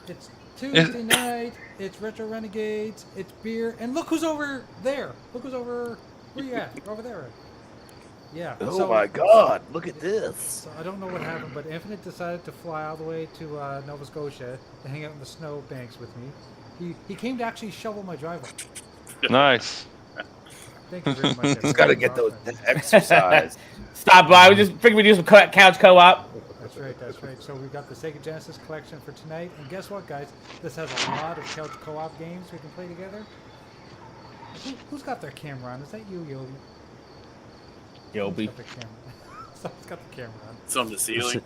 It's Tuesday night. It's Retro Renegades. It's beer. And look who's over there. Look who's over. Where you at? Over there. Yeah. Oh my God! Look at this. So I don't know what happened, but Infinite decided to fly all the way to Nova Scotia to hang out in the snow banks with me. He came to actually shovel my driveway. Nice. Thank you very much. He's got to get those exercise. Stop by. We just figured we do some couch co-op. That's right, that's right. So we got the Sega Genesis collection for tonight. And guess what, guys? This has a lot of couch co-op games we can play together. Who's got their camera on? Is that you, Yobi? Yobi. Someone's got the camera on. It's on the ceiling.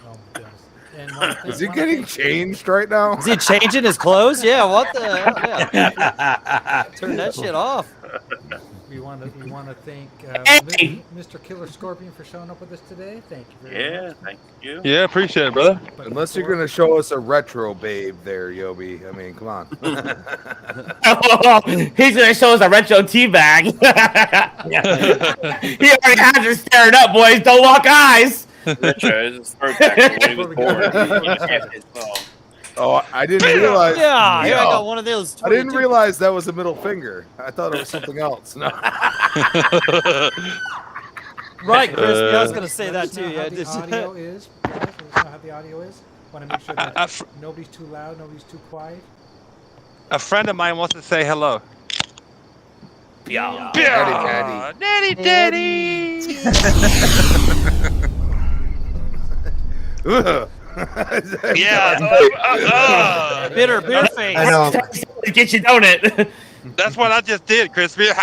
Oh my goodness. And is he getting changed right now? Is he changing his clothes? Yeah, what the hell? Yeah. Turn that shit off. We want to thank Mr. Killer Scorpion for showing up with us today. Thank you very much. Thank you. Yeah, appreciate it, brother. But Unless you're going to show us a retro babe there, Yobi. I mean, come on. He's going to show us a retro tea bag. He already has her staring up, boys. Don't lock eyes. Retro is his throwback when he was born. He just had his phone. Oh, I didn't realize. Yeah, here I got one of those. I didn't realize that was a middle finger. I thought it was something else. No. Right, Chris. I was going to say that too. Yeah, the audio is. Let us know how the audio is. Want to make sure that nobody's too loud, nobody's too quiet. A friend of mine wants to say hello. Yeah. Daddy, daddy. Yeah. Bitter face. I know. Get you, don't it? That's what I just did, Chris. The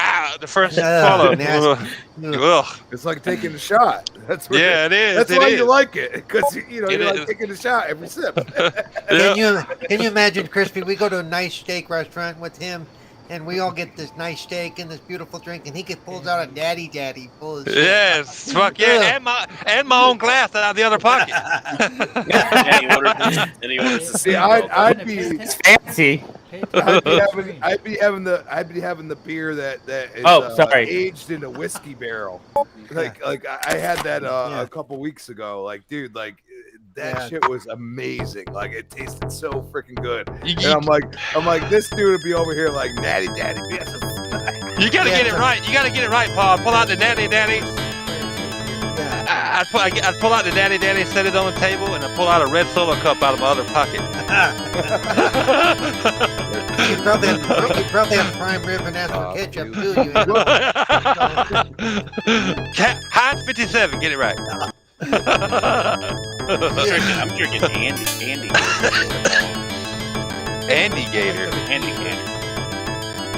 first follow. Ugh. It's like taking a shot. That's what it is. That's why you like it, because you like taking a shot every sip. Can you imagine, Crispy? We go to a nice steak restaurant with him, and we all get this nice steak and this beautiful drink, and he pulls out a daddy full of shit. Yes, fuck yeah, and my own glass out of the other pocket. And he orders the See, I'd be fancy. I'd be having the beer that is aged in a whiskey barrel. Like I had that a couple weeks ago. Like, dude, like that shit was amazing. Like it tasted so freaking good. And I'm like, this dude would be over here like natty daddy. You gotta get it right. You gotta get it right, Paul. Pull out the natty daddy. I'd pull out the daddy daddy, set it on the table, and I'd pull out a red Solo cup out of my other pocket. You probably have prime rib and ask for ketchup too. Heinz 57, get it right. I'm drinking Andy. Andy Gator. Andy Gator.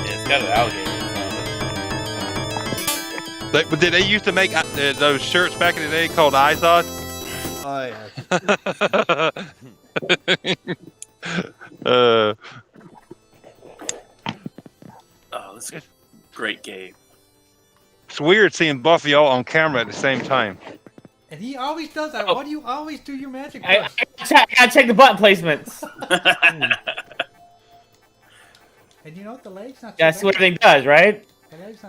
Yeah, it's got an alligator. But did they used to make those shirts back in the day called Izod? Oh yeah. This is a great game. It's weird seeing both of y'all on camera at the same time. And he always does that. Why do you always do your magic? I gotta check the button placements. And you know what? The leg's not. That's what everything does, right?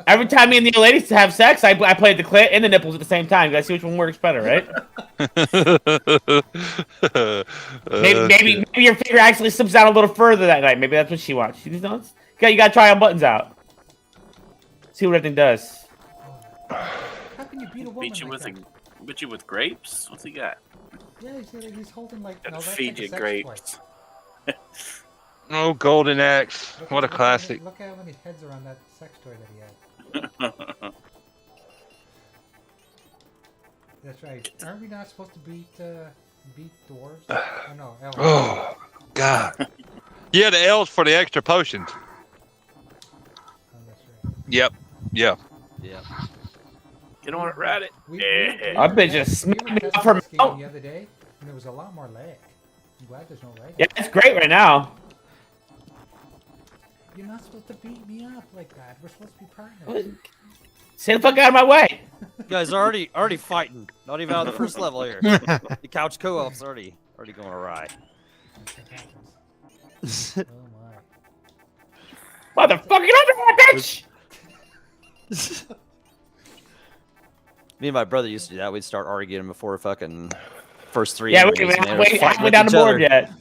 Every time me and the ladies have sex, I play the clit and the nipples at the same time. You guys see which one works better, right? maybe your finger actually slips out a little further that night. Maybe that's what she wants. You gotta try all buttons out. See what everything does. How can you beat a woman Beat you with grapes? What's he got? Yeah, he's holding like. Fiji grapes. Oh, Golden Axe. What a classic. Look how many heads are on that sex toy that he had. That's right. Aren't we not supposed to beat dwarves? Oh, no, elves. Oh, God. Yeah, the elves for the extra potions. Oh, that's right. Yep. Yeah. Get on it, ride it. I've been just smacking me off her mouth the other day, and there was a lot more lag. I'm glad there's no lag. Yeah, it's great right now. You're not supposed to beat me up like that. We're supposed to be partners. Stay the fuck out of my way. You guys are already fighting. Not even on the first level here. The couch co-op's already going awry. Oh my. Motherfucker, get over here, bitch! Me and my brother used to do that. We'd start arguing before fucking first 3 Yeah, enemies, wait, and they were wait, fighting halfway with down the each other. board yet.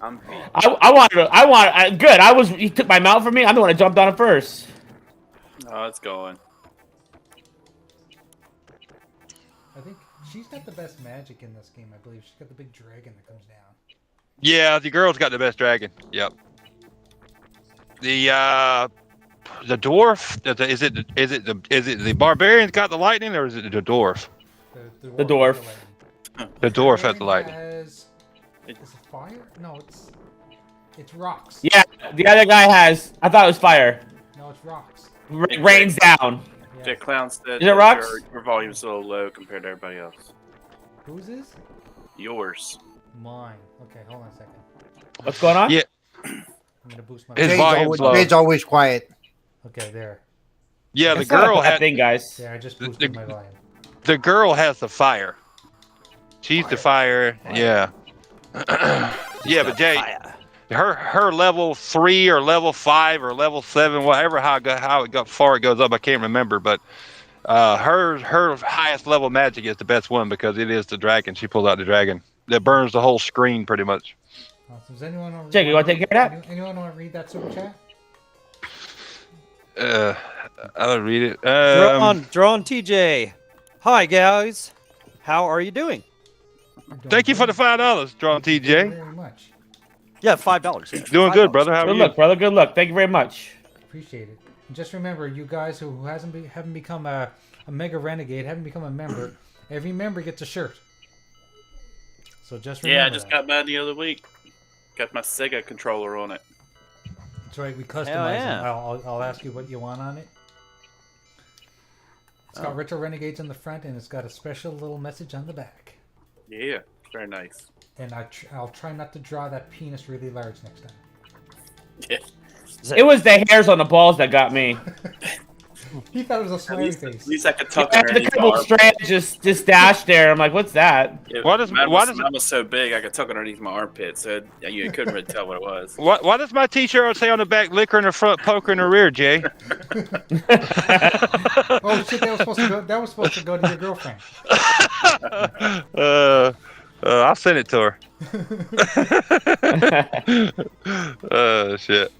I'm beat. I want. Good. He took my mount from me. I'm the one that jumped on it first. Oh, it's going. I think she's got the best magic in this game. I believe she's got the big dragon that comes down. Yeah, the girl's got the best dragon. Yep. The dwarf. Is it the barbarian's got the lightning, or is it the dwarf? The dwarf. The dwarf has the lightning. Is it fire? No, it's rocks. Yeah, the other guy has. I thought it was fire. No, it's rocks. Rains down. Yeah, Yeah. Clown said Is it rocks? your volume's a little low compared to everybody else. Whose is? Yours. Mine. Okay, hold on a second. What's going on? Yeah. I'm gonna boost my. His Jay's volume's always, low. Jay's always quiet. Okay, there. Yeah, the That's not a girl bad had thing, guys. Yeah, I just boosted my volume. the girl has the fire. She's the fire. Yeah. Yeah, but Jay, her level 3 or level 5 or level 7, whatever how it got far it goes up, I can't remember, but her highest level magic is the best one because it is the dragon. She pulls out the dragon that burns the whole screen pretty much. Awesome. Does anyone want Jake, you want to take care of that? Anyone want to read that super chat? I'll read it. Drawn TJ. Hi guys, how are you doing? Thank you for the $5, Drawn Thank you TJ. very much. Yeah, $5. Yeah. Doing good, brother. How are Good you? luck, brother. Good luck. Thank you very much. Appreciate it. And just remember, you guys who haven't become a mega renegade, haven't become a member. Every member gets a shirt. So just remember. Yeah, I just that. got mine the other week. Got my Sega controller on it. That's right. We customize yeah. them. I'll ask you what you want on it. It's got retro renegades on the front, and it's got a special little message on the back. Yeah, very nice. And I'll try not to draw that penis really large next time. Yeah. It was the hairs on the balls that got me. He thought it was a At smiley least, face. at least I could tuck I had a underneath my couple armpit. strands just dashed there. I'm like, what's that? Why does- mine why was, does it- mine was so big I could tuck underneath my armpit, so you couldn't really tell what it was. Why does my t-shirt say on the back liquor in the front, poker in the rear, Jay? Oh shit! That was supposed to go to your girlfriend. I'll send it to her. Shit.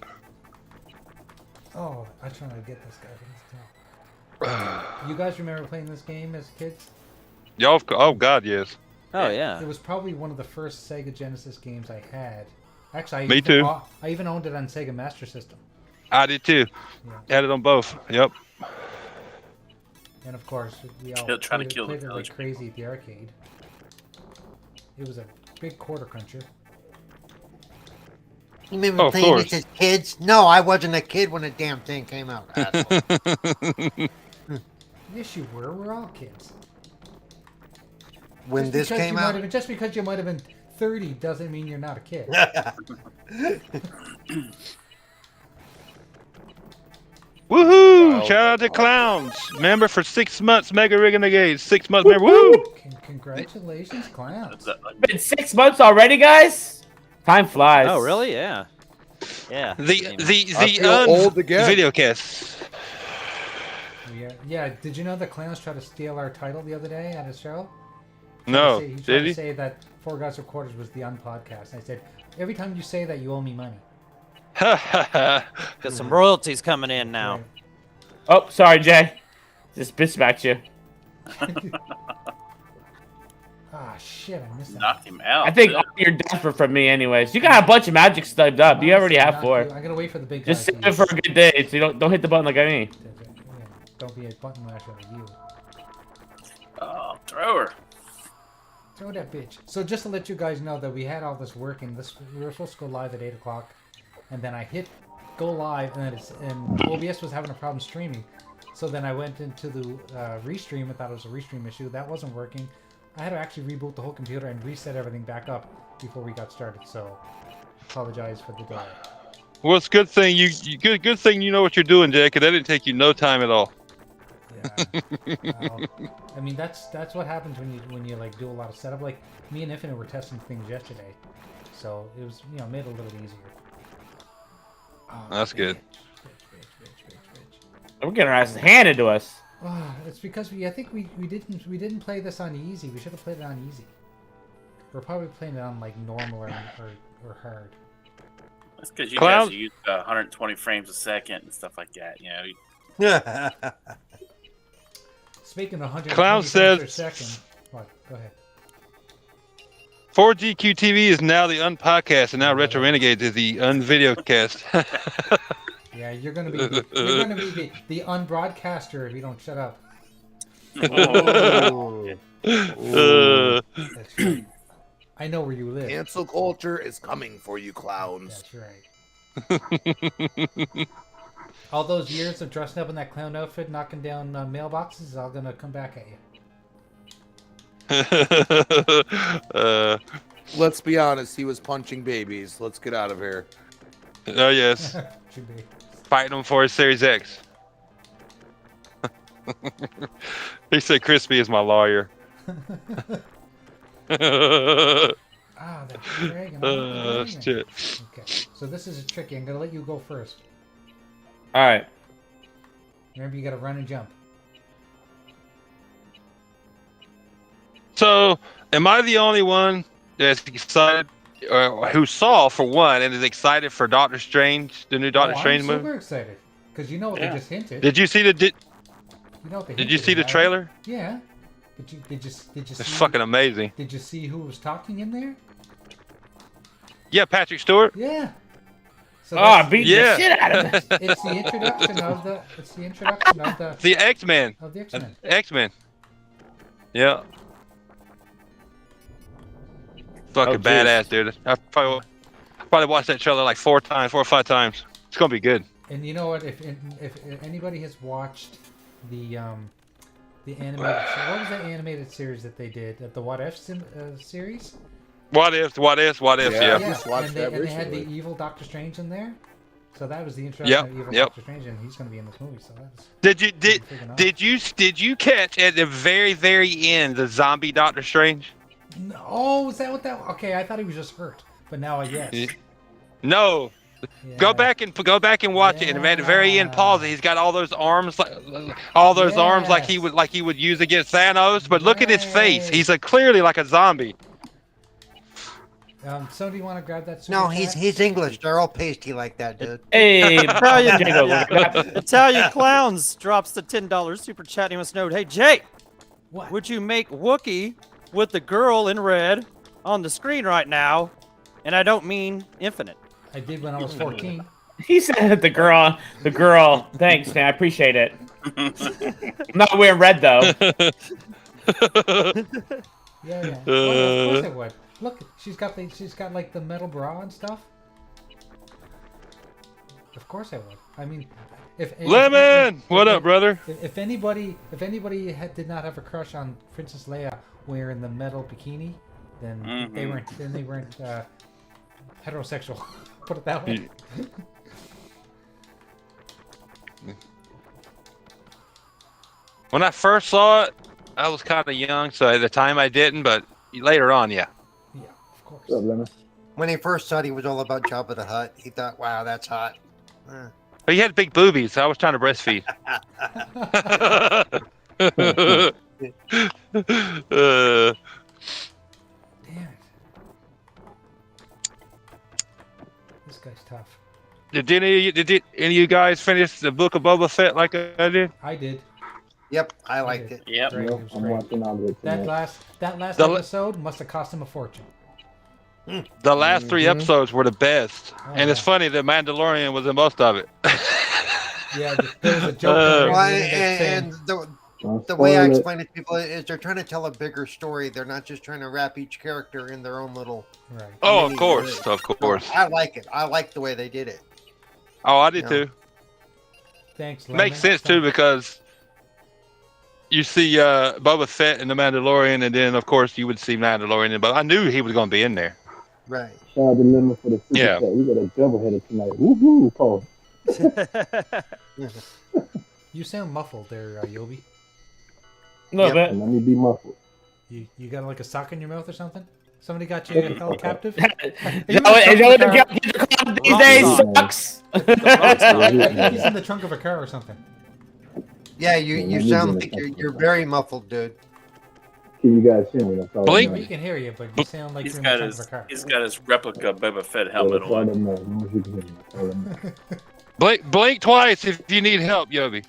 Oh, I'm trying to get this guy. You guys remember playing this game as kids? Y'all, oh God, yes. Oh yeah. It was probably one of the first Sega Genesis games I had. Actually, Me too. I even owned it on Sega Master System. I did too. Yeah. Had it on both. Yep. And of course, we all Still trying to played, kill the played it like college crazy at the arcade. It was a big quarter cruncher. You remember Oh, of playing course. this as kids? No, I wasn't a kid when the damn thing came out. asshole. Yes, you were. We're all kids. When this came out, Just because you might have been 30 doesn't mean you're not a kid. Woohoo! Wow. Shout out to Clowns. Member for 6 months, Mega Renegades. 6 months member. Woo! Congratulations, clowns. Been 6 months already, guys? Time flies. Oh really? Yeah. Yeah. The I feel old again. video cast. Yeah. Did you know the clowns tried to steal our title the other day at a show? No, He tried did to he? say that Four Guys with Quarters was the unpodcast. I said, every time you say that, you owe me money. Got some royalties coming in now. Right. Oh, sorry, Jay. Just mismatched you. Ah, shit, I missed that. Knocked him out. I think too. you're desperate for me anyways. You got a bunch of magic stubbed up. You already have 4. I'm gonna wait for the big Just guy save to it for a good day so you don't hit the button like I mean. Yeah, don't be a button masher like you. Oh, throw her. Throw that bitch. So just to let you guys know that we had all this working. We were supposed to go live at 8 o'clock, and then I hit go live, and OBS was having a problem streaming. So then I went into the restream and thought it was a restream issue. That wasn't working. I had to actually reboot the whole computer and reset everything back up before we got started. So apologize for the delay. Well, it's good thing good thing you know what you're doing, Jay, 'cause that didn't take you no time at all. Yeah. I mean, that's what happens when you like do a lot of setup. Like me and Infinite were testing things yesterday, so it was made it a little easier. Oh, That's good. We're getting our asses handed to us. Oh, it's because I think we didn't play this on easy. We should have played it on easy. We're probably playing it on like normal or hard. That's because you Clown- guys use 120 frames a second and stuff like that. You know, Speaking of 120 Clown frames per says- second, what? Go ahead. 4GQTV is now the unpodcast, and now Retro Renegades is the unvideocast. Yeah, you're gonna be the unbroadcaster if you don't shut up. That's right. I know where you live. Cancel culture is coming for you, clowns. That's right. All those years of dressing up in that clown outfit, knocking down mailboxes, is all gonna come back at you. Let's be honest, he was punching babies. Let's get out of here. Oh yes, Should be. fighting them for his Series X. He said Crispy is my lawyer. Ah, that's dragon. Shit. Okay, so this is tricky. I'm gonna let you go first. All right. Remember, you gotta run and jump. So, am I the only one that's excited, or who saw for one, and is excited for Doctor Strange, the new Doctor Strange I'm movie? super excited because you know what Yeah. they just hinted. Did you see the You know what they Did you hinted, see the right? trailer? Yeah. Did you It's see? fucking amazing. Did you see who was talking in there? Yeah, Patrick Stewart. Yeah. So Oh, that's- beat Yeah. the shit out of it. it's the introduction of the. It's the introduction of the The X-Men. of the X-Men. X-Men. Yeah. Fucking Oh, jeez. badass, dude. I probably watched that trailer like 4 or 5 times. It's gonna be good. And you know what? If anybody has watched the animated, what was that animated series that they did? The What If series? What if? Yeah. I just watched and that they had the recently. evil Doctor Strange in there. So that was the introduction of evil Yep. Doctor Strange, and he's going to be in this movie. So that's Did you catch at the very end the zombie Doctor Strange? Oh, is that what that? Okay, I thought he was just hurt, but now I guess. No. Yeah. Go back and watch it, and at the very end, pause it. He's got all those arms, arms like he would use against Thanos. But look at his face; he's clearly like a zombie. So do you want to grab that? No, super he's chat? English. They're all pasty like that, dude. Hey, Italian, Django, look at that. Italian Clowns drops the $10 super chat. He wants to know, hey Jay, What? would you make Wookiee with the girl in red on the screen right now? And I don't mean infinite. I did when I was 14. He said the girl. Thanks, man. I appreciate it. I'm not wearing red though. Yeah. Well, of course I would. Look, she's got like the metal bra and stuff. Of course I would. I mean, if Lemon, what up, brother? If anybody did not have a crush on Princess Leia wearing the metal bikini, then they weren't heterosexual. Put it that way. When I first saw it, I was kind of young, so at the time I didn't. But later on, yeah. Yeah, of course. When he first saw it, he was all about Jabba the Hutt. He thought, wow, that's hot. But he had big boobies, so I was trying to breastfeed. Damn it. This guy's tough. Did any of you guys finish the book of Boba Fett like I did? I did. Yep, I liked it. Yep. Great, it was I'm great. watching all of it That tonight. last The la- episode must have cost him a fortune. The last 3 episodes were the best, Oh, and it's yeah. funny that Mandalorian was in most of it. Yeah, there was a joke. there Well, in the internet saying, and the Don't way I spoil it. explain it to people is they're trying to tell a bigger story. They're not just trying to wrap each character in their own little. right. Oh, of course. I like it. I like the way they did it. Oh, I did Yeah. too. Thanks. Makes Lemon. sense too because you see Boba Fett and the Mandalorian, and then of course you would see Mandalorian. But I knew he was going to be in there. Right. Shout out to Lemon for the super Yeah. chat. We got a doubleheader tonight. Woohoo, Paul. You sound muffled there, Yobi. A little And let me be muffled. You got like a sock in your mouth or something? Somebody got you held captive? bit. Is that what the kids are called these days? Sucks. He's in the trunk of a car or something. Yeah, you Yeah, sound let me like get it. you're very muffled, dude. Can you guys hear me? That's all. Blink. Yeah, we can hear you, but you sound like He's you're in the got trunk his of a car. he's got his replica Boba Fett Yeah, helmet that's all on. that matters. As long as you can hear me. That's all that matters. Blink twice if you need help, Yobi.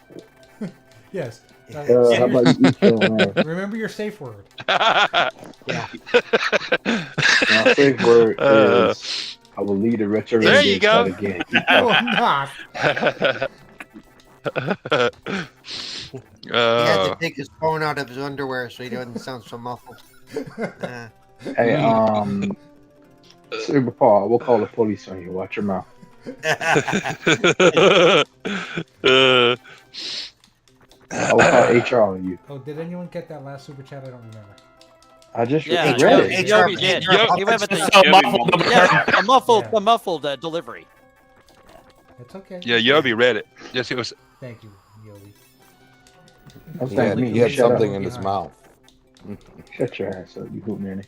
Yes. How about you eat your Remember your safe word. My safe word is I will lead a retro There you renegade go. fight again. Oh, not. He had to take his phone out of his underwear so he doesn't sound so muffled. Hey, Super Paul, we'll call the police on you. Watch your mouth. I will call HR on you. Oh, did anyone get that last super chat? I don't remember. I just Yeah, read Joe- it. HR Yobi did. Yo- He went with the So muffled. yeah, a muffled Yeah. delivery. It's okay. Yeah, Yobi read it. Yes, it was. Thank you, Yobi. I'm Yeah, saying me. he had Shut something up. in his mouth. Shut your ass up, you hoot nanny.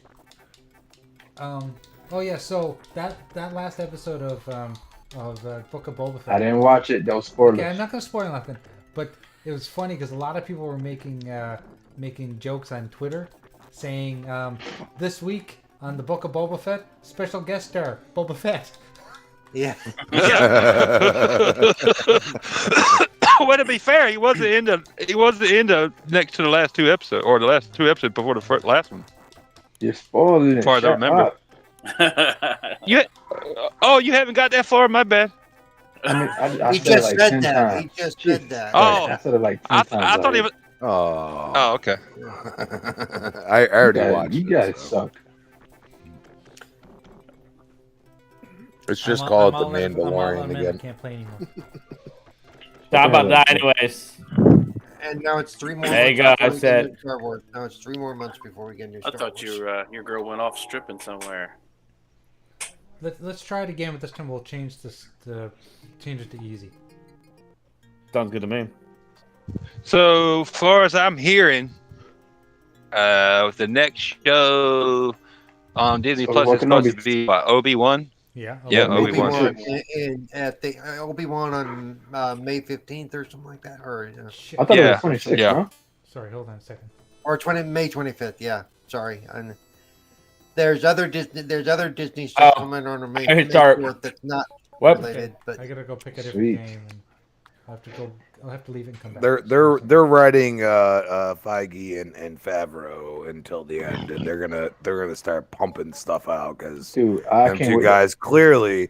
Oh yeah. So that last episode of Book of Boba Fett. I didn't watch it. Those spoilers. Okay, I'm not gonna spoil nothing, but it was funny because a lot of people were making jokes on Twitter, saying this week on the Book of Boba Fett, special guest star Boba Fett. Yeah. Well, to be fair, he was the end of next to the last two episodes, or the last two episodes before the last one. You're spoiling it. As far as I Shut remember. up. You haven't got that far, my bad. I mean, I He said it just like said 10 that. times. He just said that. Oh. I said it like 10 I times. thought he was. Oh, Oh, okay. I already watched. You this, guys so. suck. It's just I'm called all The in- I'm all Mandalorian in, man. I again. can't play anymore. I'm about to die anyways. And now it's 3 more There you months go, before we I get said. into Star Wars. Now it's 3 more months before we get into I Star thought Wars. your girl went off stripping somewhere. Let's try it again, but this time we'll change change it to easy. Sounds good to me. So far as I'm hearing, with the next show on Disney So Plus, what it's can supposed Obi- to be what, Obi-Wan. Yeah. Yeah, okay. Obi-Wan. At the Obi-Wan on May 15th or something like that, or Shit. I thought Yeah. it was 26, Yeah. huh? Sorry, hold on a second. or May 25th. Yeah, sorry. And there's other Disney Oh, stuff coming on May I start- 4th that's not What? related. But I gotta go pick a different Sweet. game, and I'll have to leave and come back. They're writing Feige and Favreau until the end, and they're gonna start pumping stuff out because Dude, I them can't two wait. guys clearly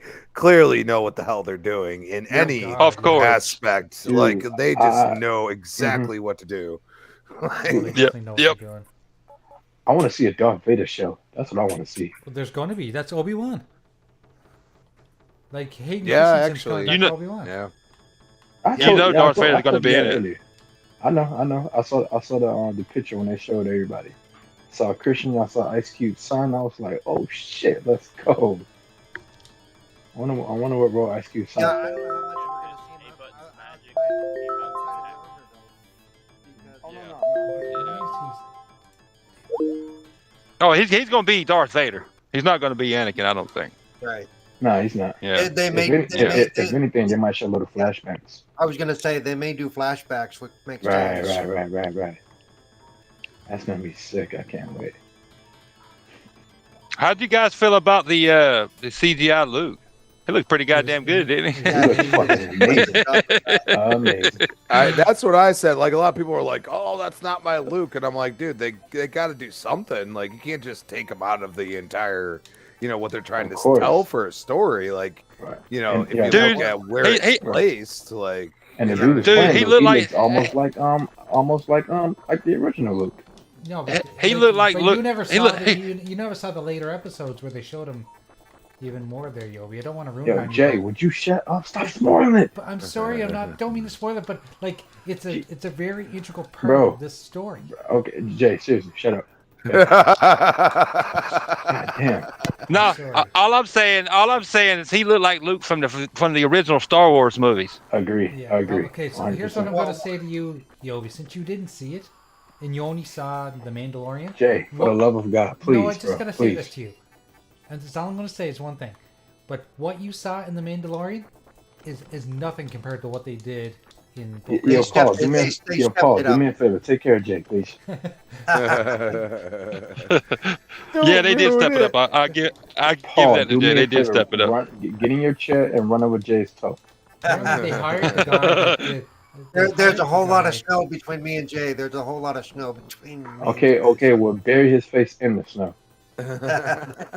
know what the hell they're doing in any God. Of course. aspect. Dude, Like they just know mhm. exactly what to do. They Like, definitely know what Yep. they're doing. I want to see a Darth Vader show. That's what I want to see. Well, there's going to be. That's Obi-Wan. Like Hayden Yeah, Christensen's actually. coming back You know- to Obi-Wan. yeah. You know Darth Vader's I gonna told be you in that it. earlier. I know. I saw the picture when they showed everybody. I saw Christian. I saw Ice Cube's son. I was like, oh shit, let's go. I wonder what role Ice Cube's son. yeah, how much we're gonna see him Oh, he's gonna be Darth Vader. He's not gonna be Anakin, I don't think. right. No, he's not. Yeah. They If, may. any- They may if anything, they might show little flashbacks. I was gonna say they may do flashbacks, which makes Right. sense. That's gonna be sick. I can't wait. How'd you guys feel about the CGI Luke? He looked pretty goddamn good, didn't he? Yeah, He was fucking amazing. Amazing. That's what I said. Like a lot of people were like, "Oh, that's not my Luke," and I'm like, "Dude, they got to do something. Like you can't just take him out of the entire, what they're trying Of to course. tell for a story. Like, Right. if And, you yeah, look Dude, at where he- it's he- placed, like, And the you know, dude, Dude, playing he Luke, looked like- looks almost like the original Luke. No, but He looked like but Luke- you never he saw look- you never saw the later episodes where they showed him even more there, Yobi. I don't want to ruin it Yo, on Jay, you. would you shut up? Stop spoiling it. But I'm sorry, don't mean to spoil it, but like it's a very integral part Bro. of this story. Okay, Jay, seriously, shut up. God damn. No, Sorry. all I'm saying is he looked like Luke from the original Star Wars movies. Agree. Yeah. I agree. Okay, so here's what I'm 100%. going to say to you, Yobi. Since you didn't see it, and you only saw The Mandalorian. Jay, for the love of God, please, No, I just bro, gotta say please. this to you. And that's all I'm gonna say is one thing. But what you saw in The Mandalorian is nothing compared to what they did in They Yo, stepped Paul, it- do me, they yo, stepped Paul, it do up. me a favor. Take care of Jake, please. Yeah, they did step it up. I give Paul, that to do Jay. me a They did favor. step it up. Get in your chair and run over Jay's toe. Apparently they hired the guy that did. There's a whole lot of snow between me and Jay. There's a whole lot of snow between me Okay, and okay, well, bury his face in the snow. God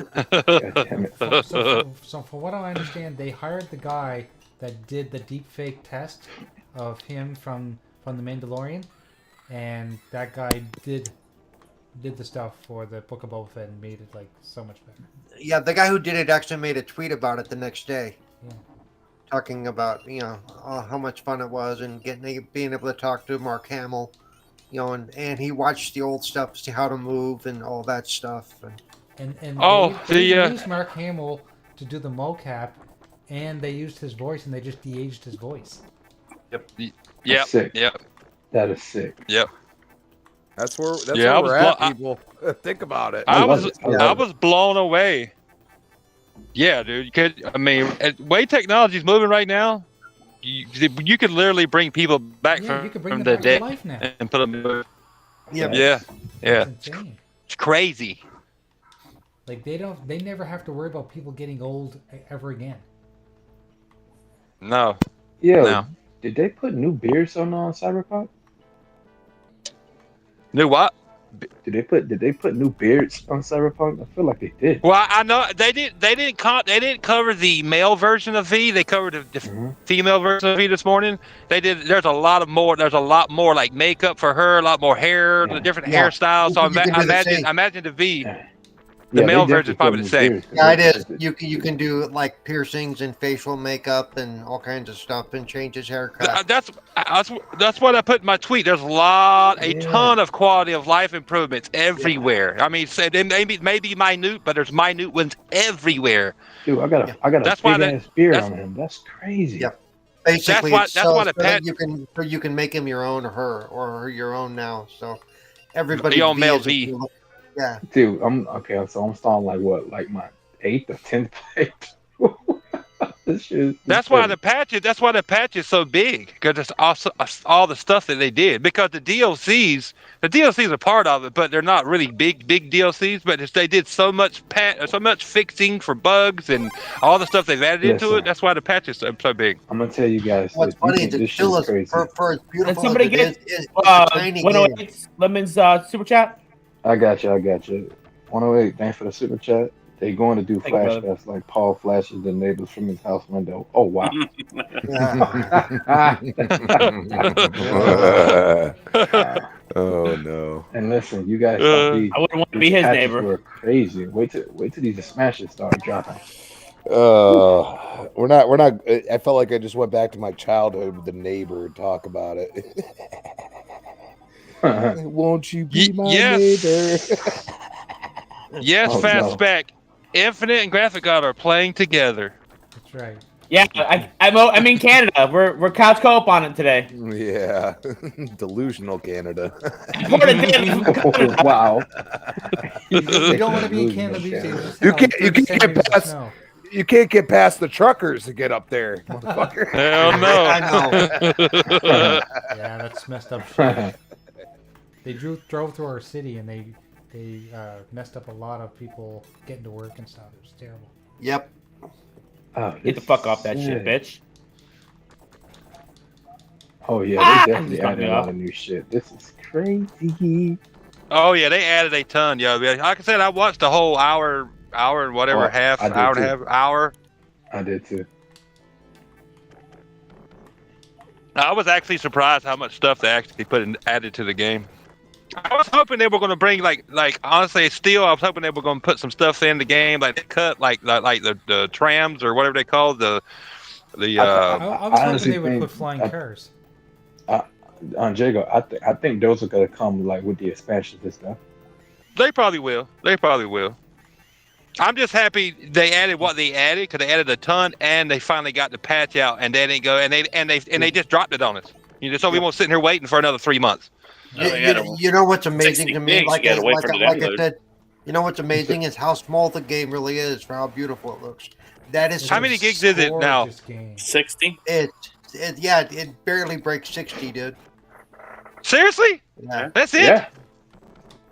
damn it. So from what I understand, they hired the guy that did the deep fake test of him from the Mandalorian, and that guy did the stuff for the Book of Boba Fett and made it like so much better. Yeah, the guy who did it actually made a tweet about it the next day. Yeah. Talking about, how much fun it was and being able to talk to Mark Hamill, and he watched the old stuff, see how to move and all that stuff. And they used Mark Hamill to do the mocap, and they used his voice, and they just de-aged his voice. Yep. Sick. Yep. That is sick. Yep. That's where Yeah, we're at, people. Think about it. I love was it. I love was blown away. Yeah, dude. The way technology's moving right now, you could literally bring people back Yeah, you could bring from them the back to dead life now. and put them. Yeah. Yeah. It's insane. It's crazy. Like they never have to worry about people getting old ever again. No. Yo, No. did they put new beards on Cyberpunk? New what? Did they put new beards on Cyberpunk? I feel like they did. Well, I know they didn't cover the male version of V. They covered the Mhm. female version of V this morning. They did. There's a lot more like makeup for her, a lot more hair, Yeah. the different Yeah. hairstyles. So You can do the same. I imagine the V. Yeah. The Yeah, male they version's definitely probably put the same. new beards. Yeah, it is. You can do like piercings and facial makeup and all kinds of stuff and change his haircut. That's what I put in my tweet. There's a ton of quality of life improvements everywhere. I mean, they may be minute, but there's minute ones everywhere. Dude, I got a That's why big ass beard that's- on him. That's crazy. Yep. Basically, That's why the so that pet- you can make him your own or her your own now. So everybody Your own male is V. Yeah. Dude, so I'm starting like my 8th or 10th plate. This shit is That's why the patch is so big, because it's also all the stuff that they did. Because the DLCs are part of it, but they're not really big DLCs. But they did so much fixing for bugs and all the stuff they've added into Listen. it. That's why the patch is so big. I'm gonna tell you guys. What's that you funny is think it this still shit is crazy. for as Did beautiful somebody as it get is, it's a tiny game. 108 Lemon's super chat? I got you. 108. Thanks for the super chat. They going to do Thank you, brother. flashbacks like Paul flashes the neighbors from his house window. Oh wow. Oh no. And listen, you guys, I wouldn't want to be his neighbor. Were crazy. Wait till these smashes start dropping. We're not. I felt like I just went back to my childhood with the neighbor and talk about it. Won't you be my neighbor? Yes, Oh, Fastback, Infinite and Graphic God are playing together. That's right. Yeah, I'm in Canada. We're couch co-op on it today. Yeah, delusional Canada. Oh, wow. You don't want to be in Canada these days. You can't get past the truckers to get up there, motherfucker. Hell no. I know. Yeah, that's messed up shit. They drove through our city and they messed up a lot of people getting to work and stuff. It was terrible. Yep. Oh, Get the fuck off that shit, bitch. Oh yeah, they definitely Fuck added me a lot up. of new shit. This is crazy. Oh yeah, they added a ton, yo. Like I said, I watched the whole hour and whatever, Oh, half I did hour and too. a half hour. I did too. I was actually surprised how much stuff they actually added to the game. I was hoping they were going to bring like honestly, still I was hoping they were going to put some stuff in the game, like they cut like the trams or whatever they call the. I was honestly hoping they would think- put flying cars. Jago, I think those are gonna come like with the expansions and stuff. They probably will. I'm just happy they added what they added, because they added a ton, and they finally got the patch out, and they didn't go, and they just dropped it on us. So we won't sit here waiting for another 3 months. You know what's amazing to me? 60 Like gigs, you gotta wait like for the I download. said, you know what's amazing is how small the game really is for how beautiful it looks. That is How many gigs is it now? Gorgeous game. 60. It's it barely breaks 60, dude. Seriously? Yeah. That's it?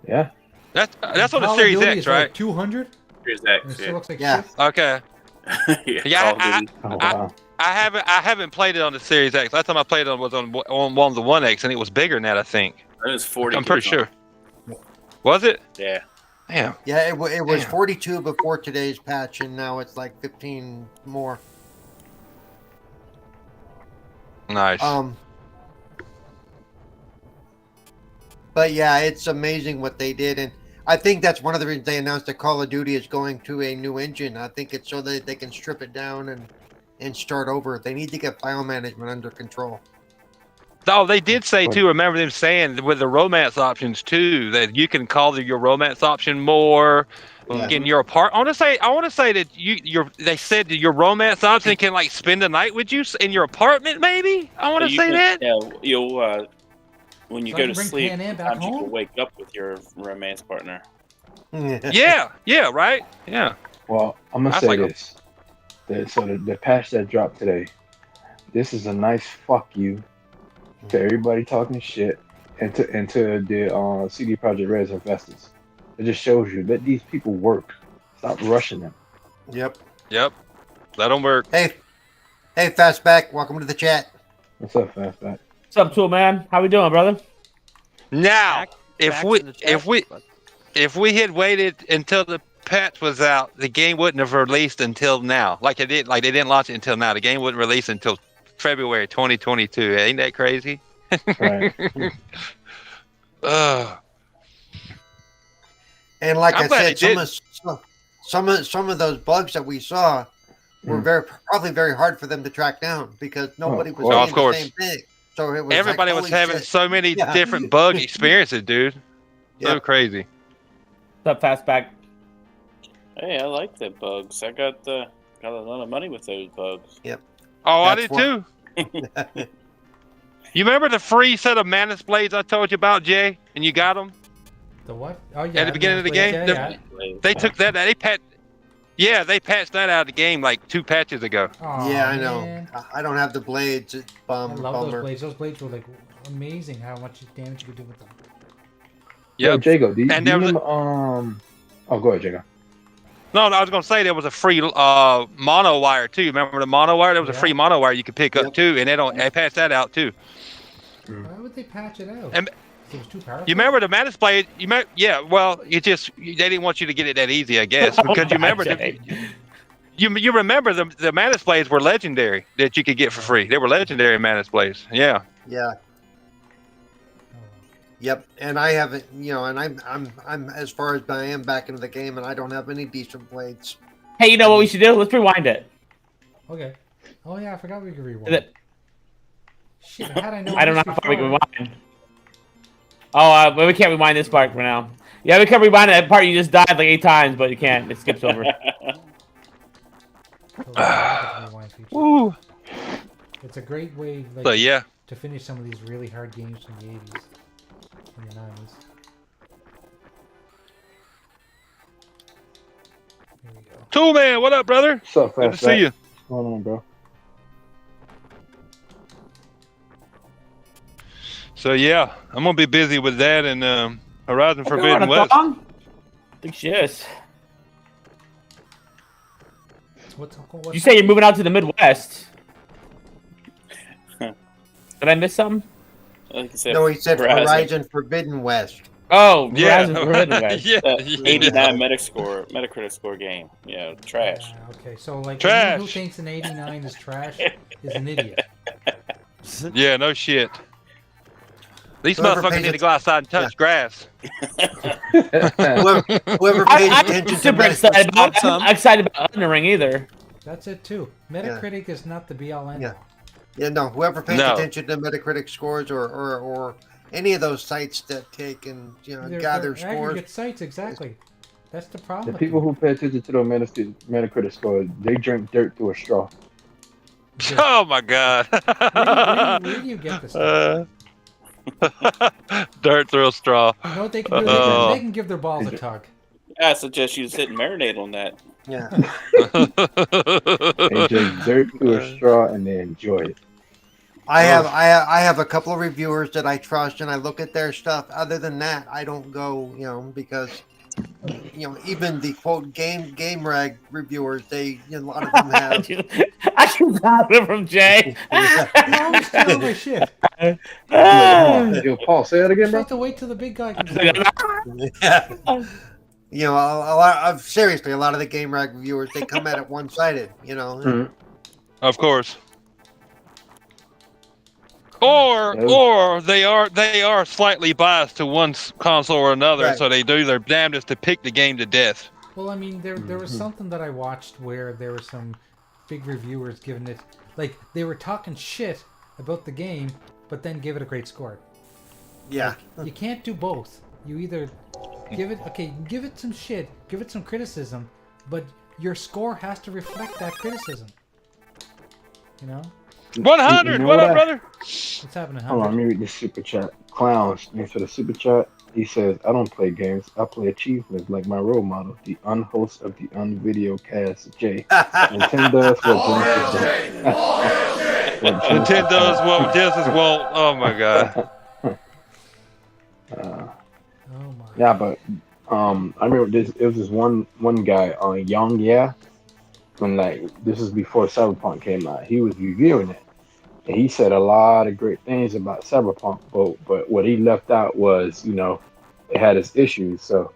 Yeah. That's on the Call of Series Duty X, is right? Like 200. Here's And it X. still looks like Yeah. shit. Okay. Yeah. Yeah, Call of Duty. Oh wow. I haven't played it on the Series X. Last time I played it was on one of the 1X, and it was bigger than that, I think. It was 40. I'm pretty gigs sure. Was it? on- Yeah. Damn. Yeah, it was Damn. 42 before today's patch, and now it's like 15 more. Nice. But yeah, it's amazing what they did, and I think that's one of the reasons they announced that Call of Duty is going to a new engine. I think it's so that they can strip it down and start over. They need to get file management under control. Oh, they did say too. Remember them saying with the romance options too that you can call your romance option more. Yeah. In your apart, I want to say that they said that your romance option can like spend the night with you in your apartment. Maybe I want to You say can- that. Yeah, you'll when you So I go can to bring sleep, Pan Am back sometimes you home? can wake up with your romance partner. Yeah, right. Yeah. Well, I'm gonna That's say like a- this. The patch that dropped today, this is a nice fuck you to everybody talking shit and to the CD Projekt Red's investors. It just shows you that these people work. Stop rushing them. Yep. Yep. Let them work. Hey, Fastback, welcome to the chat. What's up, Fastback? What's up, Tool Man? How we doing, brother? Now, if Facts we in the chat. if we had waited until the patch was out, the game wouldn't have released until now. Like they didn't launch it until now. The game wouldn't release until February 2022. Ain't that crazy? Right. And like I'm I glad said, they some of those bugs that we saw were probably very hard for them to track down because nobody was course. saying Of course. the same thing. So it was Everybody like, was holy having shit. so many Yeah. different bug experiences, dude. So Yeah. crazy. What's up, Fastback? Hey, I like the bugs. I got a lot of money with those bugs. Oh, I That's did too. You remember the free set of Manus blades I told you about, Jay? And you got them The what? Oh yeah. at the beginning of the game. Yeah. They took that. They patched that out of the game like 2 patches ago. Aw, Yeah, I know. man. I don't have the blades. It's I love bummer. those blades. Those blades were like amazing. How much damage you could do with them. Yo, Yep. Jago, do you And there was remember Oh, go ahead, Jago. No, I was gonna say there was a free mono wire too. Remember the mono wire? There was a Yeah. free mono wire you could pick up Yep. too, and they patched that out too. Why would they patch it out? And- It was too powerful. You remember the Manus blade? Yeah. Well, they didn't want you to get it that easy, I guess, because you remember you remember the Manus blades were legendary that you could get for free. They were legendary Manus blades. Yeah. Yeah. Yep. And I haven't, and I'm as far as I am back into the game, and I don't have any decent blades. Hey, you know what we should do? Let's rewind it. Okay. Oh yeah, I forgot we could rewind. Is it- Shit, how'd I know? I don't know this how far we can before? rewind. Oh, well, we can't rewind this part for now. Yeah, we can rewind that part you just died like 8 times, but you can't. It skips over. So we have the rewind feature. Woo. It's a great way, like, So yeah. to finish some of these really hard games from the 80s and the 90s. Here we go. Tool Man, what up, brother? What's up, Good to Fastback? see you. What's going on, bro? So yeah, I'm gonna be busy with that and Horizon Forbidden On a West. thong? I think she is. What's You say you're moving out to the Midwest. Did I miss something? Like I said, No, he said Horizon. Horizon Forbidden West. Oh, Yeah. Horizon Forbidden West. Yeah. 89 Metacritic score game. Yeah, trash. Okay, so like Trash. anyone who thinks an 89 is trash is an idiot. Yeah, no shit. These Whoever motherfuckers pays need to go outside and touch grass. Whoever pays I'm attention to super Metacritic. excited about. some. I'm not excited about Elden Ring either. That's it too. Metacritic is not the be all end all. Yeah, no. Whoever pays No. attention to Metacritic scores or any of those sites that take and gather They're scores. aggregate sites, exactly. That's the problem. The with people them. who pay attention to those Metacritic scores, they drink dirt through a straw. Oh my god. Where do you get this stuff? Dirt through a straw. You know what they can do? They can give their balls a tug. I suggest you sit and marinate on that. Yeah. They drink dirt through a straw and they enjoy it. I have a couple of reviewers that I trust, and I look at their stuff. Other than that, I don't go, because even the quote game rag reviewers, a lot of them have. I can stop it from Jay. You're always stealing my shit. Wait, hold on. Yo, Paul, say that You're again, bro. supposed to wait till the big guy comes out. A lot of seriously, a lot of the game rag reviewers, they come at it one-sided. Mhm. Of course. Or they are slightly biased to one console or another, Right. so they do their damnedest to pick the game to death. Well, I mean, there was something that I watched where there were some big reviewers giving it, like, they were talking shit about the game, but then give it a great score. Yeah. You can't do both. You either give it some shit, give it some criticism, but your score has to reflect that criticism. 100. You know What up, what brother? What's happening? Hold on, let me read this super chat. Clowns, thanks for the super chat. He says, I don't play games. I play achievements like my role model, the unhost of the unvideo cast, Jay. Nintendo's Nintendo's what Genesis won't. Oh my god. Oh my. Yeah, but I remember this. It was this one guy on Young Yeah, when this is before Cyberpunk came out. He was reviewing it, and he said a lot of great things about Cyberpunk. But what he left out was, it had its issues. So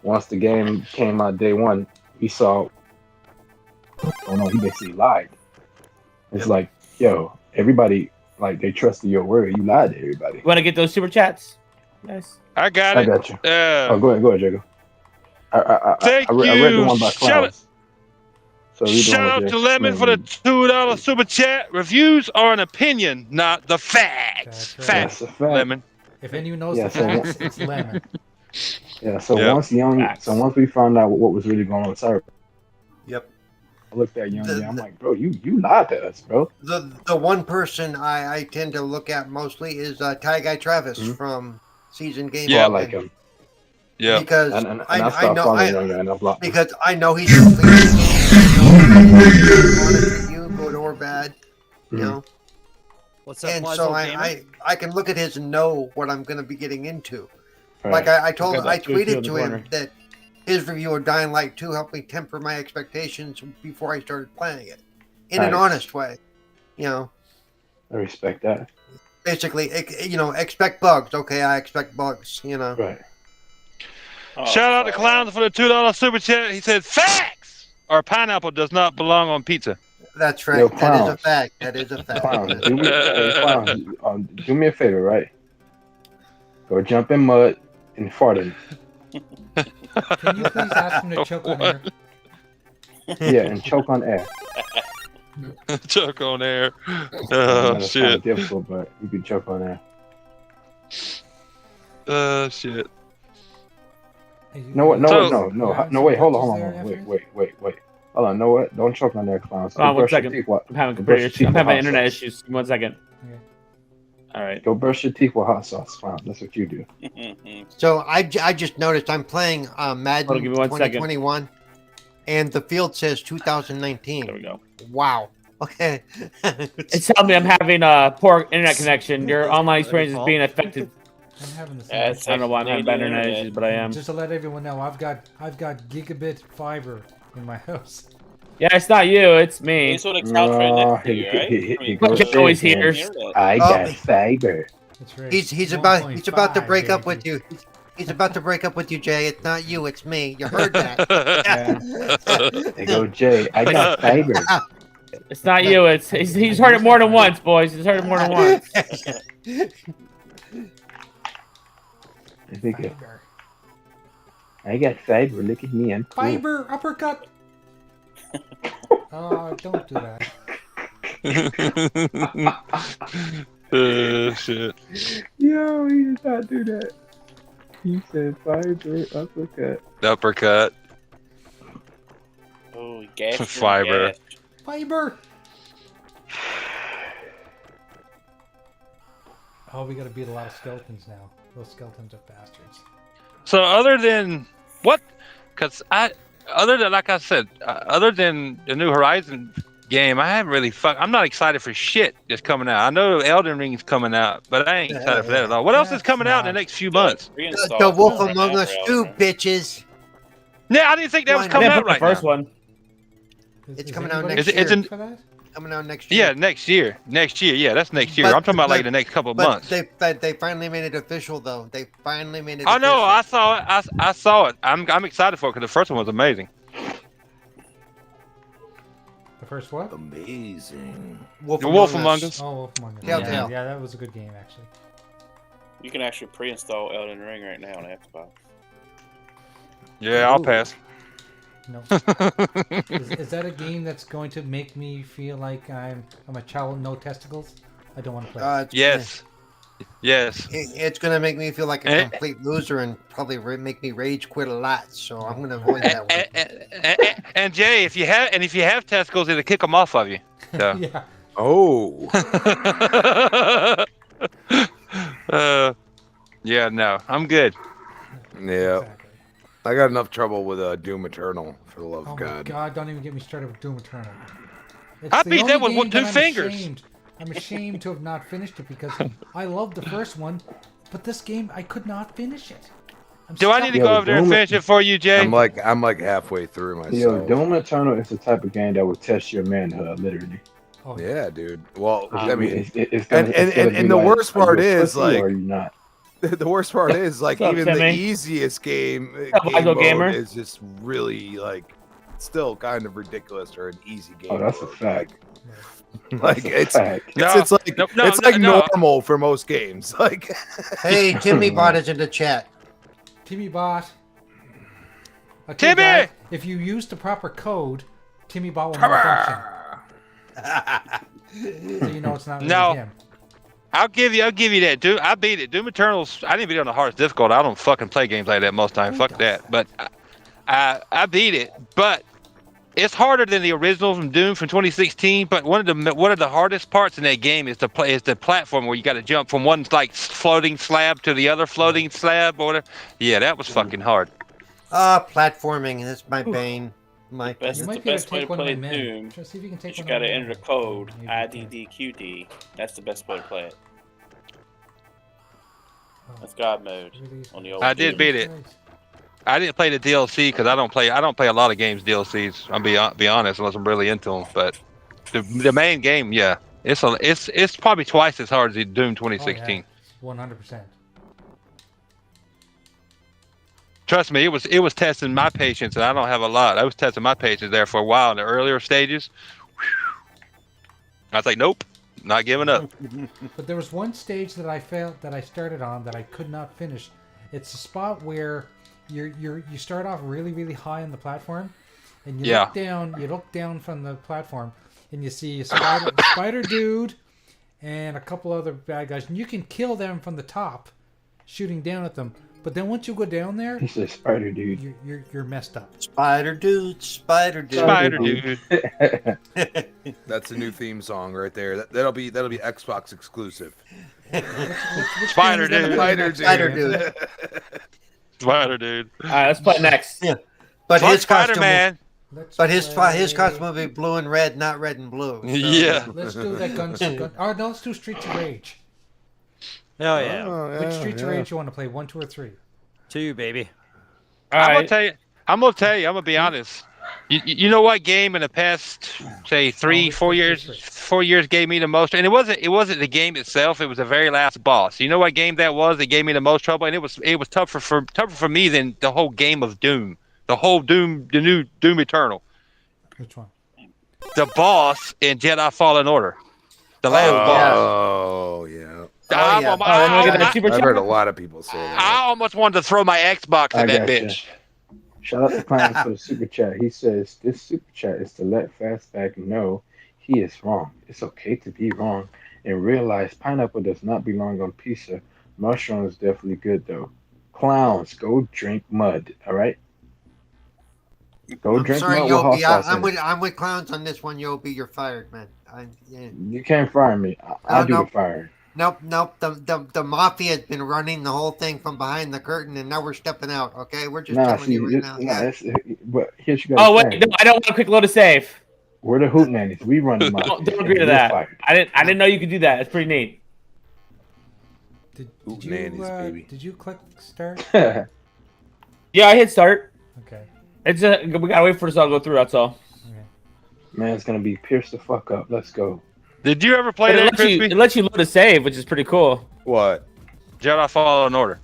once the game came out day one, he saw. Oh no, he basically lied. It's like, yo, everybody they trusted your word. You lied to everybody. You want to get those super chats? Nice. I got I it. got you. Oh, go ahead, Jacob. I read the one by Clowns. So Shout out to Lemon for the $2 super chat. Reviews are an opinion, not the facts. That's right. Facts, That's a fact. Lemon. If anyone knows Yeah, the so facts, it's Lemon. Yeah, so Yep. once we found out what was really going on with Cyberpunk, Yep. I looked at Young I'm like, bro, you lied to us, bro. The one person I tend to look at mostly is Ty Guy Travis from Season Game. Yeah, I like him. Yeah. Because And I stopped know following Young and I blocked him. because I know he's completely honest review, good or bad, you know. What's up, And Wise so Old Gamer? I can look at his and know what I'm going to be getting into. All Like right. I Got that tweeted 2-2 in the to him corner. that his review of Dying Light 2 helped me temper my expectations before I started playing it in an Nice. honest way. I respect that. Basically, expect bugs. Okay, I expect bugs. Right. Oh, Shout out to fuck. Clowns for the $2 super chat. He said, facts! Or pineapple does not belong on pizza. That's right. Yo, That is a Clowns. fact. That is a fact. Clowns, do me a favor, right? Go jump in mud and fart in it. Can you please ask him to choke on air? Yeah, and choke on air. Choke on air. I Oh, know it's kind shit. of difficult, but you can choke on air. Shit. Hey, you No, what? No, guys- So- you no. having No, some wait, hold touches on. there, Wait. Effie? Hold on, no, what? Don't choke on there, Clowns. Hold on, Go one brush your second. teeth with- I'm having go brush your teeth I'm with having hot internet sauce. issues. 1 second. Okay. All right. Go brush your teeth with hot sauce, Clowns. That's what you do. So I just noticed I'm playing Madden Hold on, give me 1 second. 2021, and the field says There we 2019. go. Wow. Okay. It's telling me I'm having a poor internet connection. Your online experience is being affected. I'm having the same. Yeah, it's I don't know why I'm having bad Canadian internet issues, but I am. Just to let everyone know, I've got gigabit fiber in my house. Yeah, it's not you. It's me. He's what a couch right next to he- you, right? he- I he mean, goes Look, always big, man. hears. I Oh. got fiber. That's right. he's about to 1.5, break up baby. with you. He's about to break up with you, Jay. It's not you. It's me. You heard that? They go, Jay, I got fiber. It's not you. It's he's heard it more than once, boys. He's heard it more than once. I think Fiber. I got fiber. Look at me, I'm cool. Fiber uppercut. Oh, don't do that. Shit. Yo, he did not do that. He said fiber uppercut. Uppercut. Oh, gas. Fiber. Fiber. Oh, we gotta beat a lot of skeletons now. Those skeletons are bastards. So other than what? Because other than like I said, other than the New Horizon game. I haven't really I'm not excited for shit that's coming out. I know Elden Ring's coming out, but I ain't excited for that at all. What else is coming out in the next few months? The Wolf Among Us 2, bitches. Yeah, I didn't think that was coming out right first now. one. It's coming out next year. Coming out next year. Yeah, next year. Next year. Yeah, that's next year. I'm talking about like the next couple of months. They finally made it official, though. They finally made it. Oh no, I saw it. I saw it. I'm excited for it because the first one was amazing. The first what? Amazing. Wolf Among Us. Oh, Wolf Among Us. Telltale. Yeah, that was a good game actually. You can actually pre-install Elden Ring right now on Xbox. Yeah, I'll pass. No. Is that a game that's going to make me feel like I'm a child with no testicles? I don't want to play. Yes. Yes. It's gonna make me feel like a complete loser and probably make me rage quit a lot. So I'm gonna avoid that one. And Jay, if you have testicles, it'll kick them off of you. So. Yeah. Oh. Yeah, no, I'm good. Yeah. Exactly. I got enough trouble with Doom Eternal, for the love Oh of my God. God! Don't even get me started with Doom Eternal. I the beat that only with game 2 that fingers. I'm ashamed to have not finished it because I loved the first one, but this game I could not finish it. Do I need to go over there and finish it for you, Jay? I'm like halfway through myself. Yo, Doom Eternal is the type of game that will test your manhood, literally. Oh, Yeah, dude. Well, I mean, it's gonna be and the like, worst are you part a is pussy like or are you not? the worst part is like What's up, even the Timmy? easiest game Michael Gamer? mode is just really like still kind of ridiculous for an easy game. Oh, that's a mode. fact. Like That's a fact. it's like normal for most games. Like Hey, Timmy Bot is in the chat. Timmy Bot. Okay, Timmy! guys, if you use the proper code, Timmy Bot will malfunction. So you know it's not really No. him. I'll give you that. I beat it. Doom Eternal's. I didn't beat it on the hardest difficult. I don't fucking play games like that most times. Who Fuck does that. But I beat it. But it's harder than the original from Doom from 2016. But one of the hardest parts in that game is the platform where you got to jump from one like floating slab to the other floating slab or whatever. Yeah, that was fucking hard. Platforming. That's my bane. My Best, You the might be able best to way take to one of play my men. Doom Just see if you can take is you one of gotta my enter the men. code Maybe you can. IDDQD. That's the best way to play it. Oh, That's God mode really? on the old. I did Doom. beat it. I didn't play the DLC because I don't play a lot of games DLCs. I'll be honest, unless I'm really into them. But the main game, yeah, it's probably twice as hard as Doom 2016. 100%. Trust me, it was testing my patience, and I don't have a lot. I was testing my patience there for a while in the earlier stages. I was like, nope, not giving up. But there was one stage that I felt that I started on that I could not finish. It's a spot where you start off really, really high on the platform, and you look down. You look down from the platform, and you see a spider dude and a couple other bad guys, and you can kill them from the top, shooting down at them. But then once you go down there, He said spider dude. you're messed up. Spider dude, spider dude. Spider dude. that's a new theme song right there. That'll be Xbox exclusive. Which Spider game is that dude. Spider gonna be next? dude. Spider dude. All right, let's play next. Yeah. But Fuck his costume. Spider-Man. But his costume will be blue and red, not red and blue. So. Yeah. Let's do that gun. Oh no, let's do Streets of Rage. Oh yeah. Which Streets of Rage you want to play? 1, 2, or 3? 2, baby. All I'm right. gonna tell you. I'm gonna be honest. You know what game in the past, say 4 years gave me the most, and it wasn't the game itself. It was the very last boss. You know what game that was that gave me the most trouble, and it was tougher for me than the whole game of Doom, the new Doom Eternal. Which one? The boss in Jedi Fallen Order, the last boss. Oh yeah. Oh, yeah. I've heard a lot of people say that. I almost wanted to throw my Xbox I at that gotcha. bitch. Shout out to Clowns for the super chat. He says this super chat is to let Fastback know he is wrong. It's okay to be wrong and realize pineapple does not belong on pizza. Mushroom is definitely good though. Clowns, go drink mud. All right. Go I'm drink sorry, mud with hot Yobi. sauce in it. I'm with clowns on this one, Yobi. You're fired, man. You can't fire me. I'll do no. the firing. Nope. The mafia has been running the whole thing from behind the curtain, and now we're stepping out. Okay, we're just telling you right now. Yeah. But here's you Oh wait, no, I don't want a quick load of save. We're the hoot nannies. We run the mafia. Don't agree to that. I didn't know you could do that. It's pretty neat. Did Ooh, you nannies, baby. did you click start? Yeah, I hit start. Okay. It's we gotta wait for this all to go through. That's all. Man, it's gonna be pierce the fuck up. Let's go. Did you ever play But that, Crispy? it lets you load a save, which is pretty cool. What? Jedi Fallen Order.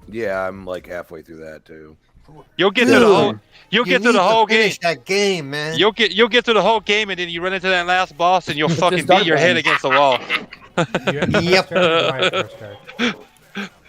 Yeah, I'm like halfway through that too. You'll get through the whole. You'll get through the whole game. Finish that game, man. You'll get through the whole game, and then you run into that last boss, and you'll Just fucking start beat your head playing. against the wall. You have to Yep. start with my first start.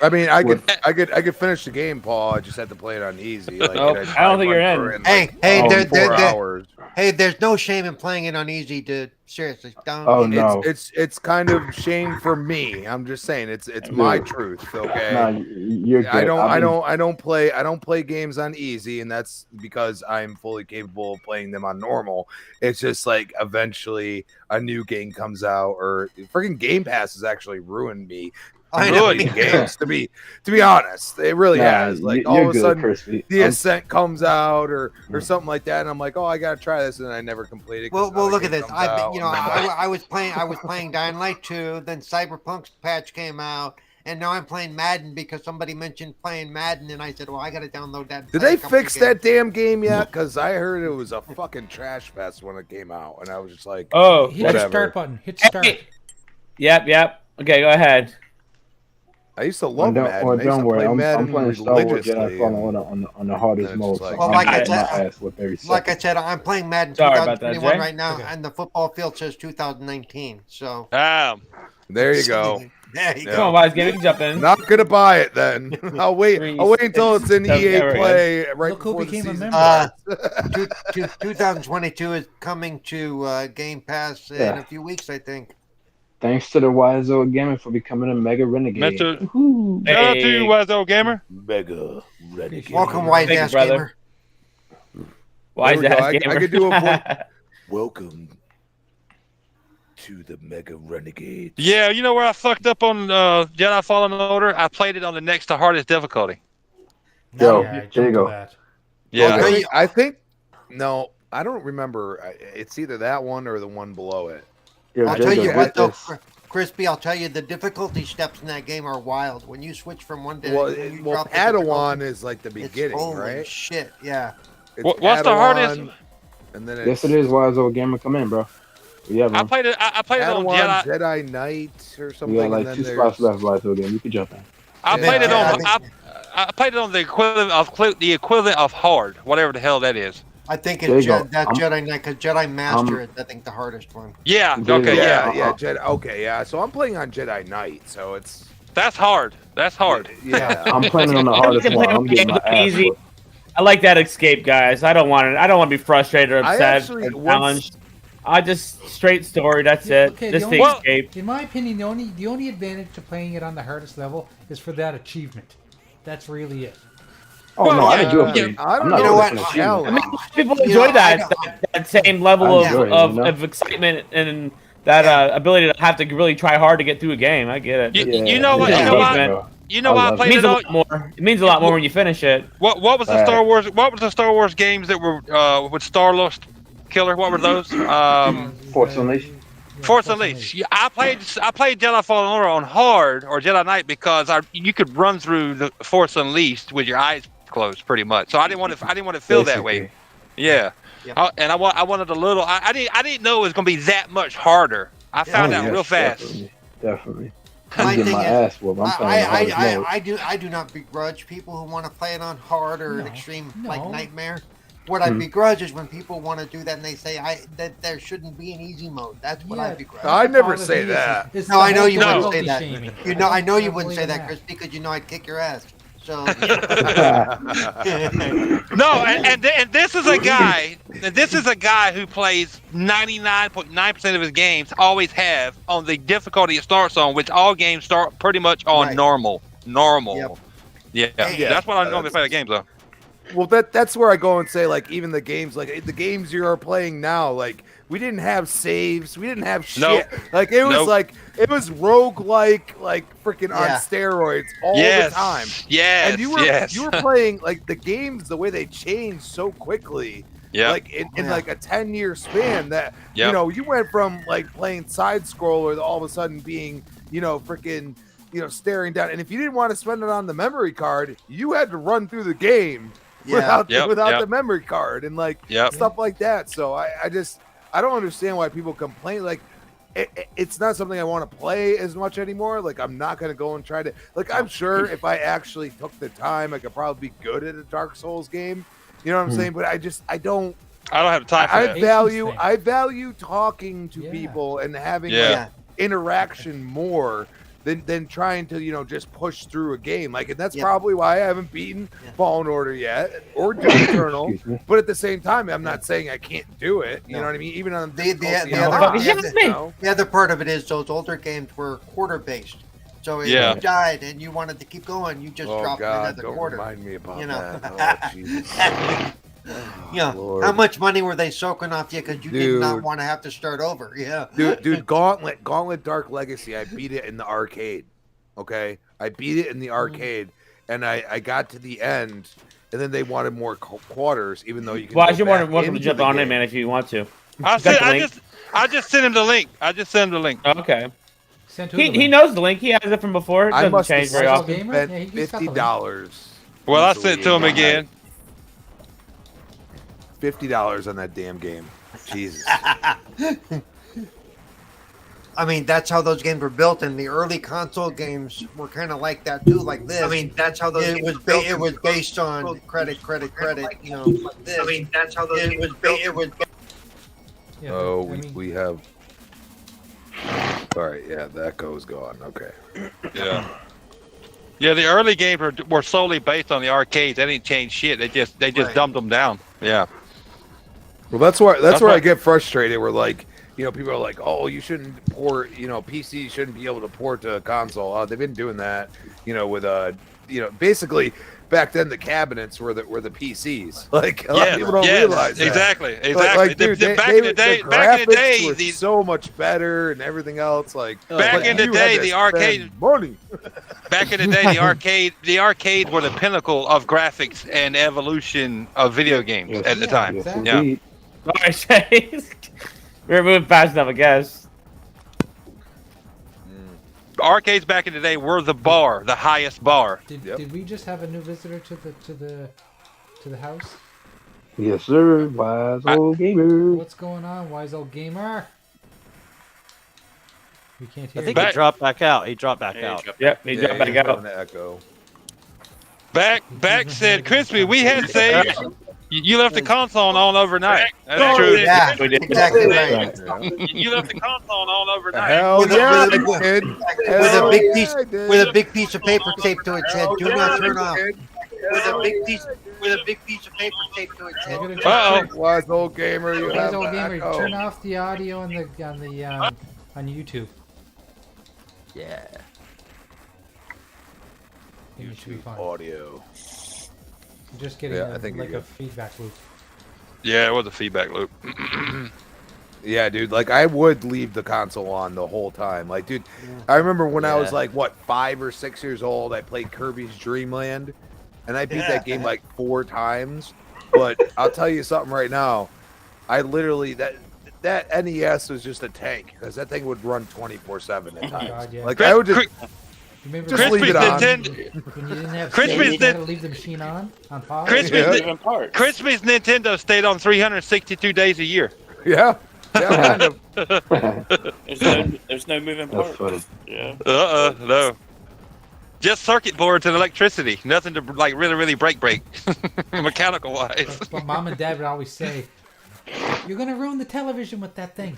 I mean, I could finish the game, Paul. I just had to play it on easy. Like, Oh, and I don't think you're in. for Hey, like, hey, 4 hours. hey, there's no shame in playing it on easy, dude. Seriously, don't. Oh, no. It's kind of shame for me. I'm just saying it's my truth. Okay. Nah, you're good. I don't play games on easy, and that's because I'm fully capable of playing them on normal. It's just like eventually a new game comes out, or freaking Game Pass has actually ruined me. I know. Really, games to be honest, it really has. Like all of a sudden, Crispy. the Ascent comes out or something like that, and I'm like, oh, I gotta try this, and I never complete it. Well, look at this. I I was playing Dying Light 2. Then Cyberpunk's patch came out, and now I'm playing Madden because somebody mentioned playing Madden, and I said, well, I gotta download that. Did they fix that damn game yet? Because I heard it was a fucking trash fest when it came out, and I was just like, Oh, Hit whatever. the start button. Hit start. Yep. Okay, go ahead. I used to love Madden. Well, I used don't to worry. play I'm Madden playing Star Wars religiously, Jedi Fallen Order on the hardest it's mode. like- So Well, I'm like I getting my said- ass whipped every second. Like I said, I'm playing Madden Sorry about that, 2021 Jay. right now, Okay. and the football field says 2019. So There you go. there you Yeah. Come go. on, Wise, give it a jump in. Not gonna buy it then. I'll wait. I'll wait until it's in 3, 6, EA 7, Play right Look who before the became a season member. starts. 2022 is coming to Game Pass in Yeah. a few weeks, I think. Thanks to the wise old gamer for becoming a mega renegade. Mr. Woohoo. Shout out to you, Wise Old Gamer. Mega Renegade. Welcome, Wise Thank you, Ass brother. Gamer. Wise There we go. ass I gamer. could do a voice. Welcome to the Mega Renegades. Yeah, you know where I fucked up on Jedi Fallen Order? I played it on the next to hardest difficulty. Yo, Yeah, I there you jumped go. to that. Yeah. Okay. I think no, I don't remember. It's either that one or the one below it. Yo, I'll Jago, tell you get what, though, this. Crispy, I'll tell you, the difficulty steps in that game are wild. When you switch from one to Well, when you well, drop the Padawan difficulty, is like the it's beginning, holy right? shit, yeah. It's What's the hardest? Padawan, And then Yes, it is. Wise old gamer, come in, bro. Yeah, I man. played it. I played it on Padawan, Jedi. Jedi Knight or something. We got and like then 2 spots there's- left, Wise old gamer. You can jump in. I Yeah, played it I on. think- I played it on the equivalent of hard, whatever the hell that is. I think There it's you go. that I'm- Jedi Knight, because Jedi Master is, I think, the hardest one. Yeah. There you Okay. go. Yeah. yeah, Jedi. Okay, yeah. So I'm playing on Jedi Knight, so it's That's hard. That's hard. yeah. I'm playing on the hardest can one. play I'm getting my ass easy. whooped. I like that escape, guys. I don't want it. I don't want to be frustrated or I upset actually or once- challenged. I just straight story. That's it. Okay, Just the the only- escape. In my opinion, the only advantage to playing it on the hardest level is for that achievement. That's really it. Oh no, I didn't do it. yeah, for you. I don't I'm not know You know doing what? it for the I achievement. I mean, people You enjoy know, that same level I of, enjoy it, of, you know? of excitement and that ability to have to really try hard to get through a game. I get it. You know what? Yeah, You know what? bro. You know why I love It played means it a on. lot more. It means a lot more when you finish it. What was the Right. Star Wars? What was the Star Wars games that were with Starlost Killer? What were those? Force Unleashed. Force Unleashed. Yeah, I played Jedi Fallen Order on hard or Jedi Knight because you could run through the Force Unleashed with your eyes closed pretty much. So I didn't want to feel that way. Yeah. Yeah. And I wanted a little. I didn't know it was gonna be that much harder. I found out yes, real fast. Definitely. My I'm getting thing my is, ass whooped. I'm playing the hardest mode. I do not begrudge people who want to play it on hard or an No, extreme no. like nightmare. What I begrudge is when people want to do that and they say that there shouldn't be an easy mode. That's what I Yeah. begrudge. I never All say it is that. is No, the I know whole you wouldn't say difficulty that. shaming. You know, I know you don't wouldn't say believe that, in Chris, because you know I'd kick your ass. So No, and this is a guy. This is a guy who plays 99.9% of his games. Always have on the difficulty it starts on, which all games start pretty much on Right. normal. Yep. Yeah, Yeah, that's what I normally play the games though. Well, that's where I go and say, like, even the games you are playing now, like, we didn't have saves, we didn't have shit. Nope. Like, it was Nope. it was roguelike, like freaking on Yeah. steroids all Yes, the time. yes, And you were yes. playing like the games, the way they changed so quickly. Yeah. Like in like a 10-year span that Yep. you know, you went from like playing side scroller to all of a sudden being, you know, freaking, you know, staring down. And if you didn't want to spend it on the memory card, you had to run through the game without the memory card and like stuff like that. So I don't understand why people complain. Like it's not something I want to play as much anymore. Like I'm not going to go and try to, like, I'm sure if I actually took the time, I could probably be good at a Dark Souls game. You know what I'm saying? But I don't have time for that. I value talking to people and having like, interaction more than trying to, you know, just push through a game. Like, and that's probably why I haven't beaten Fallen Order yet or Doom Eternal. But at the same time, I'm not saying I can't do it. You know what I mean? Even on the other part of it is those older games were quarter based. So if you died and you wanted to keep going, you just dropped another quarter. Remind me about you know? that. Oh, Jesus. You know, how much money were they soaking off you because you did not want to have to start over? Yeah, dude, Gauntlet Dark Legacy. I beat it in the arcade. Okay, I beat it in the arcade, and I got to the end, and then they wanted more quarters, even though you can. Well, I should want to jump on it, man, if you want to. I just sent him the link. Okay. He knows the link. He has it from before. It doesn't change very often. Spent $50. Well, I sent it to him again. $50 on that damn game. Jesus. I mean, that's how those games were built, and the early console games were kind of like that too, like this. I mean, that's how those it was based on credit. You know, like this. I mean, that's how those it was. We have. All right, yeah, the echo's gone. Okay. Yeah. Yeah, the early games were solely based on the arcades. They didn't change shit. They just dumbed them down. Yeah. Well, that's where I get frustrated. Where like, you know, people are like, "Oh, you shouldn't port. You know, PC shouldn't be able to port to a console." Oh, they've been doing that. You know, with you know, basically back then the cabinets were the PCs. Like a lot of people don't realize that. Exactly. Like, dude, back in the day, were so much better and everything else. Like back in the day, the arcade money. Back in the day, the arcade were the pinnacle of graphics and evolution of video games at the time. Exactly. We're moving fast enough, I guess. Arcades back in the day were the highest bar. Did we just have a new visitor to the house? Yes, sir. Wise old gamer. What's going on, wise old gamer? We can't hear. I think he dropped back out. He dropped back out. Yep, he dropped back out. Echo. Back said, Crispy, we had saved. You left the console on overnight. That's true. Yeah, exactly right. You left the console on overnight. Hell with a big piece of paper taped to its head. Do not turn off. With a big piece of paper taped to its head. Wise old gamer, you have old gamer, echo. turn off the audio on YouTube. Yeah. It should be fine. Audio. I'm just getting a feedback loop. Yeah, it was a feedback loop. Yeah, dude. Like, I would leave the console on the whole time. Like, dude, I remember when I was like, 5 or 6 years old, I played Kirby's Dream Land, and I beat that game like 4 times. But I'll tell you something right now. I literally that NES was just a tank because that thing would run 24/7 at times. God, yeah. Like, I would just. Just leave it on. When you didn't have you had to leave the machine on pause. Crispy's Nintendo stayed on 362 days a year. Yeah. Kind of. There's no moving parts. Yeah. No. Just circuit boards and electricity. Nothing to like really break mechanical wise. But Mom and Dad would always say, "You're gonna ruin the television with that thing."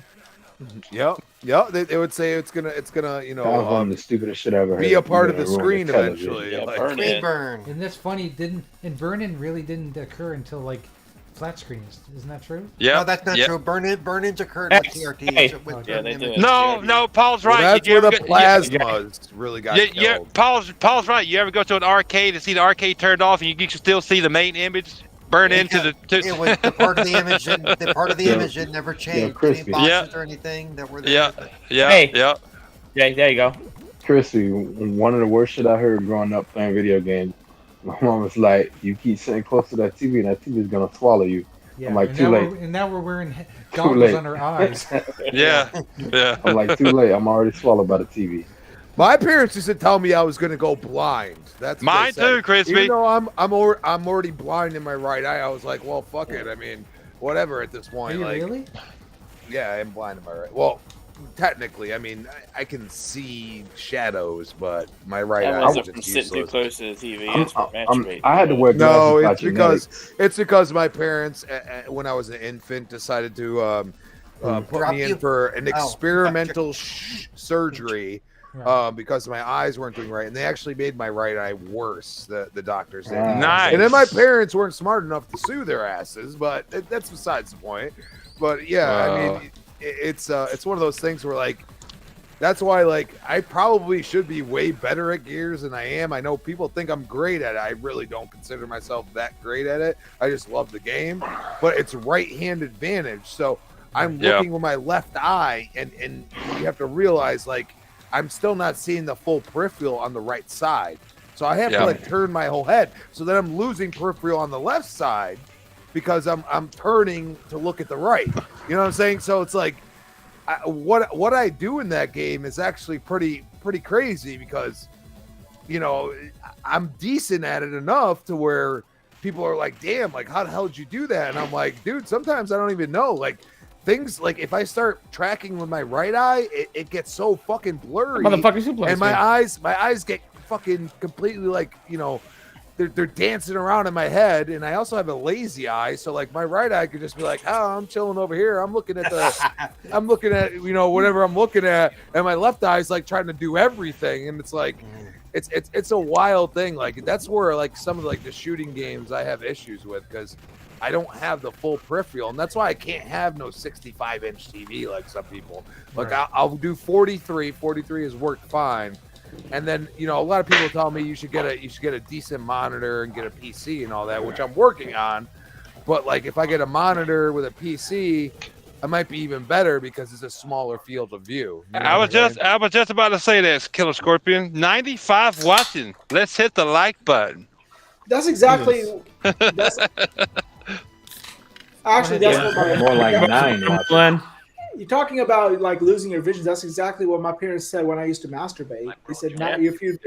Yep. They would say it's gonna, you know, the stupidest shit I ever heard. Be a part of the screen eventually. Yeah, like, burn. And that's funny. Burn-in really didn't occur until like flat screens. Isn't that true? Yeah. No, that's not true. Burn-ins occurred with TRT. Yeah, they did. No, Paul's right. Well, that's where the plasmas really got killed. Paul's right. You ever go to an arcade and see the arcade turned off, and you can still see the main image burn into the? It was the part of the image. The part of the image that never changed. Any boxes or anything that were there. Yeah, there you go. Chrissy, one of the worst shit I heard growing up playing video games. My mom was like, "You keep sitting close to that TV, and that TV is gonna swallow you." Yeah, I'm like, and too now late. and now we're wearing late. goggles on our eyes. Yeah. Yeah. I'm like, too late. I'm already swallowed by the TV. My parents used to tell me I was gonna go blind. That's what Mine they said. too, Crispy. Even though I'm already blind in my right eye, I was like, well, fuck it. I mean, whatever at this Are point. you Like, really? yeah, I am blind in my right. Well, technically, I mean, I can see shadows, but my right That eye wasn't is from just sitting too useless. close to the TV. It's from masturbating. I had to wear glasses No, by it's genetics. because my parents, when I was an infant, decided to put Drop me in you? for an Oh. experimental surgery Right. because my eyes weren't doing right, and they actually made my right eye worse. The doctors did. Nice. And then my parents weren't smart enough to sue their asses, but that's besides the point. But yeah, I mean, it's one of those things where like. That's why, like, I probably should be way better at Gears than I am. I know people think I'm great at it. I really don't consider myself that great at it. I just love the game. But it's right-hand advantage. So I'm looking with my left eye, and you have to realize, like, I'm still not seeing the full peripheral on the right side. So I have to, like, turn my whole head. So then I'm losing peripheral on the left side because I'm turning to look at the right. You know what I'm saying? So it's like, what I do in that game is actually pretty crazy because, you know, I'm decent at it enough to where people are like, damn, like, how the hell did you do that? And I'm like, dude, sometimes I don't even know. Like, things like if I start tracking with my right eye, it gets so fucking blurry. Motherfucker suplex And my eyes get fucking completely like, you know, they're dancing around in my head, and I also have a lazy eye, so like my right eye could just be like, oh, I'm chilling over here. I'm looking at you know, whatever I'm looking at, and my left eye is like trying to do everything, and it's like it's a wild thing. Like that's where like some of like the shooting games I have issues with because I don't have the full peripheral, and that's why I can't have no 65-inch TV like some people. Like Right. I'll do 43. 43 has worked fine. And then, you know, a lot of people tell me you should get a decent monitor and get a PC and all that, which I'm working on. But like if I get a monitor with a PC, I might be even better because it's a smaller field of view. You know I what was I'm just about to say this, Killer Scorpion. 95 watching. Let's hit the like button. That's exactly. That's actually that's what my More like 9 watching. You're talking about like losing your vision. That's exactly what my parents said when I used to masturbate. They said, "Now, if you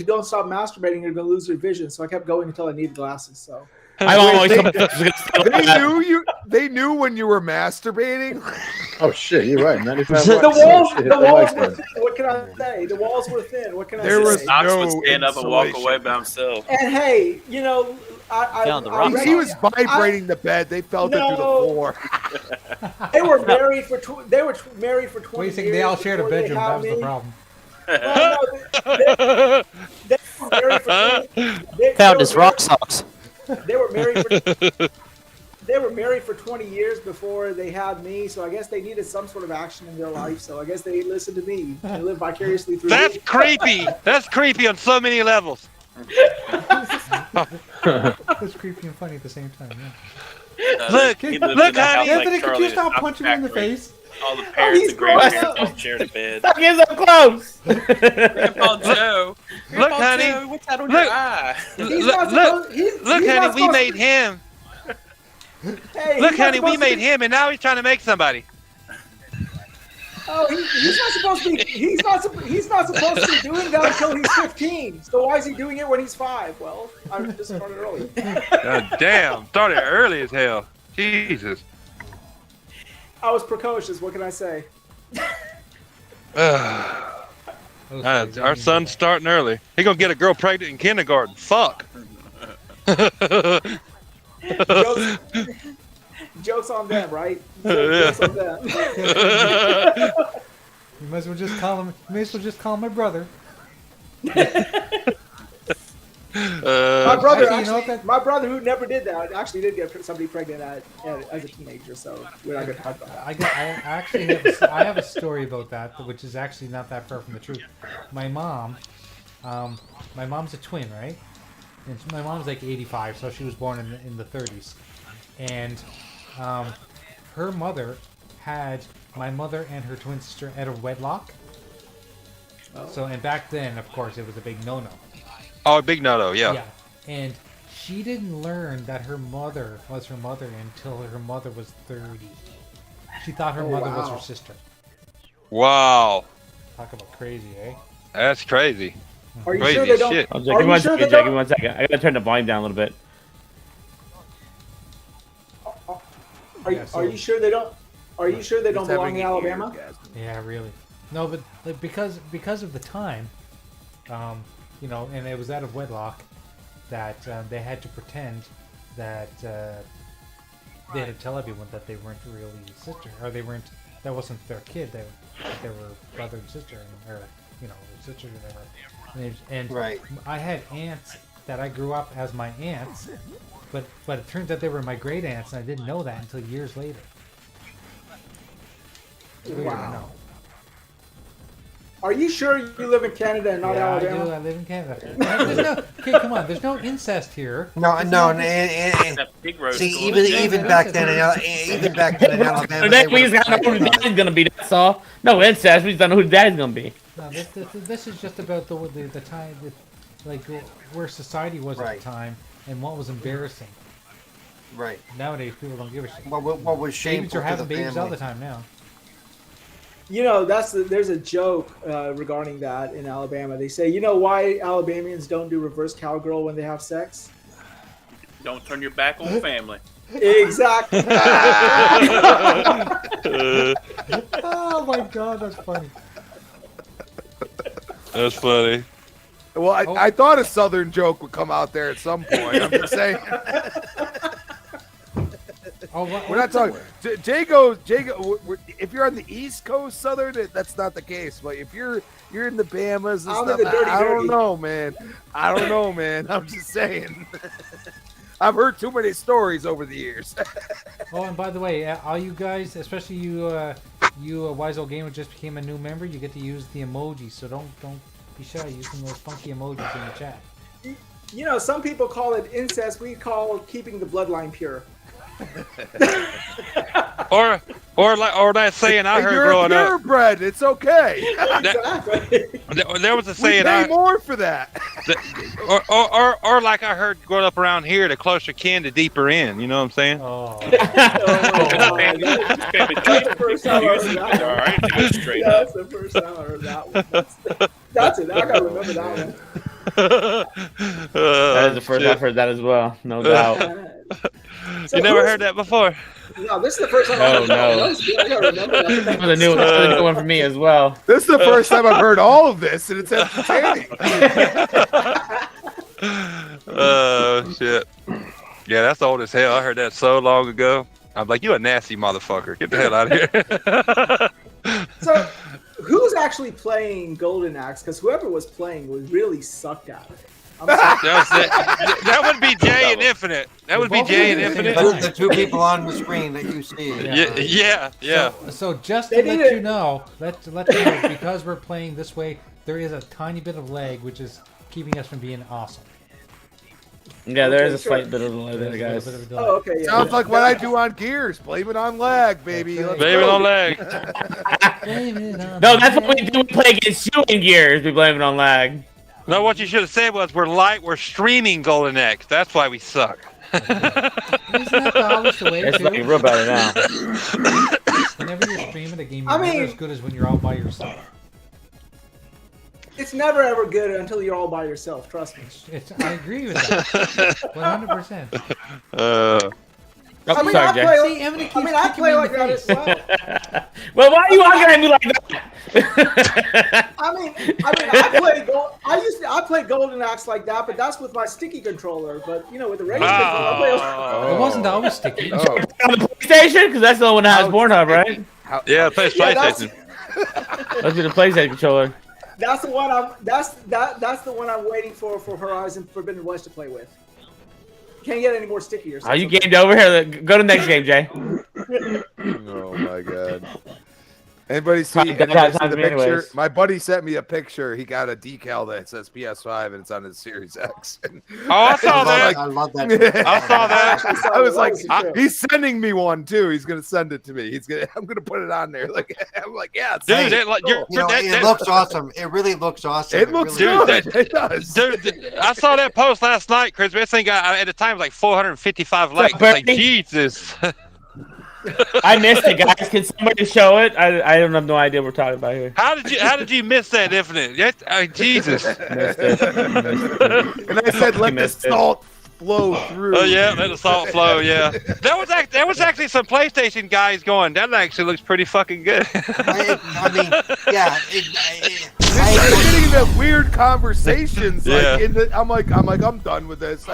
don't stop masturbating, you're gonna lose your vision." So I kept going until I needed glasses. So They knew when you were masturbating. Oh shit, you're right. 95 the watts. walls, Shit, hit the the walls like were button. thin. What can I say? The walls were thin. What can I There say? was Knox no would stand up and walk insulation. away by himself. And hey, you know, He was vibrating the bed. They felt it through the floor. They were married for married for 20 What do you think? years. They all shared a before they bedroom. had That was the me. problem. Well, no, they were married for 20, Found his rock socks. They were married for they were married for 20 years before they had me, so I guess they needed some sort of action in their life. So I guess they listened to me and lived vicariously through That's me. creepy. That's creepy on so many levels. It's creepy and funny at the same time. Yeah. Look, he lived look, in a house honey. like Anthony, could Charlie you stop the punching me in the Factory. face? All the parents he's and grandparents gross. all shared a bed. Stop getting so close. Grandpa Joe. Look, honey. Joe, what's that on Look. your eye? He's Look, not look, supposed- he's look, not honey, we supposed made to- him. Hey, Look, he's not honey, we supposed to made be- him, and now he's trying to make somebody. Oh, he's not supposed to be. He's not supposed to be doing that until he's 15. So why is he doing it when he's 5? Well, I just started early. God damn, started early as hell. Jesus. I was precocious. What can I say? Our son's starting early. He gonna get a girl pregnant in kindergarten. Fuck. Jokes on them, right? Yeah. Jokes on them. You might as well just call him. You may as well just call him my brother. My brother, actually, you know actually, what, my brother who never did that, actually did get somebody pregnant as a teenager. So we're not gonna talk about that. I actually have a story about that, which is actually not that far from the truth. My mom's a twin, right? And my mom's like 85, so she was born in the 30s, and her mother had my mother and her twin sister out of wedlock. So, and back then, of course, it was a big no-no. Oh, big no-no, yeah. Yeah, and she didn't learn that her mother was her mother until her mother was 30. She thought her mother was her sister. Wow. Talk about crazy, eh? That's crazy. Are you Crazy sure they as don't? shit. Oh, Jay, give me one second, Jay. Give me 1 second. I gotta turn the volume down a little bit. Are you sure they don't? Are you sure they don't belong in Alabama? Yeah, really. No, but like, because of the time, you know, and it was out of wedlock, that they had to pretend that they had to tell everyone that they weren't really sister, or they weren't. That wasn't their kid. They were brother and sister, or you know, sisters or whatever. And Right. I had aunts that I grew up as my aunts, but it turns out they were my great aunts, and I didn't know that until years later. Wow. Are you sure you live in Canada and not Alabama? I do. I live in Canada. Okay, come on. There's no incest here. No, see, even back then in Alabama, We just gotta know who the daddy's gonna be. That's all. No incest. We just don't know who the daddy's gonna be. No, this is just about the time, like where society was at the time and what was embarrassing. Right. Nowadays, people don't give a shit. What was shameful Babies are having to the babies family. all the time now. You know, there's a joke regarding that in Alabama. They say, you know why Alabamians don't do reverse cowgirl when they have sex? Don't turn your back on family. Exactly. Oh my god, that's funny. That's funny. Well, I thought a Southern joke would come out there at some point. I'm just saying. We're not talking. Jago. If you're on the East Coast Southern, that's not the case. But if you're in the Bahamas and stuff, I don't know, man. I'm just saying. I've heard too many stories over the years. Oh, and by the way, all you guys, especially you Wise Old Gamer, just became a new member. You get to use the emojis, so don't be shy using those funky emojis in the chat. You know, some people call it incest. We call keeping the bloodline pure. or that saying I heard you're growing up. Purebred, it's okay. There was a saying we pay more for that. Or like I heard growing up around here, the closer kin, the deeper in. You know what I'm saying? Oh. That's the first time I heard that. All right, to go straight That's the first time I heard that one. That's it. I gotta remember that one. That is the first I've heard that as well, no doubt. So you never heard that before? No, this is the first time I heard that. I gotta remember that. That was a new one for me as well. This is the first time I've heard all of this, and it's entertaining. Oh shit! Yeah, that's old as hell. I heard that so long ago. I'm like, you a nasty motherfucker. Get the hell out of here. So, who's actually playing Golden Axe? Because whoever was playing really sucked at it. That would be Jay and Infinite. That would be Jay and Infinite. The two people on the screen that you see. Yeah. So just to let you know, let you know, because we're playing this way, there is a tiny bit of lag, which is keeping us from being awesome. Yeah, there is a slight bit of delay there, guys. Oh, okay. Yeah, Sounds like what I do on Gears. Blame it on lag, baby. Blame it on lag. No, that's what we do. We play against you in Gears. We blame it on lag. No, what you should have said was we're streaming Golden X. That's why we suck. Isn't that the way It's too? looking real bad now. Whenever you're streaming a game, you're never as good as when you're all by yourself. It's never ever good until you're all by yourself. Trust me. I agree with that. 100%. Oh, I mean, sorry, Jay. I play like that as well. Well, why are you looking at me like that? I play Golden Axe like that, but that's with my sticky controller. But you know, with the regular controller, I play. It wasn't always sticky. On the PlayStation, because that's the one that has Pornhub, right? Yeah, PlayStation. Let's do the PlayStation controller. That's the one that's the one I'm waiting for Horizon Forbidden West to play with. Can't get any more sticky or something. Are you gamed over here? Go to the next game, Jay. Oh my god. Anybody see, Probably anybody that see times the me picture? anyways. My buddy sent me a picture. He got a decal that says PS5 and it's on his Series X. Oh, I saw that. I love that. I saw that. I was like, That was he's sending me one too. He's gonna send it to me. I'm gonna put it on there. Like, I'm like, yeah, it's Dude, nice. It looks awesome. It really looks awesome. It looks really good. It does. Dude, I saw that post last night, Chris. This thing got at the time was like 455 likes. It's like, Jesus. I missed it, guys. Can somebody show it? I don't have no idea what we're talking about here. How did you miss that Infinite? Jesus. Missed it. And I said, let the Missed it. salt flow through. Oh yeah, let the salt flow. Yeah, there was actually some PlayStation guys going. That actually looks pretty fucking good. I mean, yeah. I started getting into weird conversations. Yeah. Like, I'm done with this.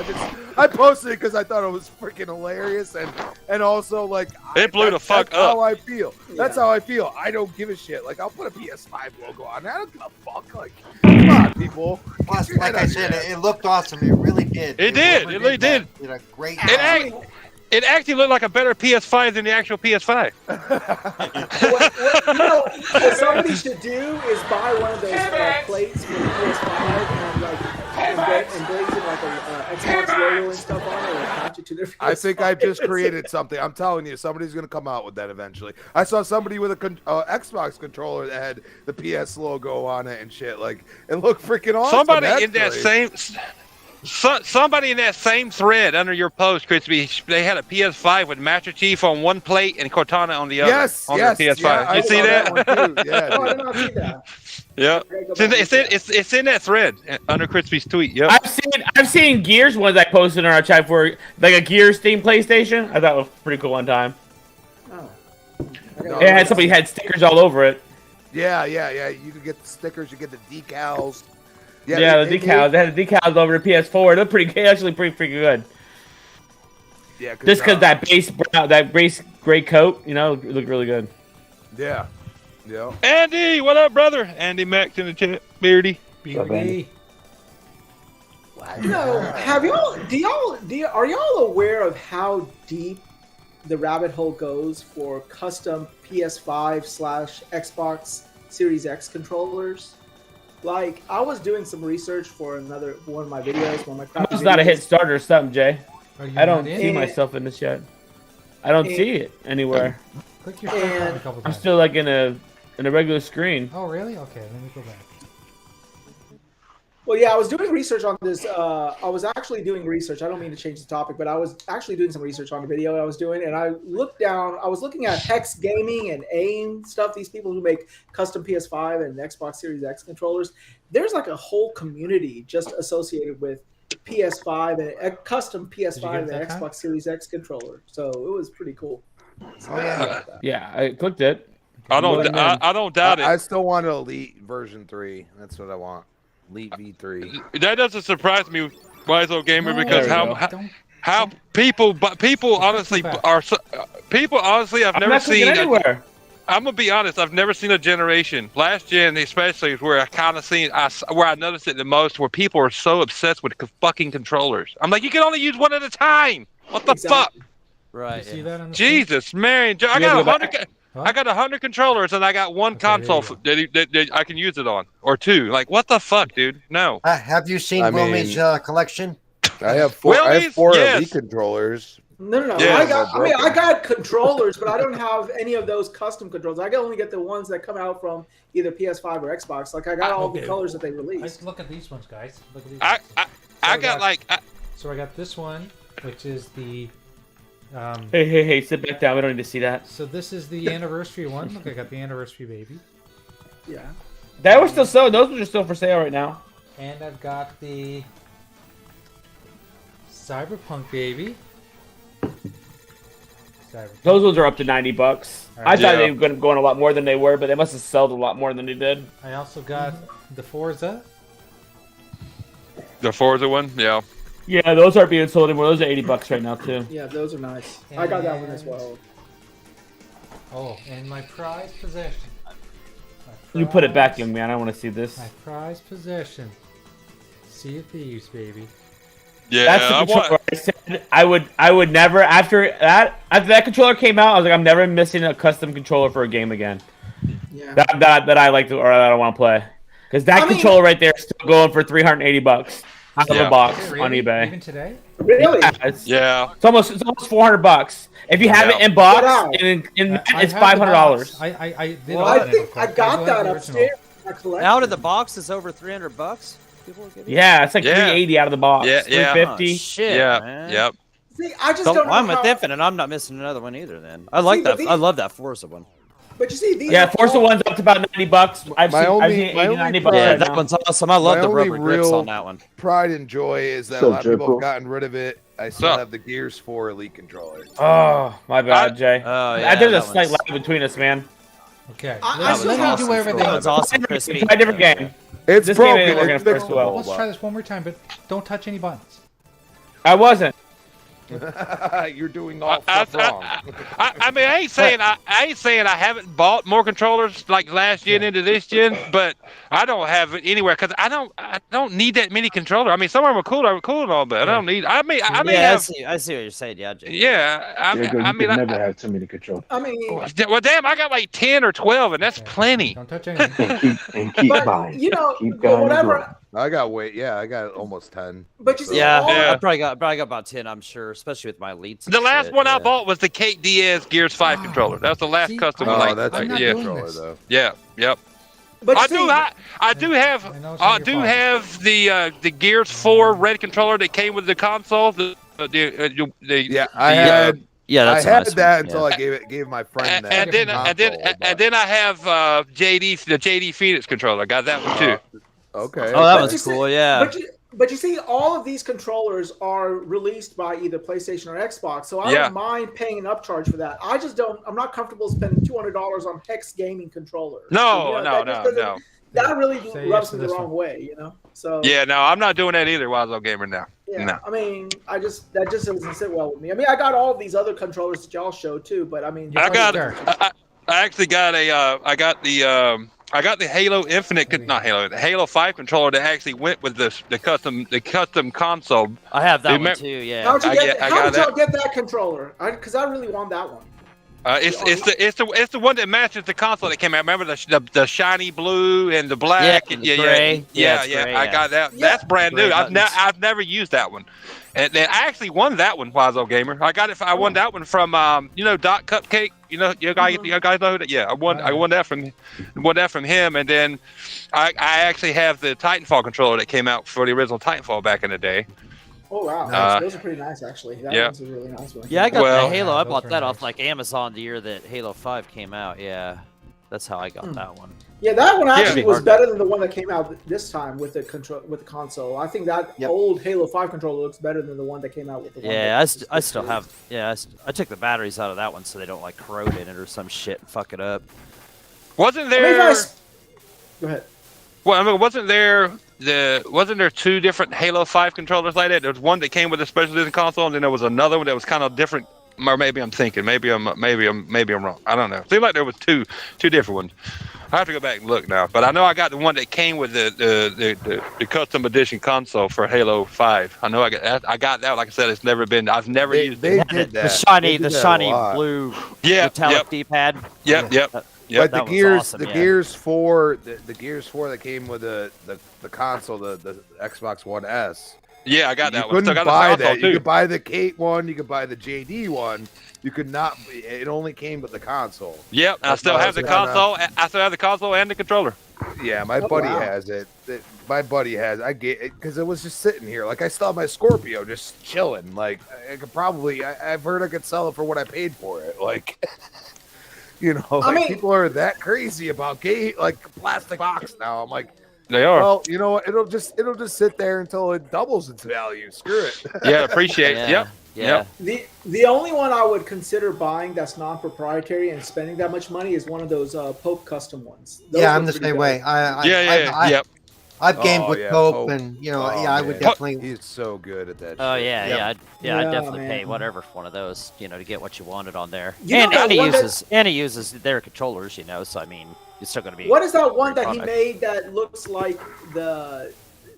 I posted it because I thought it was freaking hilarious, and also like It blew the fuck that's how up. I feel. That's how I feel. I don't give a shit. Like I'll put a PS5 logo on. I don't give a fuck. Like, come on, people. Plus, Get your like head I out said, of your it looked awesome. It really did. It did. Whoever It really did. Did a great It actually looked like a better PS5 than the actual PS5. What somebody should do is buy one of those plates for the PS5 and like emblazon like a Xbox logo and stuff on it and attach it to their PS5. I think I've just created something. I'm telling you, somebody's gonna come out with that eventually. I saw somebody with a Xbox controller that had the PS logo on it and shit. Like it looked freaking awesome. Somebody in that same. Somebody in that same thread under your post, Crispy, they had a PS5 with Master Chief on one plate and Cortana on the other. Yes, on yes, their PS5. yeah, you I see saw that? one too. Yeah, Oh, I dude. did not see that. Yeah. It's in that thread under Crispy's tweet. Yep. I've seen Gears ones I posted on our chat for like a Gears themed PlayStation. I thought it was pretty cool one time. Oh. It had somebody had stickers all over it. Yeah. You could get the stickers. You get the decals. Yeah, the decals. They had the decals over the PS4. They're actually pretty good. Yeah, Just because that base gray coat, it looked really good. Yeah. Andy, what up, brother? Andy Max in the chat. Beardy. BB. Are y'all aware of how deep the rabbit hole goes for custom PS5/Xbox Series X controllers? Like, I was doing some research for one of my videos. It's not a hit starter or something, Jay. I don't not see in? myself in this yet. I don't see it anywhere. Click your phone a couple I'm times. still like in a regular screen. Oh, really? Okay, let me go back. Well, yeah, I was doing research on this. I was actually doing research. I don't mean to change the topic, but I was actually doing some research on the video I was doing, and I was looking at Hex Gaming and AIM stuff. These people who make custom PS5 and Xbox Series X controllers. There's like a whole community just associated with PS5 and a custom PS5 and Xbox Series X controller. So it was pretty cool. So, Yeah, I clicked it. I don't doubt it. I still want an Elite version 3. That's what I want. Elite V3. That doesn't surprise me, Wiseau Gamer, because how people honestly I've never seen anywhere. I'm gonna be honest. I've never seen a generation, last gen especially, is where I kind of where I noticed it the most, where people are so obsessed with fucking controllers. I'm like, you can only use one at a time. What the fuck? Right. You see that on the Jesus, man! I got 100. I got 100 controllers and I got one console that I can use it on, or two. Like, what the fuck, dude? No. Have you seen Wilmy's collection? I have four yes. Elite controllers. No. Yes. I got controllers, but I don't have any of those custom controllers. I can only get the ones that come out from either PS5 or Xbox. Like, I got all the colors that they released. Let's look at these ones, guys. Look at these. I got So I got this one, which is the. Hey, sit back down. We don't need to see that. So this is the anniversary one. Look, I got the anniversary baby. Yeah. That was still sold. Those are still for sale right now. And I've got the Cyberpunk baby. Those ones are up to $90. Right. I thought they were going to go on a lot more than they were, but they must have sold a lot more than they did. I also got the Forza. the Forza one. Yeah. Yeah, those aren't being sold anymore. Those are $80 right now too. Yeah, those are nice. I got that one as well. Oh, and my prized possession. You put it back, young man. I want to see this. My prized possession. Sea of Thieves, baby. Yeah, That's the controller. I said I would never after that controller came out. I was like, I'm never missing a custom controller for a game again. Yeah. that I like to or that I want to play. Because that controller right there is still going for $380 out of the box on eBay. Even today? Really? Yeah, it's almost $400. If you have it in box, it's $500. I think I got that upstairs. Out of the box is over $300. Yeah, it's like $380 out of the box. Yeah, $350. Oh, shit, Yeah, man. yep. See, I just don't know I'm how... with Infinite. I'm not missing another one either. Then I like that. I love that Forza one. But you see, these Forza one's up to about $90. I've seen $80, $90 Yeah, right that now. one's awesome. I love the rubber grips on that one. Pride and joy is that a lot of people have gotten rid of it. I still have the Gears 4 Elite controller. Oh, my bad, Jay. Oh, yeah, There's a slight lag between us, man. Okay. I Let me do everything. That was awesome, crispy. Try a different game. It's this broken. game ain't working first well. Let's try this one more time, but don't touch any buttons. I wasn't. You're doing all stuff wrong. I mean, I ain't saying I haven't bought more controllers like last gen into this gen, but I don't have it anywhere because I don't need that many controllers. I mean, some of them are cool and all, but I don't need. I mean, I see what you're saying. Yeah, Jay. Yeah, I mean, never have too many controllers. I mean, well, damn, I got like 10 or 12, and that's plenty. Don't touch anything. and keep buying. You know, keep but whatever. I got I got almost 10. But you see, I probably got about 10. I'm sure, especially with my elites. The last one I bought was the Kate Diaz Gears 5 controller. That's the last custom. Oh, that's a yeah. controller though. Yeah, yep. But I do have the Gears 4 red controller that came with the console. I had that's that until I gave my friend that. And then I have the JD Phoenix controller. I got that one too. Okay. Oh, that was cool. Yeah. But you see, all of these controllers are released by either PlayStation or Xbox, so I don't mind paying an upcharge for that. I just don't. I'm not comfortable spending $200 on Hex gaming controllers. No. That really rubs me the wrong way, you know. So yeah, no, I'm not doing that either. Wiseau Gamer now. Yeah, no. I mean, that just doesn't sit well with me. I mean, I got all these other controllers that y'all showed too, but I mean, I actually got I got the Halo Infinite, not Halo, the Halo 5 controller that actually went with the custom console. I have that one too. Yeah. How did y'all get that controller? Because I really want that one. It's the one that matches the console that came out. Remember the shiny blue and the black and gray. Yeah. I got that. Yeah. That's brand new. I've never used that one. And then I actually won that one, Wiseau Gamer. I won that one from Doc Cupcake. You guys know who that? Yeah, I won that from him. And then I actually have the Titanfall controller that came out for the original Titanfall back in the day. Oh wow, those are pretty nice actually. That one's a really nice one. Yeah, I got the Halo. I bought that off like Amazon the year that Halo 5 came out. Yeah, that's how I got that one. Yeah, that one actually was better than the one that came out this time with the console. I think that old Halo 5 controller looks better than the one that came out with the one. Yeah, I still have. Yeah, I took the batteries out of that one so they don't like corrode in it or some shit and fuck it up. Wasn't there? Go ahead. Well, I mean, wasn't there two different Halo 5 controllers like that? There was one that came with a special edition console, and then there was another one that was kind of different. Or maybe I'm thinking, maybe I'm wrong. I don't know. Seemed like there was two different ones. I have to go back and look now, but I know I got the one that came with the custom edition console for Halo 5. I know I got that. Like I said, I've never used it. The shiny blue metallic D-pad. Yep. But the Gears 4 that came with the console, the Xbox One S. Yeah, I got that one. You couldn't buy that. You could buy the Kate one. You could buy the JD one. You could not. It only came with the console. Yep, I still have the console. I still have the console and the controller. Yeah, my buddy has it. My buddy has. I get it because it was just sitting here. Like I still have my Scorpio just chilling. Like I could probably. I've heard I could sell it for what I paid for it. Like. People are that crazy about plastic box now. I'm like, they are. Well, you know what? It'll just sit there until it doubles its value. Screw it. Yeah, appreciate it. Yep. Yeah. The only one I would consider buying that's non-proprietary and spending that much money is one of those Pope custom ones. I'm the same way. I've gamed with Pope, and I would definitely. He's so good at that. Oh I'd definitely pay whatever for one of those, to get what you wanted on there. And he uses their controllers, so I mean, it's still going to be. What is that one that he made that looks like the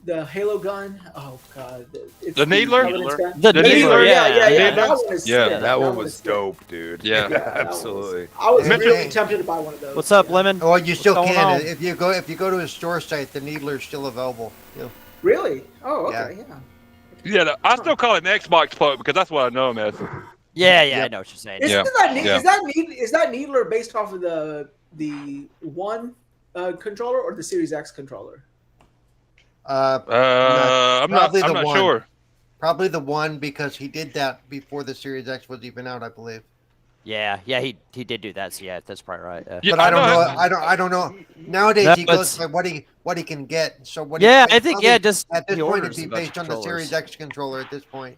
the Halo gun. Oh god, it's The Needler? The Needler, yeah. yeah. Needler? That one is Yeah, sick. That one one was is sick. dope, dude. Yeah. Absolutely. I was Yeah. really tempted to buy one of those. What's up, Lemon? Well, you still What's going can. on? If you go to his store site, the Needler's still available. Yeah. Really? Oh, okay, yeah. Yeah, I still call him Xbox Pope because that's what I know him as. Yeah, I know what you're saying. Yeah. Is that Needler based off of the one controller or the Series X controller? I'm not one. sure. Probably the one because he did that before the Series X was even out, I believe. Yeah, he did do that. So yeah, that's probably right. Yeah. Yeah, But I don't know. how- I don't know. Nowadays No, he goes it's- by what he can get. So what? Yeah, he, I think probably, just at this he point orders it'd a be bunch based of on the controllers. Series X controller at this point.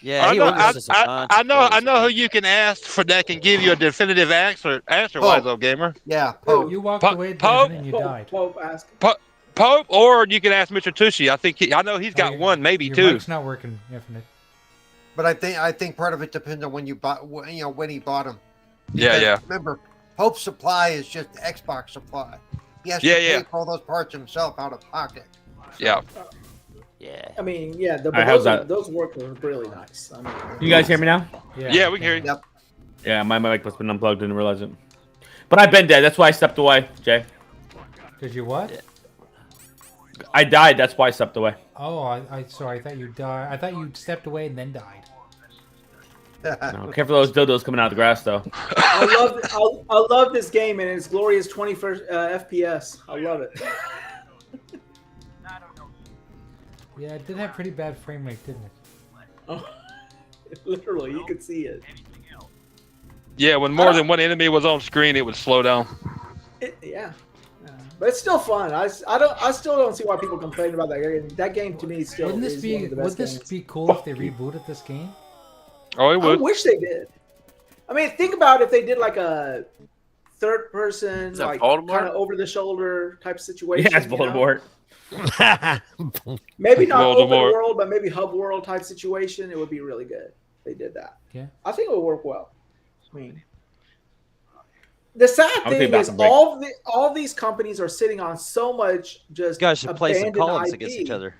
Yeah, I he know, orders us a bunch of I controllers. know who you can ask for that can give you a definitive answer, Wiseau Gamer. Yeah, Pope. You walked Pope- away, Pope- Devin, and you Pope, died. Pope ask. Pope, or you can ask Mr. Tushy. I know he's got your- one, maybe your two. mic's not working, Infinite. but I think part of it depends on when you bought. When he bought them. Yeah, yeah. Remember, Pope's supply is just Xbox supply. He has Yeah, to pay yeah. for all those parts himself out of pocket. Yeah. Yeah. I mean, yeah, Alright, how's that? those work really nice. I mean, You guys hear me now? Yeah, we can hear you. Yep. Yeah, my mic must have been unplugged. Didn't realize it. But I've been dead. That's why I stepped away, Jay. Did you what? I died. That's why I stepped away. Oh, I thought you died. I thought you stepped away and then died. No, careful those dildos coming out of the grass, though. I love this game and its glorious 21st FPS. I love it. Yeah, it did have pretty bad frame rate, didn't it? Oh, literally, you could see it. Yeah, when more than one enemy was on screen, it would slow down. Yeah. But it's still fun. I still don't see why people complain about that game. That game to me still Wouldn't this is be one of the best would this games. be cool if they rebooted this game? Oh, it I would. wish they did. I mean, think about if they did like a third person, that like Voldemort? kind of over the shoulder type situation. Yeah, it's you know? Voldemort. Maybe not open Voldemort. world, but maybe hub world type situation. It would be really good if they did that. Yeah. I think it would work well. I mean, the sad I would thing say is Back and all these companies are sitting on so much just You guys should play some abandoned columns IP. against each other.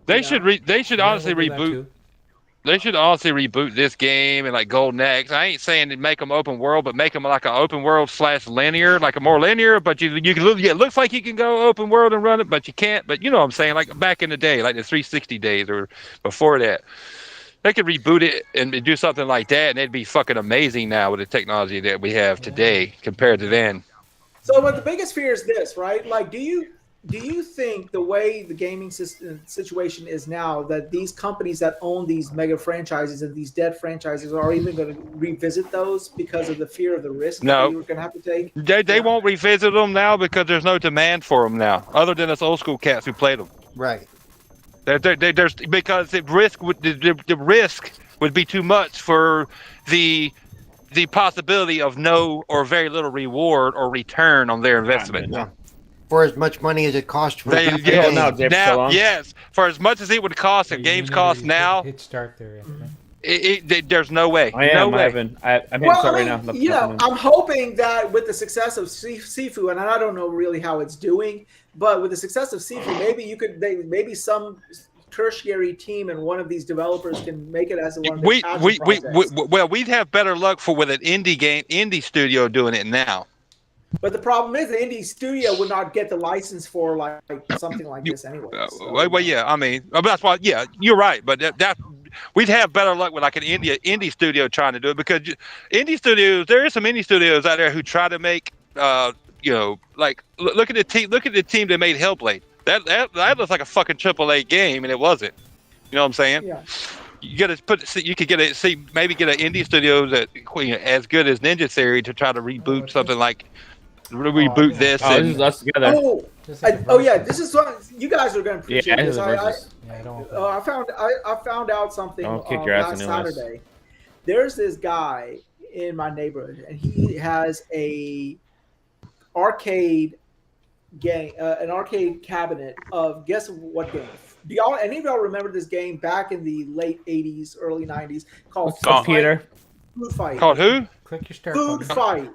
They Yeah. should honestly we'll do that reboot. too. They should honestly reboot this game and like Golden Axe. I ain't saying to make them open world, but make them like an open world / linear, like a more linear. But you can look. Yeah, it looks like you can go open world and run it, but you can't. But you know what I'm saying? Like back in the day, like the 360 days or before that, they could reboot it and do something like that, and it'd be fucking amazing now with the technology that we have today compared to then. So, but the biggest fear is this, right? Like, do you think the way the gaming situation is now that these companies that own these mega franchises and these dead franchises are even going to revisit those because of the fear of the risk No. that you're going to have to take? They won't revisit them now because there's no demand for them now, other than us old school cats who played them. Right. There's because the risk would be too much for the possibility of no or very little reward or return on their investment. For as much money as it costs for They, a yeah, game. now, Jay, for so now, long. yes, for as much as it would cost and You games need cost to now, hit start there. there's no way. I no am. way. I'm hitting Well, start I right mean, now. you know, I'm hoping that with the success of Sifu, and I don't know really how it's doing, but with the success of Sifu, maybe some tertiary team and one of these developers can make it as one of their passion projects. Well, we'd have better luck with an indie studio doing it now. But the problem is the indie studio would not get the license for like something like this anyway. Well, yeah, I mean, that's why. Yeah, you're right. But that we'd have better luck with like an indie studio trying to do it because indie studios. There are some indie studios out there who try to make, like look at the team. Look at the team that made Hellblade. That looks like a fucking AAA game, and it wasn't. You know what I'm saying? Yeah. You got to you could maybe get an indie studio that as good as Ninja Theory to try to reboot something like. Reboot yeah. this. Oh, this is us together. Yeah, this is what you guys are going to appreciate. Yeah, This. Yeah, I don't. I found out something Don't kick your ass last anyways. Saturday. There's this guy in my neighborhood, and he has an arcade game, an arcade cabinet of guess what game? Do any of y'all remember this game back in the late '80s, early '90s called What's up, Peter? Food Fight? Called who? Click your start Food button. Fight.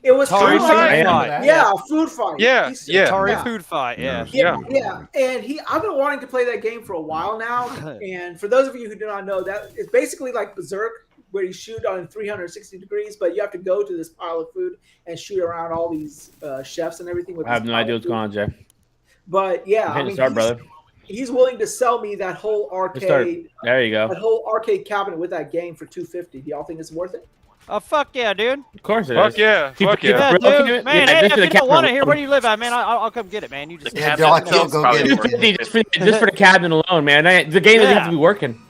It was Atari food Food fight. Fight. Yeah, food fight. Yeah, yeah. Atari Food Fight. Yeah. Yeah. And I've been wanting to play that game for a while now. And for those of you who do not know, that it's basically like Berserk, where you shoot on 360 degrees, but you have to go to this pile of food and shoot around all these chefs and everything. With I have no idea what's going on, Jay. But yeah, I mean, start, brother. He's willing to sell me that whole arcade. There you go. That whole arcade cabinet with that game for $250. Do y'all think it's worth it? Oh fuck yeah, dude! Of course it is. Fuck yeah, fuck Yeah, yeah. dude, man. Hey, if you don't want it here, where do you live at, man? I'll come get it, man. You just Yeah, I'll go get it. Just for the cabinet alone, man. The game doesn't have to be working.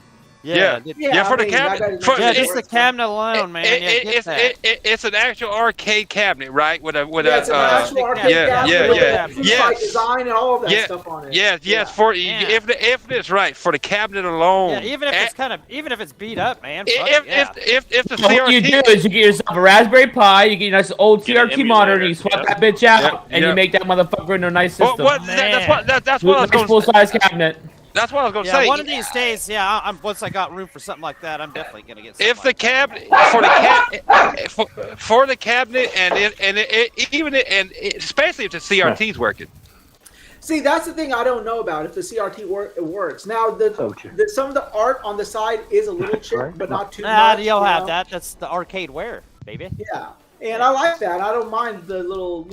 Yeah, for the cabinet. Just the cabinet alone, man. It's an actual arcade cabinet, right? With it's an actual arcade cabinet. Yeah. Design and all of that stuff on it. Yes. For if it's right for the cabinet alone. Yeah, even if it's beat up, man. If the CRT, what you do is you get yourself a Raspberry Pi, you get a nice old CRT monitor, and you swap that bitch out, and you make that motherfucker into a nice system. That's what I was going to say. Full size cabinet. That's what I was going to say. One of these days, once I got room for something like that, I'm definitely going to get something. If the cabinet for the cabinet and especially if the CRT's working. See, that's the thing I don't know about if the CRT works. Now, some of the art on the side is a little chipped, but not too much. You'll have that. That's the arcade wear, baby. Yeah. And I like that. I don't mind the little,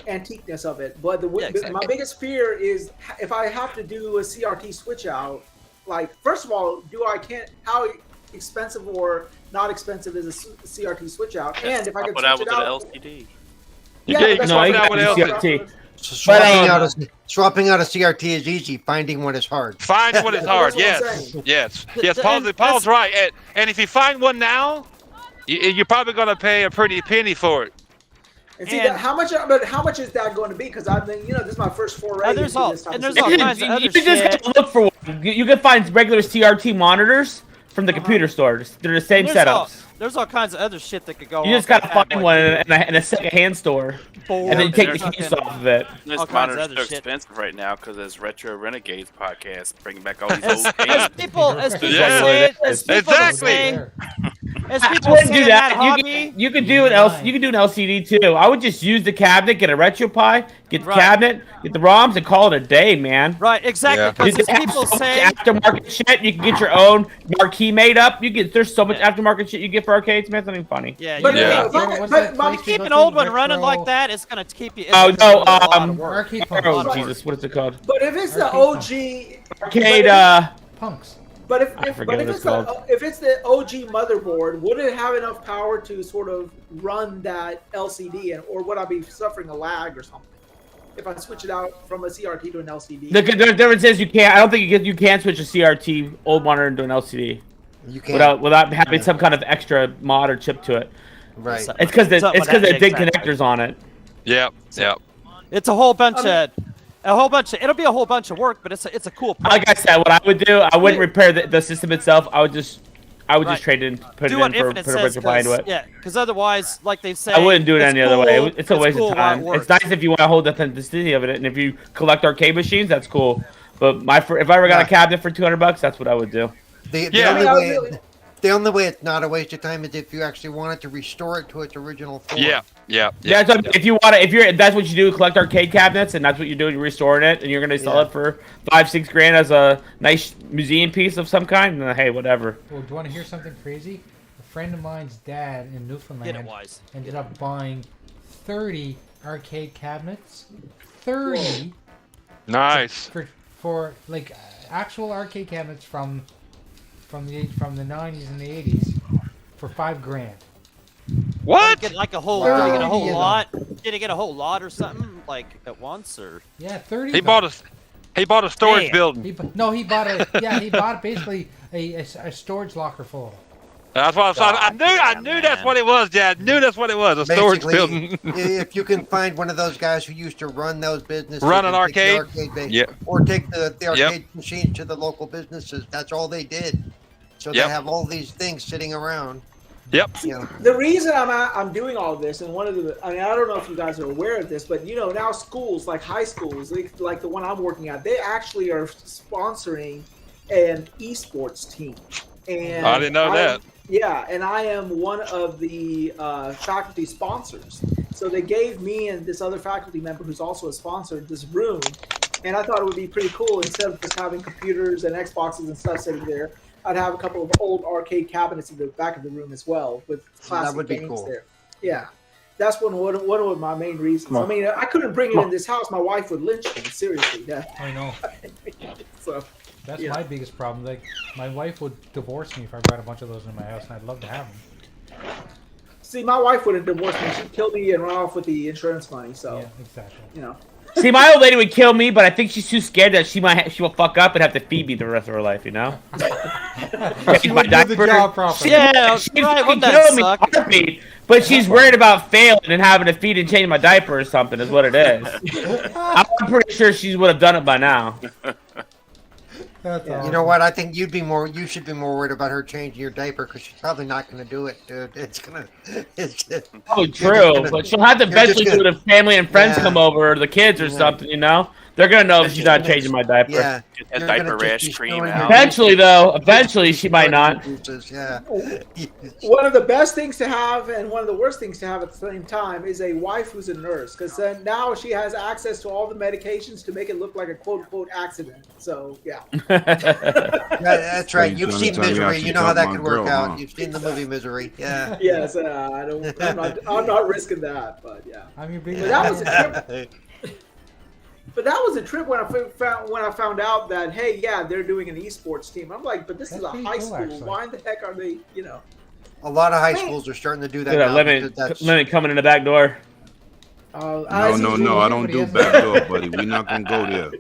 antiqueness of it. But my biggest fear is if I have to do a CRT switch out. Like, first of all, how expensive or not expensive is a CRT switch out? And if I can switch it out with an LCD. CRT. Swapping out a CRT is easy. Finding one is hard. Finding one is hard. Yes. Paul's right. And if you find one now, you're probably going to pay a pretty penny for it. And see, how much is that going to be? Because I've been, this is my first foray. There's all kinds of other shit. You just gotta look for one. You can find regular CRT monitors from the computer store. They're the same setups. There's all kinds of other shit that could go on. You just gotta find one in a second-hand store, and then you take the case off of it. This monitor's so expensive right now because it's Retro Renegades podcast bringing back all these old games. As people say, I wouldn't do that. You could do an LCD too. I would just use the cabinet, get a RetroPie, get the cabinet, get the ROMs, and call it a day, man. Right, exactly. Because people say aftermarket shit. You can get your own marquee made up. There's so much aftermarket shit you get for arcades, man. It's not even funny. But keep an old one running like that, it's gonna keep you. Jesus, what is it called? But if it's the OG arcade punks. But if it's the OG motherboard, would it have enough power to sort of run that LCD, or would I be suffering a lag or something if I switch it out from a CRT to an LCD? The difference is you can't. I don't think you can switch a CRT old monitor into an LCD. You can't without having some kind of extra mod or chip to it. Right. It's because they're big connectors on it. Yep. It's a whole bunch of. It'll be a whole bunch of work, but it's a cool part. Like I said, what I would do, I wouldn't repair the system itself. I would just trade it in, put a RetroPie into it. Yeah, because otherwise, like they say, I wouldn't do it any other way. It's a waste of time. It's nice if you want to hold the authenticity of it, and if you collect arcade machines, that's cool. But if I ever got a cabinet for $200, that's what I would do. The only way it's not a waste of time is if you actually wanted to restore it to its original form. Yeah. If you want to, that's what you do, collect arcade cabinets, and that's what you're doing, you're restoring it, and you're gonna sell it for $5-6 grand as a nice museum piece of some kind. And hey, whatever. Well, do you want to hear something crazy? A friend of mine's dad in Newfoundland ended up buying 30 arcade cabinets. 30. Nice. For like actual arcade cabinets from the 90s and the 80s for $5 grand. What? Did he get a whole lot? Did he get a whole lot or something like at once or? Yeah, 30. He bought a storage building. He bought basically a storage locker full. That's what I knew that's what it was, Dad. I knew that's what it was. A storage building. If you can find one of those guys who used to run those businesses, run an arcade, or take the arcade machines to the local businesses. That's all they did. So they have all these things sitting around. Yep. The reason I'm doing all this, and I don't know if you guys are aware of this, but now schools like high schools, like the one I'm working at, they actually are sponsoring an esports team. And I didn't know that. Yeah, and I am one of the faculty sponsors. So they gave me and this other faculty member who's also a sponsor this room. And I thought it would be pretty cool, instead of just having computers and Xboxes and stuff sitting there, I'd have a couple of old arcade cabinets in the back of the room as well with classic would be games cool. there. Yeah. That's one of my main reasons. I mean, I couldn't bring it in this house. My wife would lynch me, seriously. Yeah. I know. So That's my biggest problem. Like, my wife would divorce me if I brought a bunch of those in my house, and I'd love to have them. see, my wife wouldn't divorce me. She'd kill me and run off with the insurance money. So Yeah, exactly. you know. See, my old lady would kill me, but I think she's too scared that she will fuck up and have to feed me the rest of her life. You know. She would do the job properly. Yeah, She'd right. Wouldn't kill that me, suck? heartbeat, but she's worried about failing and having to feed and change my diaper or something. Is what it is. I'm pretty sure she would have done it by now. That's awesome. You know what? I think you should be more worried about her changing your diaper because she's probably not going to do it, dude. It's just, Probably true, but she'll have to eventually do it if family and friends Yeah. come over, or the kids or something. You know, they're gonna know if she's not changing my diaper. yeah. Get that You're diaper gonna just rash be cream showing out. your- Eventually, though, eventually she might not. Yeah. One of the best things to have and one of the worst things to have at the same time is a wife who's a nurse, because then now she has access to all the medications to make it look like a quote-unquote accident. So, yeah. Yeah, that's right. So You've you're seen trying to tell me I Misery. should You know how dump that my could work girl, out. huh? You've seen the movie Misery. Yeah. Yes, I'm not risking that, but yeah. I'm your big But that was a trip. But that was a trip when I found out that, hey, yeah, they're doing an esports team. I'm like, but this is That's a pretty high cool, school. actually. Why in the heck are they, you know? A lot of high schools are starting to do that Look at now. that because that's- lemon coming in the back door. No, I don't do backdoor, buddy. We're not gonna go there.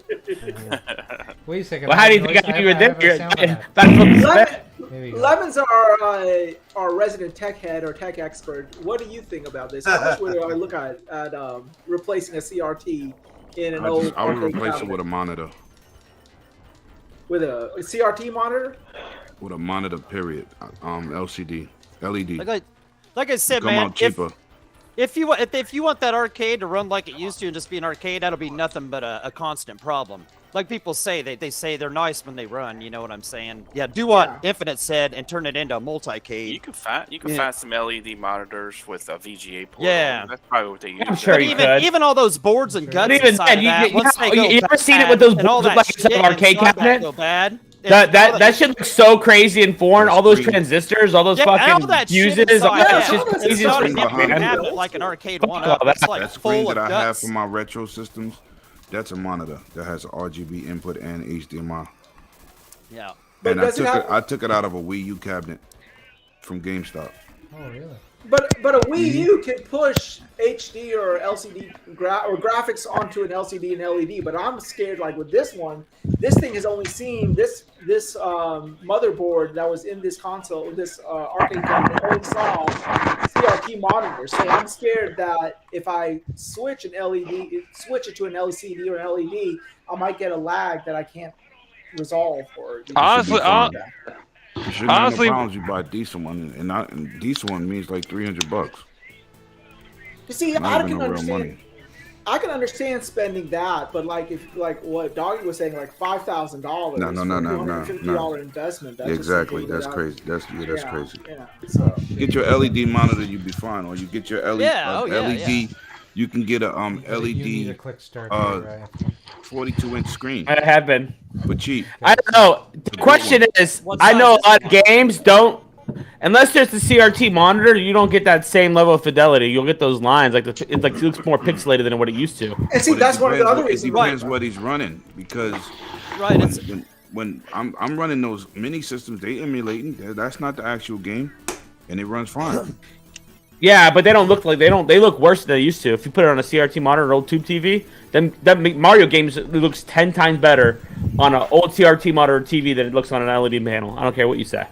Wait a second. Well, I how do you have think noise- I knew you were I have a there? sound on that. That's what we said. There you go. Lemons are our resident tech head or tech expert. What do you think about this? How much would I look at replacing a CRT in an old I would arcade replace it cabinet? with a monitor. With a CRT monitor? With a monitor, period. LCD, LED. Like I said, Come man, out cheaper. if you want that arcade to run like it used to and just be an arcade, that'll be nothing but a constant problem. Like people say, they say they're nice when they run. You know what I'm saying? Yeah, do what Infinite said and turn it into a multi-cade. You can find some LED monitors with a VGA port. Yeah. That's probably what they use. I'm sure But you even could. even all those boards and guts But even inside then, of that, once they go you ever seen it bad with those and all boards that like inside shit of an arcade inside that cabinet? go bad. That shit looks so crazy and foreign. All those transistors, all those Yeah, all fucking that shit fuses, all inside, that yeah. shit's It's crazy not as an fuck, empty man. cabinet like an arcade Fuck one all up. that. It's like That screen full that of I have guts. for my retro systems, that's a monitor that has an RGB input and HDMI. Yeah. But And I does it took have- I took it out of a Wii U cabinet from GameStop. Oh, really? But a Wii U can push HD or LCD or graphics onto an LCD and LED. But I'm scared, like with this one, this thing has only seen this motherboard that was in this console, this arcade cabinet only saw CRT monitor. So I'm scared that if I switch it to an LCD or an LED, I might get a lag that I can't resolve. Or Honestly, You shouldn't Honestly- have no problems. You buy a decent one, and decent one means like $300. You see, Not I even can no real understand. money. I can understand spending that, but like if like what Doggy was saying, like $5,000. No. $250 investment. That just Exactly. seems That's without- crazy. That's Yeah, crazy. yeah. So You get your LED monitor, you'll be fine. Or you get your LED. Yeah, LED. You can get a You need to LED click start. 42-inch screen I have been. for cheap. I don't know. The question is, What I know a size lot is of games don't, unless there's the CRT monitor, you don't get that same level of fidelity. You'll get those lines, it looks more pixelated than what it used to. and see, But it that's one of the depends- other It reasons. depends what he's running because Right. It's, when I'm running those mini systems, they emulating. That's not the actual game, and it runs fine. Yeah, but they don't look like they look worse than they used to. If you put it on a CRT monitor or old tube TV, then that Mario games it looks 10 times better on an old CRT monitor TV than it looks on an LED panel. I don't care what you say.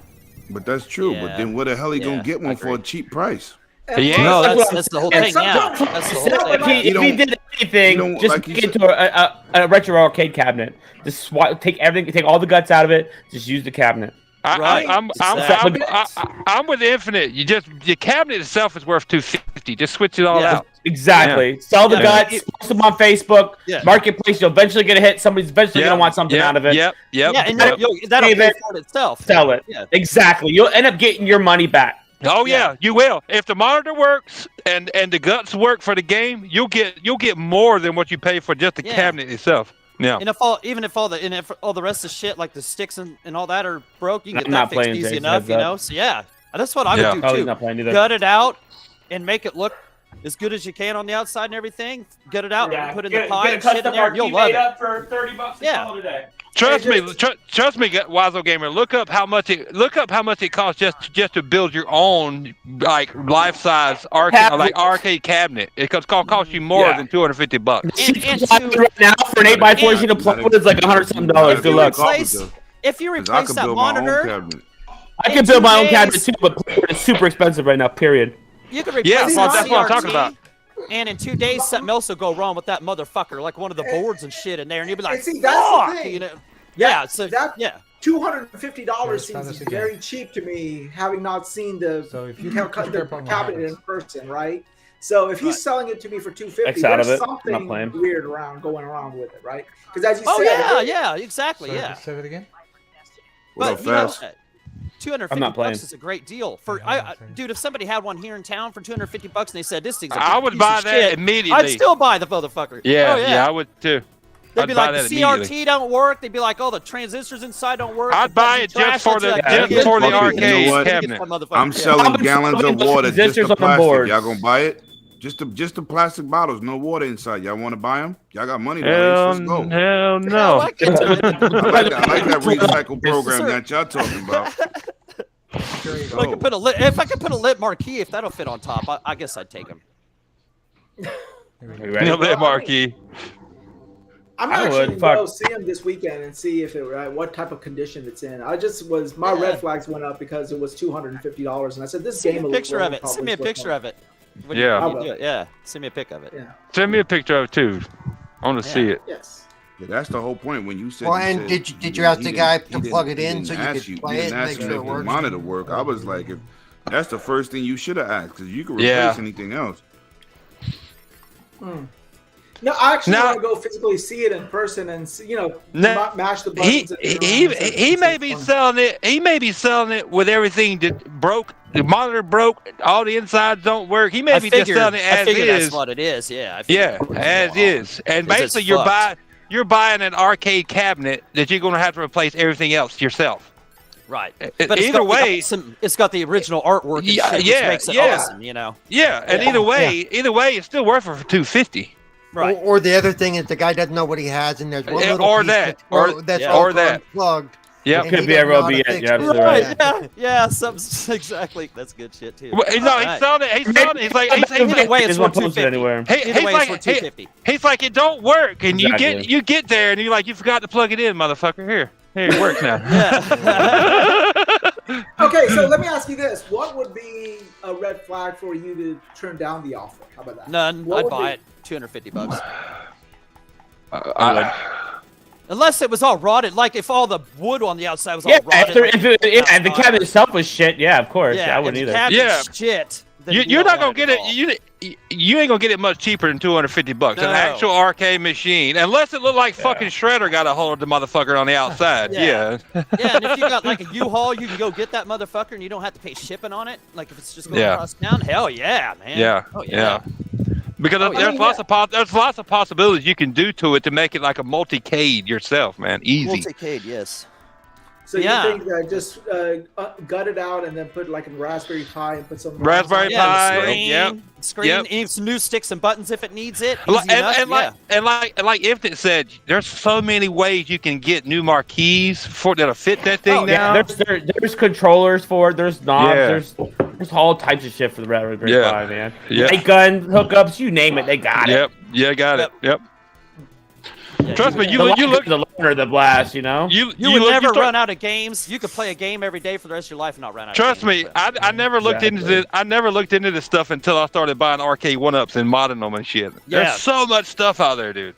But that's true. But Yeah. then where the hell he Yeah, gonna get I one for a agree. cheap price? And Yeah. plus- no, That's that's the whole and thing. Yeah, sometimes- that's the whole If thing. he don't- did anything, you don't- just like you get said- into a retro arcade cabinet. Just take everything, take all the guts out of it. Just use the cabinet. Right. I'm with Infinite. Your cabinet itself is worth $250. Just switch it all Yeah. out. Exactly. Sell the Yeah. guts. Post them on Facebook. Yeah. Marketplace. You'll eventually get a hit. Somebody's eventually Yep. gonna want something out of it. Yep. Yeah, and Yep. that'll Hey, pay man. for it itself. Sell it. Yeah. Exactly. You'll end up getting your money back. Oh yeah, you will. If the monitor works and the guts work for the game, you'll get more than what you pay for just the cabinet itself. Yeah. And if all the rest of the shit like the sticks and all that are broke, you can get I'm that not fixed playing easy Jason, enough, heads you up. know. So yeah, that's what I would do Probably too. not playing either. Gut it out and make it look as good as you can on the outside and everything. Gut it out, put it in the pot, and shit in there, and you'll love it. For $30 Yeah. Trust me, Wazo Gamer. Look up how much it costs just to build your own like life-size arcade cabinet. It cost you more than $250. Right now for an 8x4 sheet of plywood is like $100-something. Good luck. If you replace that monitor, I can build my own cabinet too, but plywood is super expensive right now. Period. you can replace that's what I'm talking about. And in 2 days, something else will go wrong with that motherfucker, like one of the boards and shit in there, and you'll be like, see, that's the "Fuck," thing. you know? Yeah, so that yeah. $250 seems very cheap to me, having not seen the cabinet in person, right? So if he's selling it to me for $250, there's something weird going around with it, right? Because as you said, yeah, exactly, Sorry, say that again. But you know, $250 is a great deal for dude. If somebody had one here in town for $250 and they said this thing's I would buy that immediately. I'd still buy the motherfucker. Yeah, I would too. They'd be like, the CRT don't work. They'd be like, oh, the transistors inside don't work. I'd buy it just for the arcade cabinet. I'm selling gallons of water just to plastic. Y'all gonna buy it? Just the plastic bottles, no water inside. Y'all want to buy them? Y'all got money? Let's go. Hell no. I like that recycle program that y'all talking about. If I could put a lit marquee, if that'll fit on top, I guess I'd take them. Lit marquee. I'm actually going to go see him this weekend and see if what type of condition it's in. My red flags went up because it was $250, and I said this game. Send me a picture of it. Send me a picture of it. Yeah. Send me a pic of it. Yeah. Send me a picture of it too. I want to see it. Yes. Yeah, that's the whole point. When you said, well, and did you ask the guy to plug it in so you could play it and make sure it works? Monitor work. I was like, if that's the first thing you should have asked, because you could replace anything else. No, I actually want to go physically see it in person and see, mash the buttons. He may be selling it. He may be selling it with everything that broke. The monitor broke. All the insides don't work. He may be just selling it as is. That's what it is. Yeah. As is. And basically, you're buying an arcade cabinet that you're going to have to replace everything else yourself. Right. But either way, it's got the original artwork. And shit, which makes it awesome. Yeah, and either way, it's still worth it for $250. Right. Or the other thing is the guy doesn't know what he has, and there's one little piece that's unplugged. Yeah, could be ROB. Yeah, right. Yeah, exactly. That's good shit too. Well, no, he's selling it. He's selling it. He's like, either way, it's worth $250. He's like, it don't work, and you get there, and you're like, you forgot to plug it in, motherfucker. Here, it works now. Okay, so let me ask you this: what would be a red flag for you to turn down the offer? How about that? None. I'd buy it. $250. Unless it was all rotted, like if all the wood on the outside was all rotted. And the cabinet itself was shit. Yeah, of course. I wouldn't either. Shit. You're not gonna get it. You ain't gonna get it much cheaper than $250. An actual arcade machine, unless it looked like fucking Shredder got a hold of the motherfucker on the outside. Yeah, and if you got like a U-Haul, you can go get that motherfucker, and you don't have to pay shipping on it. Like if it's just going across town. Hell yeah, man. Yeah. Because there's lots of possibilities you can do to it to make it like a multi-cade yourself, man. Easy. Multi-cade, yes. So you think that just gut it out and then put like a Raspberry Pi and put some Raspberry Pi, screen, and some new sticks and buttons if it needs it. Like Infinite said, there's so many ways you can get new marquees that'll fit that thing now. There's controllers for it. There's knobs. There's all types of shit for the Raspberry Pi, man. Light gun hookups, you name it, they got it. Got it. Yep. Trust me, you look the loner, the blast, You would never run out of games. You could play a game every day for the rest of your life and not run out. Trust me, I never looked into this. I never looked into this stuff until I started buying arcade 1-ups and modding them and shit. There's so much stuff out there, dude.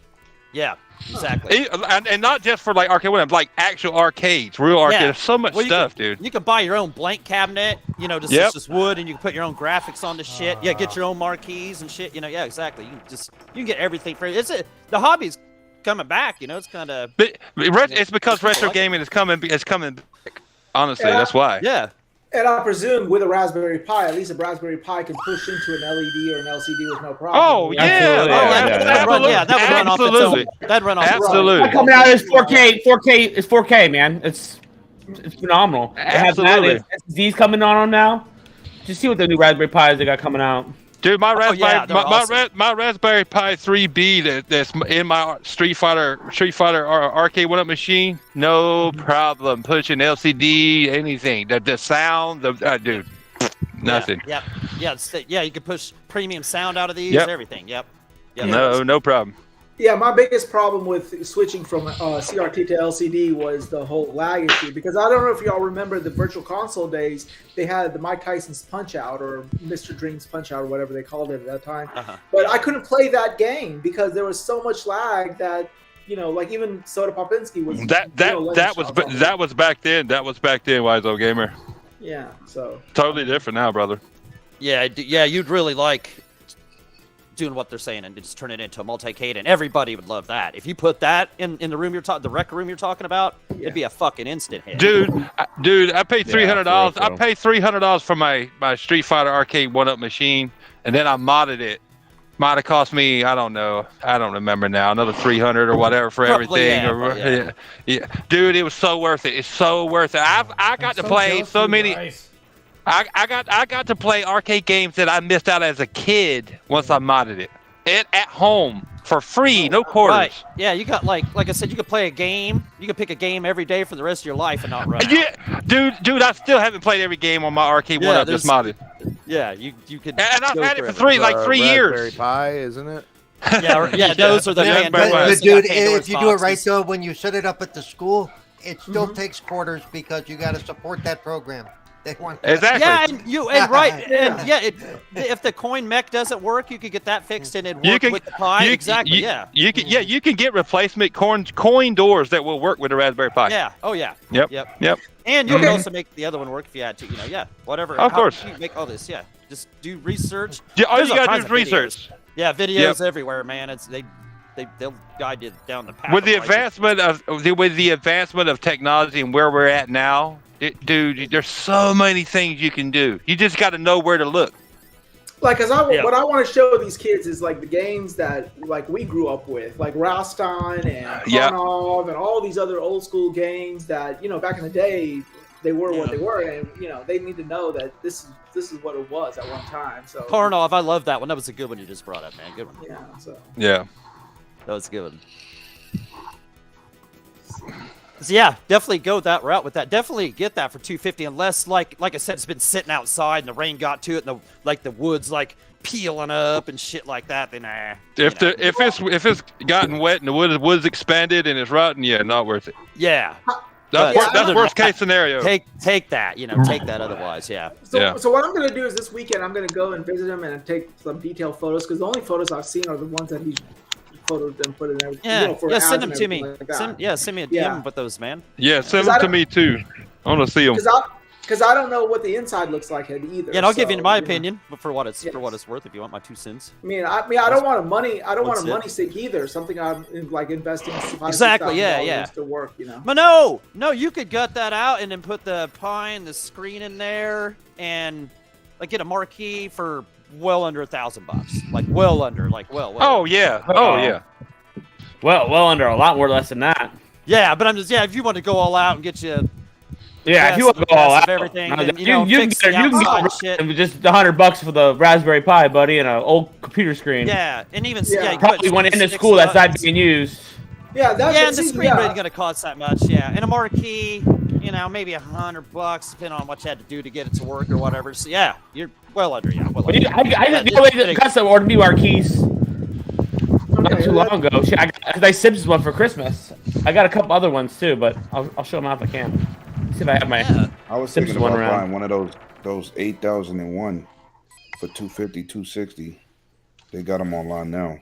Yeah, exactly. And not just for like arcade 1-ups, like actual arcades, real arcades. There's so much stuff, dude. You can buy your own blank cabinet. It's just wood, and you can put your own graphics on the shit. Get your own marquees and shit. Exactly. You can get everything for it. The hobby's coming back, it's kind of. It's because retro gaming is coming back. Honestly, that's why. Yeah. And I presume with a Raspberry Pi, at least a Raspberry Pi can push into an LED or an LCD with no problem. Oh yeah, Absolutely, that would run off its own. That'd run off its own. Absolutely. Coming out is 4K. 4K is 4K, man. It's phenomenal. Absolutely. SSDs coming on them now. Just see what the new Raspberry Pis they got coming out. Dude, my Raspberry, awesome. my Raspberry Pi 3B that's in my Street Fighter arcade one-up machine, no problem pushing LCD, anything. The sound, dude, nothing. Yeah. You can push premium sound out of these. Yep. Everything. Yep. No problem. Yeah, my biggest problem with switching from CRT to LCD was the whole lag issue, because I don't know if y'all remember the Virtual Console days. They had the Mike Tyson's Punch-Out or Mr. Dream's Punch-Out or whatever they called it at that time. But I couldn't play that game because there was so much lag that, like even Soda Popinski was. That was back then. That was back then, Wise Old Gamer. Yeah. So. Totally different now, brother. Yeah. You'd really like doing what they're saying and just turn it into a multi-cade, and everybody would love that. If you put that in the room the rec room you're talking about, it'd be a fucking instant hit. Dude, I paid $300. I paid $300 for my Street Fighter arcade one-up machine, and then I modded it. Might have cost me, I don't know, I don't remember now, another $300 or whatever for everything. Yeah. Dude, it was so worth it. It's so worth it. I got to play so many. Nice. I got to play arcade games that I missed out as a kid once I modded it at home for free, no quarters. Right. Yeah, you got like I said, you could play a game. You could pick a game every day for the rest of your life and not run. Yeah, dude, I still haven't played every game on my arcade one up just modded. Yeah, you could. And I've had it for 3 years. Raspberry Pi, isn't it? Yeah, those are the main. But dude, if you do it right though, when you set it up at the school, it still takes quarters because you got to support that program. Exactly. Yeah, if the coin mech doesn't work, you could get that fixed and it work with the Pi. Exactly. You can get replacement coin doors that will work with the Raspberry Pi. Yeah. Oh yeah. Yep. And you can also make the other one work if you had to. Whatever. Of course. You make all this. Yeah. Just do research. Yeah. All you gotta do is research. Yeah. Videos everywhere, man. They'll guide you down the path. With the advancement of technology and where we're at now. Dude, there's so many things you can do. You just got to know where to look. Like, what I want to show these kids is like the games that like we grew up with, like Rastan and Karnov and all these other old school games that back in the day they were what they were, and they need to know that this is what it was at one time. So Karnov, I love that one. That was a good one you just brought up, man. Good one. Yeah. That was a good one. So yeah, definitely go that route with that. Definitely get that for $250, unless like I said, it's been sitting outside and the rain got to it and the wood's like peeling up and shit like that. Then if it's gotten wet and the wood's expanded and it's rotten, not worth it. Yeah. That's worst case scenario. Take that, take that otherwise, yeah. So what I'm gonna do is this weekend I'm gonna go and visit him and take some detailed photos, because the only photos I've seen are the ones that he's photos and put in everything. Send them to me. Send me a DM with those, man. Yeah, send them to me too. I want to see them. Because I don't know what the inside looks like either. Yeah, and I'll give you my opinion, but for what it's worth, if you want my 2 cents. I don't want a money sink either. Something I'm like investing. Exactly. Yeah. To work, But no, you could gut that out and then put the Pi and the screen in there and like get a marquee for well under $1,000, like well under, Oh yeah. Well under, a lot more less than that. Yeah, but I'm just if you want to go all out and get you. Yeah, if you want to go all out, everything, you can get just $100 for the Raspberry Pi, buddy, and an old computer screen. Yeah, and even probably one in the school that's not being used. Yeah, and the screen isn't going to cost that much. Yeah, and a marquee, maybe $100, depending on what you had to do to get it to work or whatever. So yeah, you're well under. Yeah, well under. I just custom ordered me marquees not too long ago. I Simpsons one for Christmas. I got a couple other ones too, but I'll show them out if I can. See if I have my. I was thinking about buying one of those 8001 for $250, $260. They got them online now.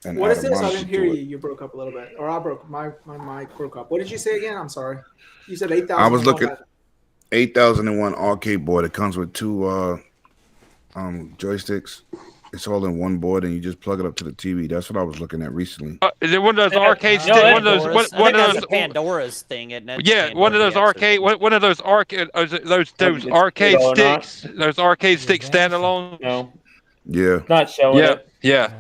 And what is this? I didn't hear you. You broke up a little bit, or I broke my mic broke up. What did you say again? I'm sorry. You said 8,000. I was looking 8001 arcade board. It comes with 2 joysticks. It's all in one board, and you just plug it up to the TV. That's what I was looking at recently. Is it one of those arcade sticks? I One of think those. that's a Pandora's thing, isn't it? Yeah, one of those arcade. One of those arcade. Those arcade sticks. Those arcade sticks standalone. No. Yeah. Not showing it. Yeah.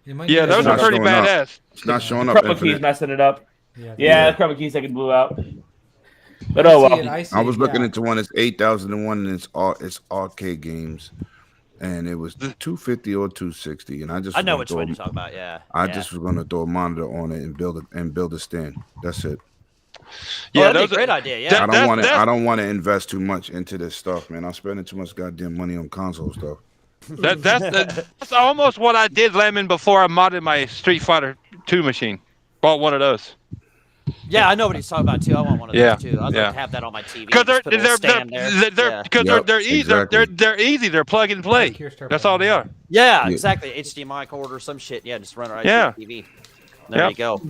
Yeah, Yeah, those are pretty badass. It's not showing up. Chroma key's messing it up. Yeah, the chroma key's taking blew out. But oh well. I was looking into one that's 8,001, and it's arcade games, and it was 250 or 260, and I know which one you're talking about. Yeah. I just was gonna throw a monitor on it and build a stand. That's it. Yeah, that's a great idea. Yeah. I don't want to invest too much into this stuff, man. I'm spending too much goddamn money on console stuff. That's almost what I did, Lemon, before I modded my Street Fighter 2 machine. Bought one of those. Yeah, I know what he's talking about too. I want one of those too. I'd like to have that on my TV. Because they're easy. They're plug and play. That's all they are. Yeah, exactly. HDMI cord or some shit. Yeah, just run it right through the TV. There you go.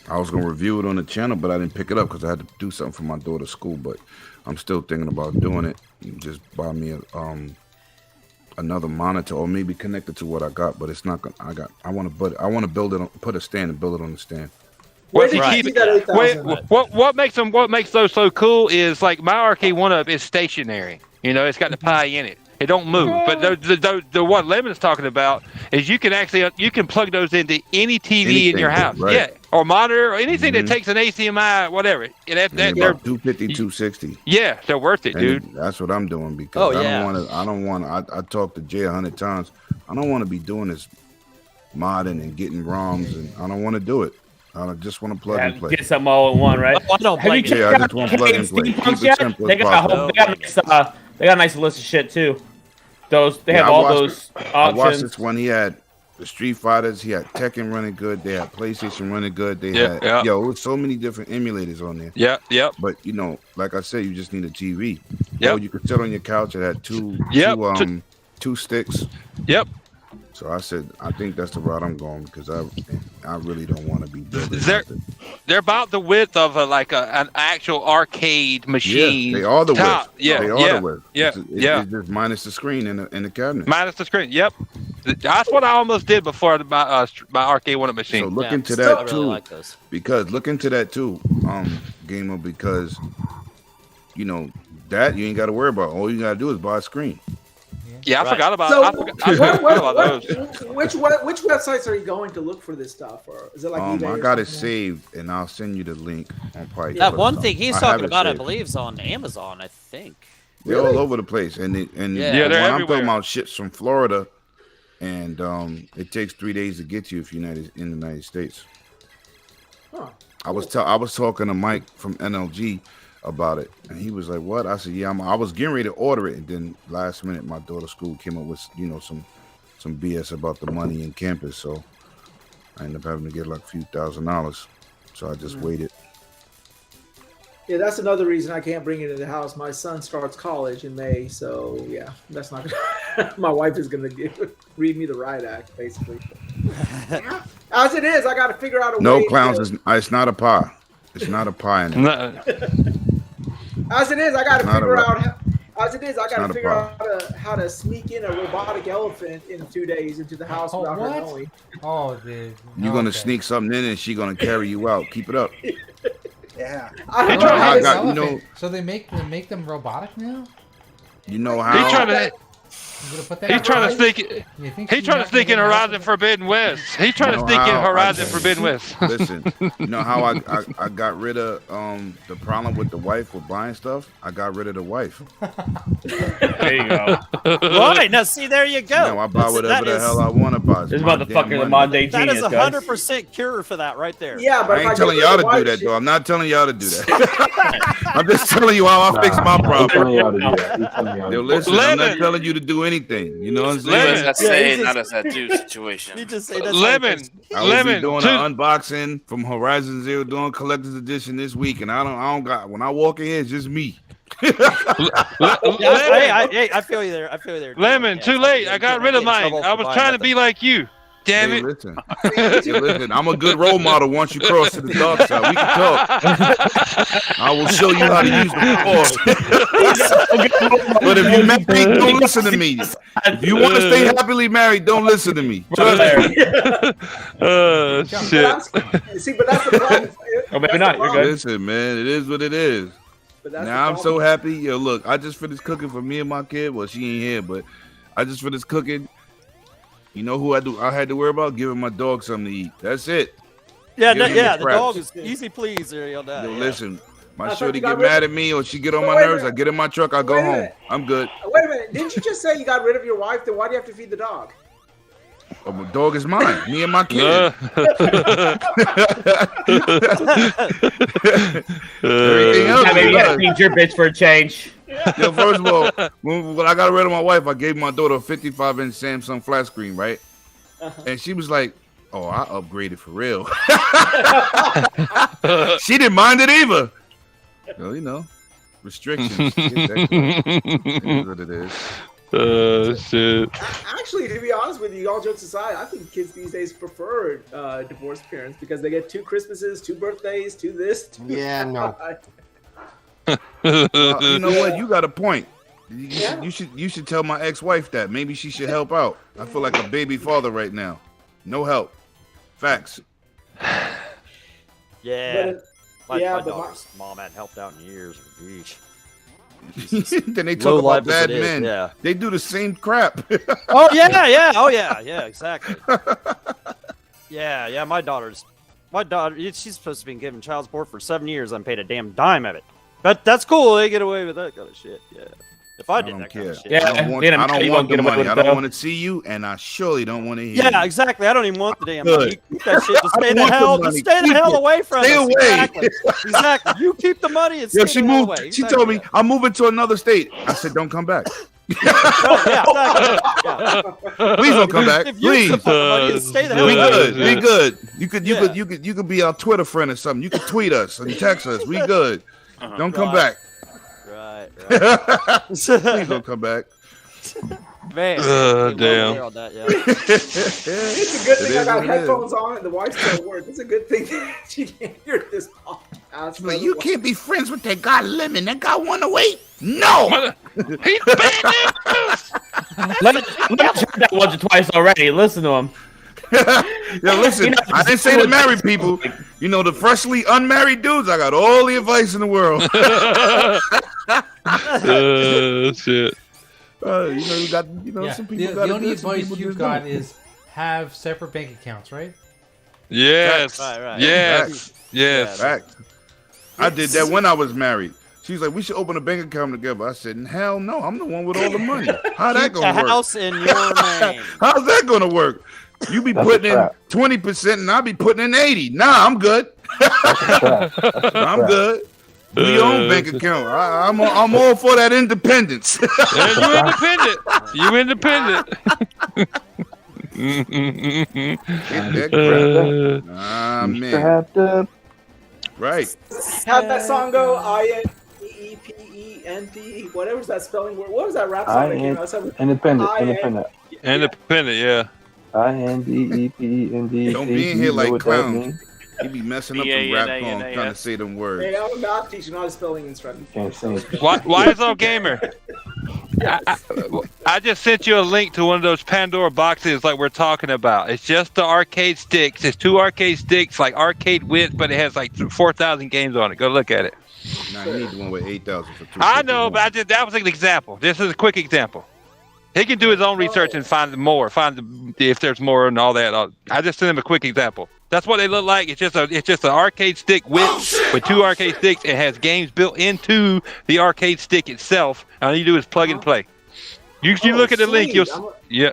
I was gonna review it on the channel, but I didn't pick it up because I had to do something for my daughter's school. But I'm still thinking about doing it. Just buy me another monitor, or maybe connect it to what I got. But it's not gonna. I want to build it. Put a stand and build it on the stand. What makes those so cool is like my arcade one-up is stationary. You know, it's got the pie in it. It don't move. But the what Lemon's talking about is you can plug those into any TV in your house. Right. Yeah, or monitor or anything that takes an HDMI, whatever. And they're 250, 260. Yeah, they're worth it, dude. That's what I'm doing because I don't want to. I talked to Jay 100 times. I don't want to be doing this modding and getting ROMs, and I don't want to do it. I just want to plug and play. Get something all in one, right? I don't play. I just want to plug and play. Keep it simple they got a nice list of shit too. They have all those options. I watched this one. He had the Street Fighters. He had Tekken running good. They had PlayStation running good. They had it was so many different emulators on there. Yeah. But like I said, you just need a TV. Yeah. You could sit on your couch. It had two sticks. Yep. So I said, I think that's the route I'm going because I really don't want to be building. They're about the width of an actual arcade machine. Yeah, they are the width. Yeah, they are the width. Yeah, it's just minus the screen in the cabinet. Minus the screen. Yep. That's what I almost did before my arcade one-up machine. So look into that too, because look into that too, gamer, because that you ain't got to worry about. All you got to do is buy a screen. Yeah, I forgot about. Which websites are you going to look for this stuff, or is it like eBay? I got it saved, and I'll send you the link on probably. That one thing he's talking about, I believe, is on Amazon. I think they're all over the place, and when I'm talking about ships from Florida, and it takes 3 days to get you if you're in the United States. Huh. I was talking to Mike from NLG about it, and he was like, "What?" I said, "Yeah, I was getting ready to order it, and then last minute my daughter's school came up with some BS about the money in campus, so I ended up having to get like a few $1,000s. So I just waited." Yeah, that's another reason I can't bring it into the house. My son starts college in May, so yeah, that's not gonna. My wife is gonna read me the riot act, basically. As it is, I got to figure out a way. No clowns. It's not a pie. It's not a pie in it. As it is, I got to figure out. As it is, I got to figure out how to sneak in a robotic elephant in 2 days into the house without her knowing. Oh, dude. You're gonna sneak something in, and she's gonna carry you out. Keep it up. Yeah. So they make them robotic now. You know how? He's trying to sneak in Horizon Forbidden West. He's trying to sneak in Horizon Forbidden West. Listen, you know how I got rid of the problem with the wife with buying stuff? I got rid of the wife. There you go. Right, now see, there you go. Now I buy whatever the hell I want to buy. This is about the fucking modern day That genius, is 100% cure for that right there. Yeah, but I ain't telling y'all to do that, though. I'm not telling y'all to do that. I'm just telling you how I fix my problem. Yo, listen, I'm not telling you to do anything. You know what I'm saying? That's saying not as that do situation. You just say that's Lemon. I will be doing an unboxing from Horizon Zero Dawn Collector's Edition this week, and I don't got. When I walk in here, it's just me. Hey, I feel you there. Lemon, too late. I got rid of mine. I was trying to be like you. damn Hey, it. listen. Hey, listen, I'm a good role model once you cross to the dark side. We can talk. I will show you how to use the force. But if you're married, don't listen to me. If you want to stay happily married, don't listen to me. Trust me. Shit. See, but that's the problem. Or maybe not. You're good. Listen, man, it is what it is. But that's Now the I'm so problem. happy. Yo, look, I just finished cooking for me and my kid. Well, she ain't here, but I just finished cooking. You know who I had to worry about? Giving my dog something to eat. That's it. Yeah, Give me yeah. the The dog scraps. is easy pleaser. You'll die. Yo, Yeah. listen, my I thought shorty you got get rid mad of- at me or she get on my Wait a nerves. I minute. get in my truck. I go Wait a home. minute. I'm good. Wait a minute. Didn't you just say you got rid of your wife? Then why do you have to feed the dog? Oh, my dog is mine. Me and my kid. Everything else Yeah, maybe you is gotta us. feed your bitch for a change. Yo, first of all, when I got rid of my wife, I gave my daughter a 55-inch Samsung flat screen, right? And she was like, "Oh, I upgraded for real." She didn't mind it either. Well, you know, restrictions. It is what it is. Shit. Actually, to be honest with you, all jokes aside, I think kids these days prefer divorced parents because they get 2 Christmases, 2 birthdays, 2 this. 2 Yeah, no. You know what? You got a point. Yeah. You should tell my ex-wife that. Maybe she should help out. I feel like a baby father right now. No help. Facts. Yeah. But, My but daughter's mom hadn't helped out in years. Yeesh. Then they Low talk life about as bad it is, men. yeah. They do the same crap. Oh yeah. Oh yeah, exactly. Yeah, my daughter, she's supposed to be given child support for 7 years. I'm paid a damn dime of it. But that's cool. They get away with that kind of shit. Yeah. If I did don't that kind of care. shit. Yeah. I don't want, being a I man, don't you want won't the get away money. with I it, don't though. want to see you, and I surely don't want to hear Yeah, you. exactly. I don't even want the damn Good. money. You keep that shit. Just I stay don't the want the hell. money. Just stay the Keep hell it. away from Stay us. away. Exactly. Exactly. You keep the money and stay Yo, she the hell moved. away. She Exactly. told me I'm moving to another state. I said, don't come back. Oh, yeah, exactly. Yeah. Please don't come back. If you Please. support the money, just stay the hell We away. good. We good. Yeah. You could be our Twitter friend or something. You could tweet us and text us. We good. Don't come back. Right. Please don't come back. Man. Damn. On that, yeah. it's a good It thing I is got what it headphones on and the wife's still at work. It's a good thing that she can't hear this podcast. But you can't be friends with that guy Lemon. That guy want to wait. No. He's bad news. Let me heard that once or twice already. Listen to him. Yo, listen, I didn't say the married people. You know, the freshly unmarried dudes, I got all the advice in the world. Shit. You got, Yeah. some people The got only it, some advice people you've just got don't. is have separate bank accounts, right? Yes. Right. Yes. Yes. Fact. I did that when I was married. She's like, we should open a bank account together. I said, hell no, I'm the one with all the money. How that Keep the gonna work? house in your name. How's that gonna work? You be That's a putting in trap. 20% and I'll be putting in 80. Nah, I'm good. I'm good. We own bank account. I'm all for that independence. You independent. Get that crap. Ah, man. Right. Have that song go INDEPENT, whatever's that spelling word. What was that rap song that came out? Independent. Independent, yeah. INDEPEND. Don't be in here like clown. You be messing up the rap song trying to say them words. Hey, I'm not teaching, not a spelling instructor. Can't sing. Wise Old Gamer. I just sent you a link to one of those Pandora boxes like we're talking about. It's just the arcade sticks. It's 2 arcade sticks, like arcade width, but it has like 4,000 games on it. Go look at it. Nah, you need the one with 8,000 for 2. I know, but that was an example. This is a quick example. He can do his own research and find more, if there's more and all that. I just sent him a quick example. That's what they look like. It's just an arcade stick with 2 arcade sticks. It has games built into the arcade stick itself. All you do is plug and play. You look at the link. Yeah.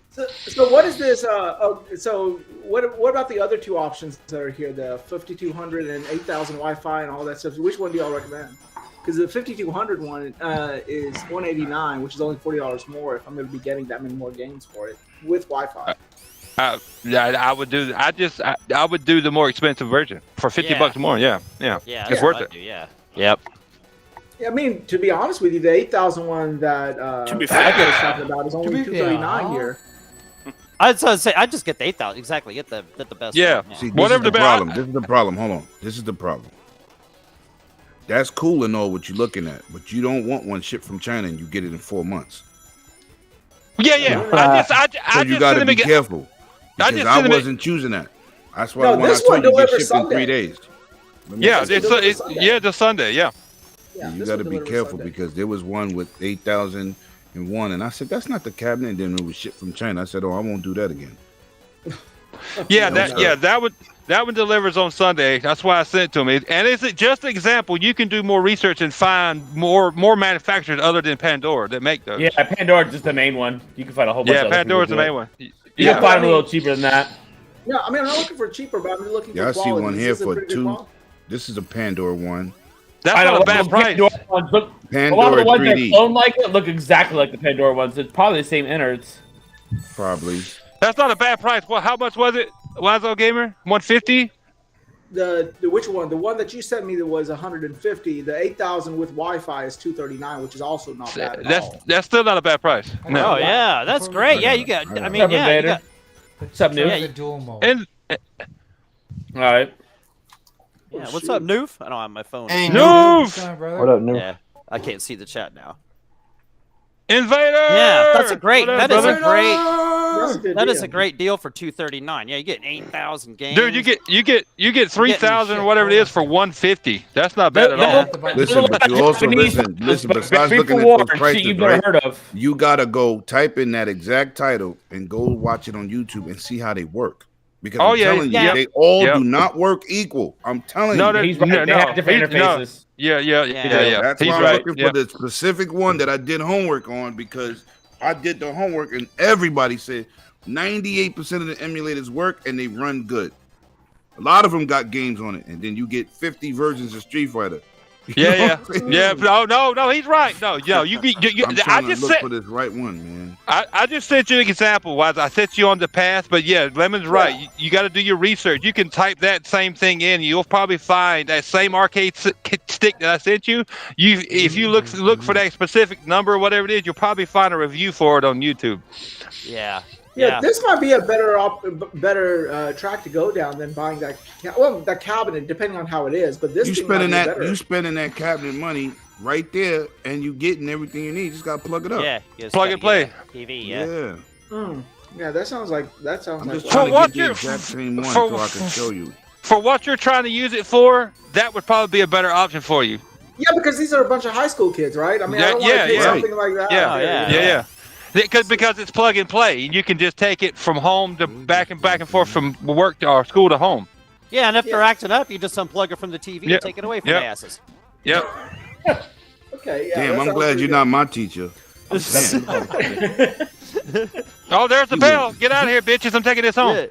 So what is this? So what about the other 2 options that are here? The 5200 and 8000 Wi-Fi and all that stuff. Which one do y'all recommend? Because the 5200 one is $189, which is only $40 more. If I'm going to be getting that many more games for it with Wi-Fi. I would do. I would do the more expensive version for $50 more. Yeah. It's worth it. Yeah. Yep. Yeah, I mean, to be honest with you, the 8000 one that To be Patrick fair. was talking about is only $239 here. I'd say I just get the 8,000. Exactly, get the best. Yeah. One. See, this Whatever is the the problem. This is the problem. Hold on. This is the problem. That's cool and all what you're looking at, but you don't want one shipped from China and you get it in 4 months. Yeah. So you got to be careful. Because I wasn't choosing that. That's why when I told you get shipped in 3 days. Yeah, it's a Sunday. Yeah. You got to be careful because there was one with 8,001, and I said that's not the cabinet. And then it was shipped from China. I said, oh, I won't do that again. That one delivers on Sunday. That's why I sent it to me. And it's just an example. You can do more research and find more manufacturers other than Pandora that make those. Yeah, Pandora's just the main one. You can find a whole bunch. Yeah, Pandora's the main one. You can find them a little cheaper than that. Yeah, I mean, I'm not looking for cheaper, but I'm looking for I quality. see one here for $2. $2. This is a Pandora one. That's not a bad price. A lot of the ones that clone like it look exactly like the Pandora ones. It's probably the same innards. Probably. That's not a bad price. Well, how much was it, Lazo Gamer? 150? The which one? The one that you sent me that was 150. The 8,000 with Wi-Fi is 239, which is also not bad at all. That's still not a bad price. No. Oh yeah, that's great. Yeah, you got. I mean, yeah. You got, what's up, Noof? The dual mode. And all right. Yeah, what's up, Noof? I don't have my phone. Hey, Noof! What up, Noof? Yeah, I can't see the chat now. Invader! Yeah, that's a great. What up, That is a brother? great. That is a great deal for 239. Yeah, you get 8,000 games. Dude, you get 3,000 or whatever it is for 150. That's not bad at all. Listen, but you also listen. Besides looking at those prices, right? You gotta go type in that exact title and go watch it on YouTube and see how they work. Because I'm telling you, they all do not work equal. I'm telling you. He's right. They have different interfaces. Yeah. That's why I'm looking for the specific one that I did homework on, because I did the homework and everybody said 98% of the emulators work and they run good. A lot of them got games on it, and then you get 50 versions of Street Fighter. Yeah. No, he's right. No, you I just look for this right one, man. I just sent you an example. I set you on the path, but yeah, Lemon's right. You got to do your research. You can type that same thing in. You'll probably find that same arcade stick that I sent you. If you look for that specific number or whatever it is, you'll probably find a review for it on YouTube. Yeah, this might be a better track to go down than buying that cabinet, depending on how it is. But this you spending that cabinet money right there, and you getting everything you need. You just gotta plug it up. Yeah, plug and play. TV. Yeah, that sounds like. I'm just trying to get the exact same one so I can show you. For what you're trying to use it for, that would probably be a better option for you. Yeah, because these are a bunch of high school kids, right? I mean, I don't want to pick something like that. Yeah. Because it's plug and play, and you can just take it from home to back and forth from work to or school to home. Yeah, and if they're acting up, you just unplug it from the TV and take it away from the asses. Yep. Okay. Yeah. Damn, I'm glad you're not my teacher. Oh, there's the bell. Get out of here, bitches. I'm taking this home.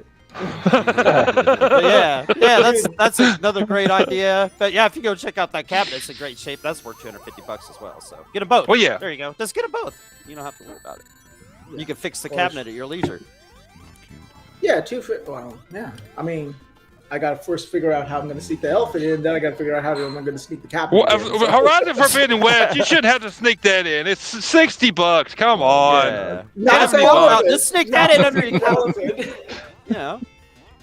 That's another great idea. But yeah, if you go check out that cabinet, it's in great shape. That's worth $250 as well. So get them both. Well, yeah. There you go. Just get them both. You don't have to worry about it. You can fix the cabinet at your leisure. Yeah, well, yeah. I mean, I gotta first figure out how I'm gonna sneak the elephant in. Then I gotta figure out how I'm gonna sneak the cabinet. Well, Horizon Forbidden West, you shouldn't have to sneak that in. It's $60. Come on. Yeah. Just sneak that in under your elephant. Yeah.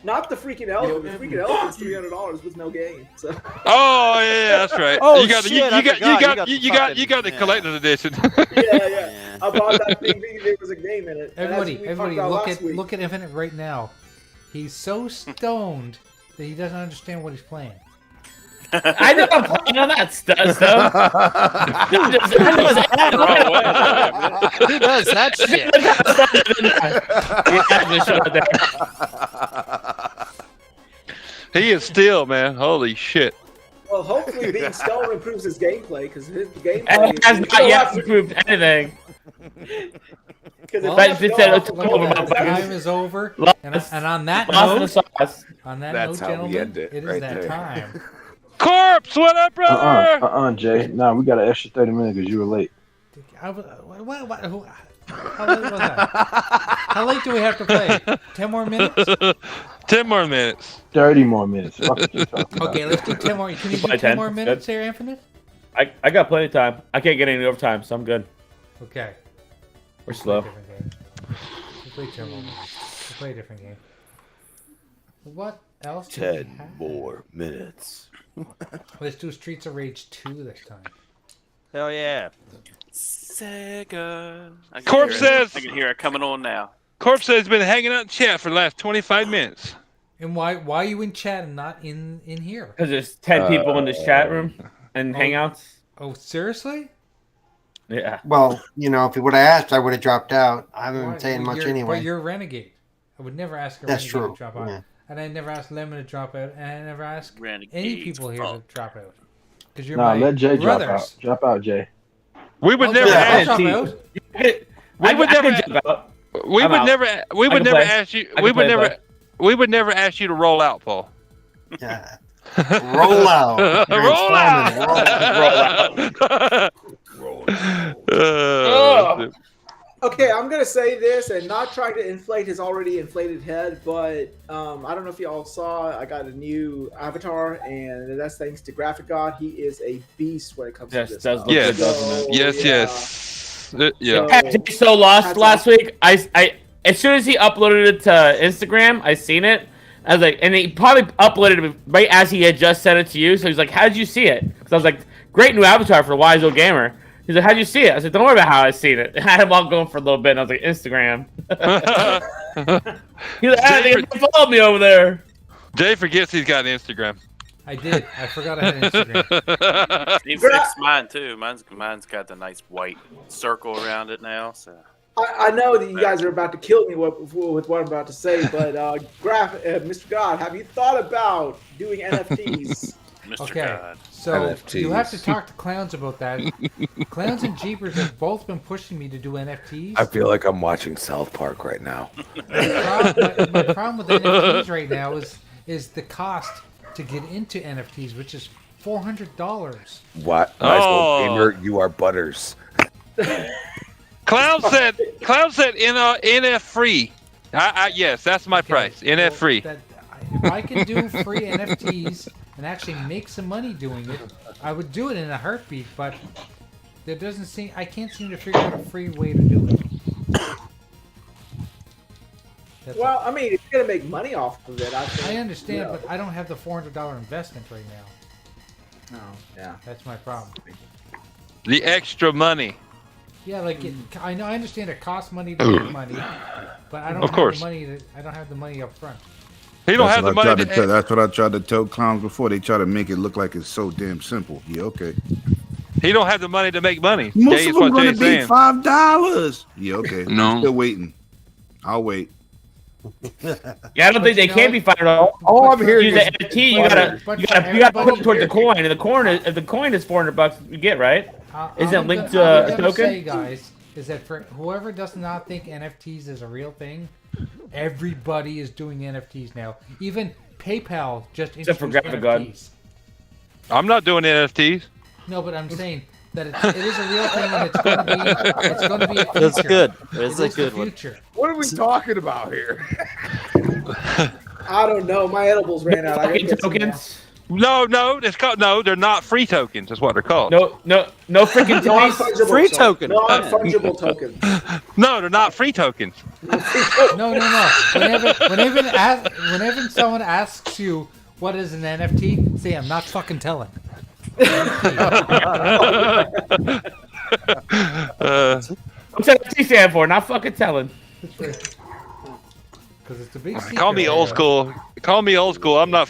Not the freaking elephant. The freaking elephant's $300 with no game. So. Oh yeah, that's right. Oh, you got the collector's edition. Yeah. I bought that thing thinking there was a game in it. Everybody, look at Infinite right now. He's so stoned that he doesn't understand what he's playing. I know I'm playing on that stuff. Who does that shit? He is still, man. Holy shit. Well, hopefully being stoned improves his gameplay, because his gameplay has not yet improved anything. Time is over, and on that note, gentlemen, it is that time. Corpse, what up, brother? Jay. Nah, we got an extra 30 minutes because you were late. How late was that? How late do we have to play? 10 more minutes? 10 more minutes. 30 more minutes. Okay, let's do 10 more. Can you do 10 more minutes there, Infinite? I got plenty of time. I can't get any overtime, so I'm good. Okay. We're slow. We'll play 10 more minutes. We'll play a different game. What else? do we 10 have? more minutes. Let's do Streets of Rage 2 this time. Hell yeah. Sega. Corpse says. I can hear it coming on now. Corpse says been hanging out in chat for the last 25 minutes. And why are you in chat and not in here? Because there's 10 people in this chat room and hangouts. Oh, seriously? Yeah. Well, if he would have asked, I would have dropped out. I haven't been saying much anyway. But you're a renegade. I would never ask a That's renegade true. to drop out. Yeah. And I never asked Lemon to drop out. And I never asked any Renegades people here to drop out. Because you're Nah, my let Jay drop brothers. out. Drop out, Jay. We would I'll never drop ask. out. We would never. We would never. We would never ask you. We would never. We would never ask you to roll out, Paul. Yeah. Roll out. Roll out. Roll out. Okay, I'm gonna say this and not trying to inflate his already inflated head, but I don't know if y'all saw. I got a new avatar, and that's thanks to Graphic God. He is a beast when it comes to this. Yes. stuff. Yes. Yeah. Jay so lost last week. I as soon as he uploaded it to Instagram, I seen it. I was like, and he probably uploaded it right as he had just sent it to you. So he's like, "How did you see it?" Because I was like, "Great new avatar for Wise Old Gamer." He's like, "How'd you see it?" I said, "Don't worry about how I seen it." I had him all going for a little bit, and I was like, "Instagram." He's like, "They followed me over there." Jay forgets he's got an Instagram. I did. I forgot I had an Instagram. He fixed mine too. Mine's got the nice white circle around it now. So I know that you guys are about to kill me with what I'm about to say, but Mr. God, have you thought about doing NFTs? Mr. Okay, God. so NFTs. you have to talk to Clowns about that. Clowns and Jeepers have both been pushing me to do NFTs. I feel like I'm watching South Park right now. My problem with NFTs right now is the cost to get into NFTs, which is $400. What? Gamer, you are butters. Clown said NF free. Yes, that's my price. NF free. If I can do free NFTs and actually make some money doing it, I would do it in a heartbeat. But I can't seem to figure out a free way to do it. Well, I mean, if you're gonna make money off of it, I understand, but I don't have the $400 investment right now. No, yeah, that's my problem. The extra money. Yeah, like I understand it costs money to make money, but I don't have the money. I don't have the money up front. He don't have the money. That's what I tried to tell clowns before. They try to make it look like it's so damn simple. Yeah, okay. He don't have the money to make money. Most Jay, of them what gonna Jay's be saying. $5. Yeah, okay. No. I'm still waiting. I'll wait. Yeah, I don't think they can be $5. All I'm hearing Use is the NFT. You gotta put it towards the coin, and the coin if the coin is $400, you get right. Isn't it linked to a token? Say, guys, is that for whoever does not think NFTs is a real thing, everybody is doing NFTs now. Even PayPal just Except for introduced Graphic God. NFTs. I'm not doing NFTs. No, but I'm saying that it is a real thing, and it's going to be a future. That's good. It's a good one. Future. What are we talking about here? I don't know. My edibles ran out. I gotta get some more. Tokens. No, it's called They're not free tokens. That's what they're called. No freaking tokens. Free token. Non-fungible tokens. No, they're not free tokens. No. Whenever someone asks you what is an NFT, say I'm not fucking telling. What's NFT stand for? Not fucking telling. Because it's a big secret. Call me old school. I'm not.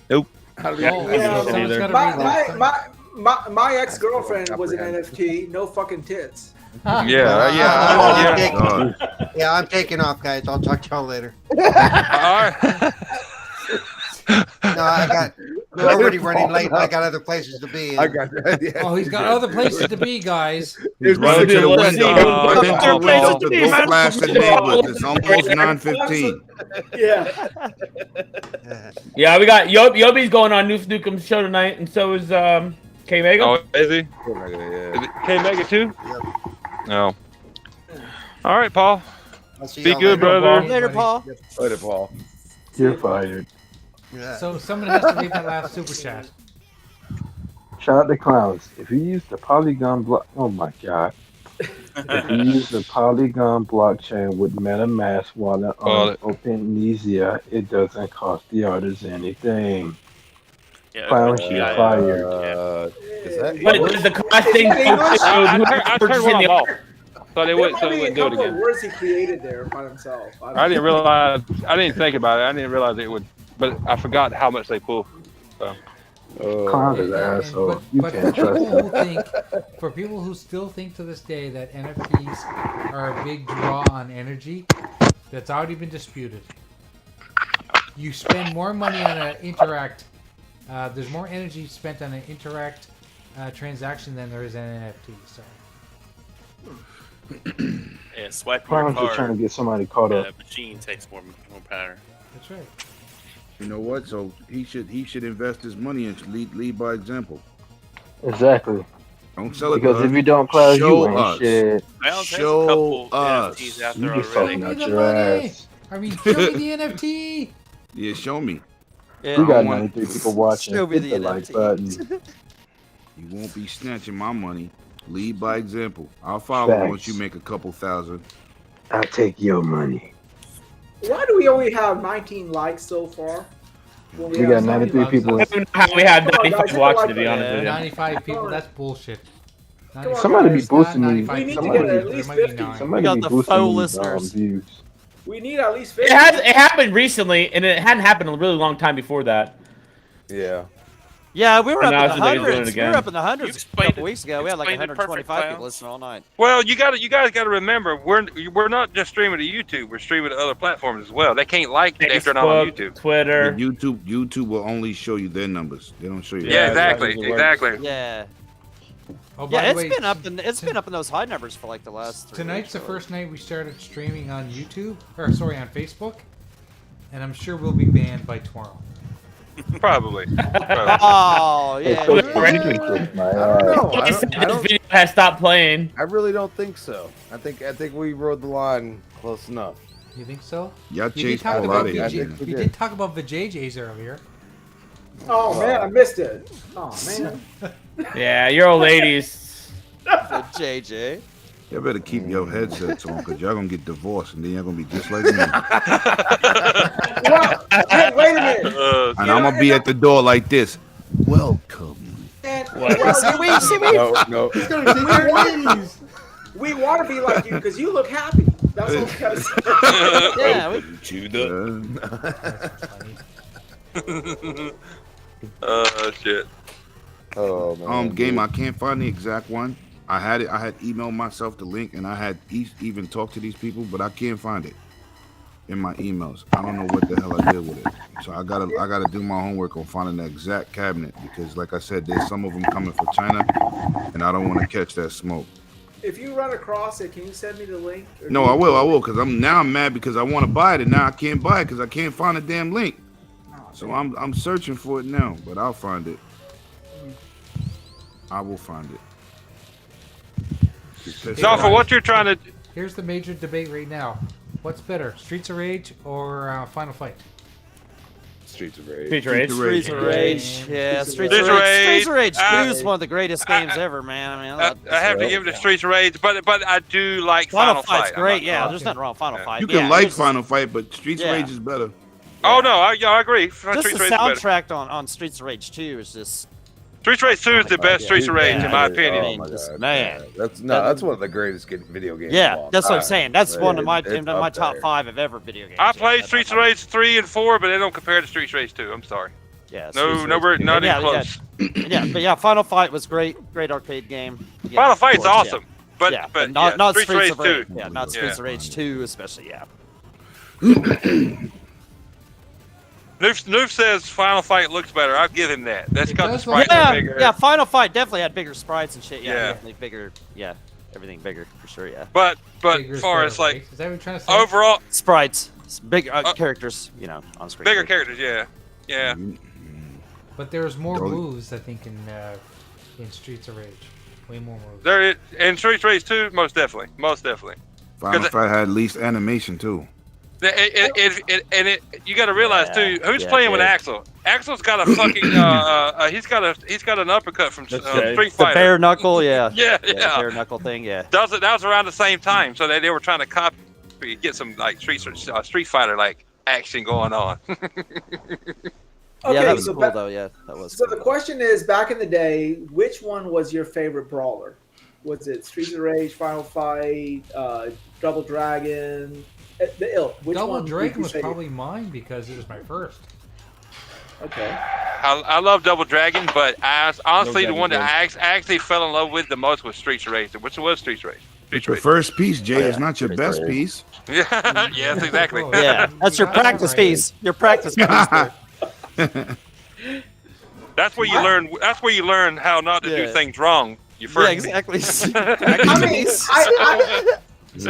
Nope. My ex-girlfriend was an NFT. No fucking tits. Yeah. Yeah, I'm taking off, guys. I'll talk to y'all later. We're already running late. I got other places to be. I got that. Yeah. Oh, he's got other places to be, guys. He's running to the window. Go flash the neighbors. It's almost 9:15. Yeah, we got Yobi's going on Noof Nukem show tonight, and so is K Mega. Oh, is he? Is it K Mega too? Yep. No. All right, Paul. I'll see Be y'all good, later. brother. Later, Paul. Later, Paul. You're fired. Yeah. So someone has to read that last super chat. Shout out to Clowns. If you use the polygon block, oh my god. If you use the Polygon blockchain with MetaMask wallet on OpenEasia, it doesn't cost the artist anything. Yeah, Clown OpenAI, shit fired. Is that But English? the costing I turned one of them off. So they There wouldn't, might so they be a wouldn't do it couple of again. words he created there by himself. I didn't realize. I didn't think about it. I didn't realize it would. But I forgot how much they pull. So. Clown is an asshole. You can't trust him. For people who still think to this day that NFTs are a big draw on energy, that's already been disputed. You spend more money on an interact. There's more energy spent on an interact transaction than there is on an NFT. So. Yeah, swiping your Clowns are card. trying to get somebody caught up. The machine takes more power. That's right. You know what? So he should invest his money and lead by example. Exactly. Don't sell it Because to if us. you don't, Cloud, Show you ain't us. shit. Well, Show there's a couple us. NFTs out You there just already. talking out the your money. ass. I mean, show me the NFT. Yeah, show me. Yeah. We got I want- 93 people watching. Show me Hit the the like NFT. button. You won't be snatching my money. Lead by example. I'll follow Facts. once you make a couple thousand. I'll take your money. Why do we only have 19 likes so far? When We have got 90 93 people. I don't know how we had Come on, 95 guys, watching, to hit be the like honest button. with you. 95 people. That's bullshit. on, Somebody be guys. boosting me. We need to Somebody, get at least There might be 50. nine. somebody We got be the boosting faux these listeners. views. We need at least 50. It happened recently, and it hadn't happened a really long time before that. Yeah. Yeah, we were And up now in the it's like doing it hundreds. We again. were up in the hundreds a explained couple it- weeks ago. We had like explained it perfect, 125 people Clown. listening all night. Well, you guys got to remember, we're not just streaming to YouTube. We're streaming to other platforms as well. They can't like it if they're not on Facebook, YouTube. Twitter. YouTube will only show you their numbers. They don't show you. Yeah, Yeah, exactly, that usually works. exactly. Yeah. Oh, by Yeah, the way, it's been up in those high numbers for like the last 3 tonight's weeks, the first night we started streaming on YouTube, or sorry, on Facebook, and I'm sure we'll be banned by tomorrow. Probably. Oh, yeah. So yeah. you can kick my I don't ass. know. He said this video has stopped playing. I really don't think so. I think we rode the line close enough. You think so? Y'all You did chased talk Paul about out of here. I VJ, think we you did. did talk about VJJs earlier. Oh, man, I missed it. Oh, man. Yeah, you're old ladies. The JJ. Y'all better keep your headsets on, because y'all gonna get divorced, and then y'all gonna be just like me. Well, hey, wait a minute. And I'm gonna be at the door like this. Welcome. And, What? well, No. we want to be like you because you look happy. That's what we gotta say. Yeah, we, Chewed up. Shit. Oh man. Game. I can't find the exact one. I had emailed myself the link, and I had even talked to these people, but I can't find it in my emails. I don't know what the hell I did with it. So I gotta do my homework on finding the exact cabinet, because, like I said, there's some of them coming for China, and I don't want to catch that smoke. If you run across it, can you send me the link? Or No, do I you- will, because I'm mad because I want to buy it, and now I can't buy it because I can't find the damn link. So I'm searching for it now, but I'll find it. I will find it. So for what you're trying to, Here's the major debate right now. What's better, Streets of Rage or Final Fight? Streets of Rage. Streets of Rage. Streets of Rage. Yeah, Streets Streets of of Rage. Streets of Rage. Rage 2 is one of the greatest games ever, man. I mean, I have to give it to Streets of Rage, but I do like Final Final Fight's Fight. great. Yeah, there's nothing wrong with Final Fight. You can yeah, like it's- Final Fight, but Streets Yeah. of Rage is better. Oh no, I agree. Just Streets the of Rage is better. soundtrack on Streets of Rage 2 is just Streets of Rage 2 is the best Streets of Rage, in my Yeah. opinion. Oh my Just- God. man. That's one of the greatest video games. of yeah. all That's what I'm time. saying. That's one of my It's in my up top there. 5 of ever video games. I Yeah, played that's Streets of my- Rage 3 and 4, but they don't compare to Streets of Rage 2. I'm sorry. Yeah. No, Streets of nowhere, Rage 2. not yeah, even close. Yeah, but yeah, Final Fight was great arcade game. Yeah, Final of Fight's course, awesome, but yeah, but not yeah, not Streets of Rage 2. Yeah, not Streets of Rage 2 especially. Yeah. Noof says Final Fight looks better. I'll give him that. That's It because the does sprites look are Yeah, bigger. yeah. Final Fight definitely had bigger sprites and shit. Yeah, Yeah. definitely bigger. Yeah, everything bigger for sure. Yeah. But Bigger as is far better, as like right? Is that what you're trying to say? overall, Sprites, big characters. You know, on screen. bigger characters. Yeah, yeah. But there's more Don't- moves, I think, in Streets of Rage. Way more moves. There, in Streets of Rage 2, most definitely, most definitely. Final 'Cause Fight had at least animation too. You got to realize too, who's playing with Axel? Axel's got a fucking he's got an uppercut from Street The Fighter. bare knuckle, yeah. Yeah. Bare knuckle thing, yeah. That was around the same time, so they were trying to copy, get some like Street Fighter like action going on. Okay, Yeah, that was so cool though. Yeah, that was. So the question is, back in the day, which one was your favorite brawler? Was it Streets of Rage, Final Fight, Double Dragon, the ilk? Which Double one Dragon would was you say? probably mine because it was my first. Okay. I love Double Dragon, but honestly, the Double one that Dragon. I actually fell in love with the most was Streets of Rage, which was Streets of Rage. It's your first piece, Jay. It's not your best piece. Yeah, yes, exactly. Yeah, that's your practice piece. Your practice piece. there. That's where you learn. That's where you learn how not to do things wrong. You first. Yeah, exactly. I mean,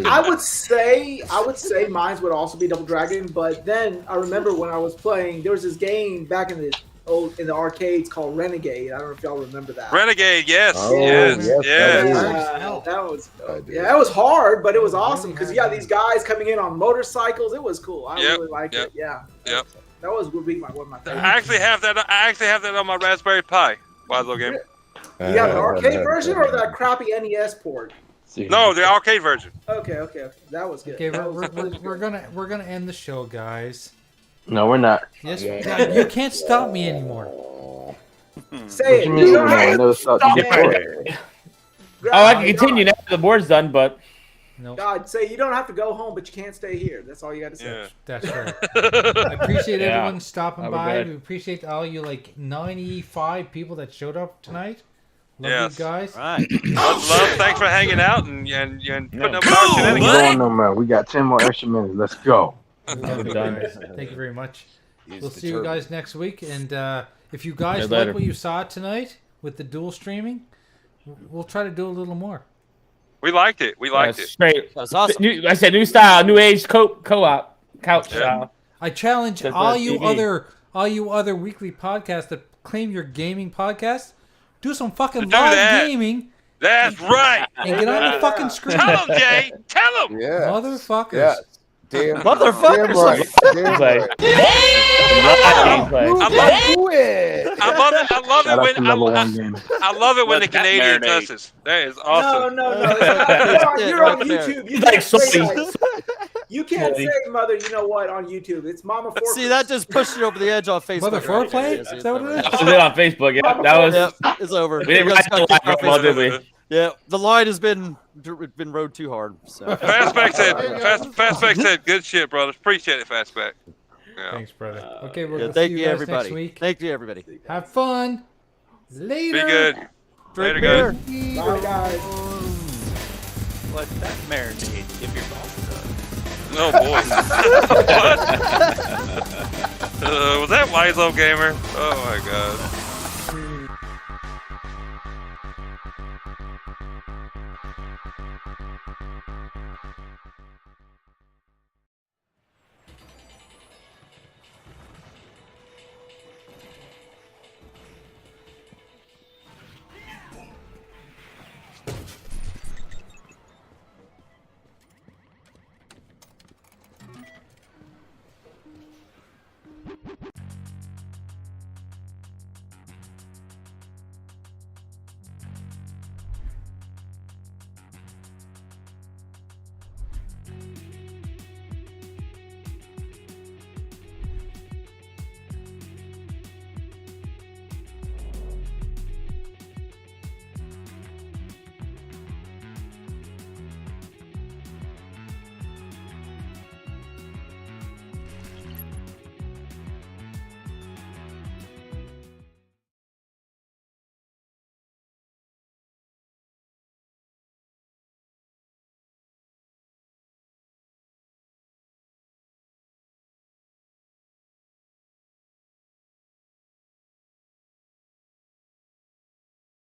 I would say mine would also be Double Dragon, but then I remember when I was playing, there was this game back in the arcades called Renegade. I don't know if y'all remember that. Renegade, yes, Oh, yes. That was hard, but it was awesome because you got these guys coming in on motorcycles. It was cool. I really liked it. Yeah. Yep. That was would be one of my favorites. I actually have that on my Raspberry Pi. Wise little game. You got the arcade version or that crappy NES port? No, the arcade version. Okay. That was good. Okay, That was we're gonna end the show, guys. No, we're not. Yes, God, you can't stop me anymore. Say it. What you mean? No, I never stopped you before. Oh, I can continue now that the board's done, but God, say you don't have to go home, but you can't stay here. That's all you got to say. Yeah. That's right. I appreciate Yeah. everyone stopping Have a by. good- We appreciate all you 95 people that showed up tonight. Love Yes. you guys. Right. Love, thanks for hanging out and putting up our We're shenanigans. going no more. We got 10 more extra minutes. Let's go. Love you Done. guys. Thank you very much. He's We'll see you determined. guys next week. And if you guys Yeah, like later. what you saw tonight with the dual streaming, we'll try to do a little more. We liked it. We liked it. straight. That was awesome. I said new style, new age co-op couch style. I challenge That's all on you TV. other weekly podcasts that claim your gaming podcast, do some fucking Do live that. gaming That's right. and get on the fucking screen. Tell them, Jay. Tell them. Yeah. Motherfuckers. Yeah. Damn. Motherfuckers. Damn right. Damn right. Gameplay. I love it. I love Shout out it to when level 1 gaming. I love it when the Let that Canadian marinate. does this. That is awesome. No. You're on YouTube. You He's like can't say salty. that. You can't say, mother, you know what, on YouTube. It's Mama Four. See, that just pushed you over the edge on Facebook. Mother right foreplay? there. Is that what it is? That was it on Facebook. Yeah, that was. Yep, it's over. We didn't You guys write got the kicked line off well, did Facebook. we? Yeah, the line has been rode too hard. So. Fastback said, "Good shit, brothers. Appreciate it, Fastback." Yeah. Thanks, brother. Okay, we're Yeah, gonna see thank you you, guys everybody. next week. Thank you, everybody. Have fun. Later. Be good. Drink Later, beer. guys. Bye, guys. Let that marinate. Give your mouth Oh boy. What? Was that Wise Old Gamer? Oh my god.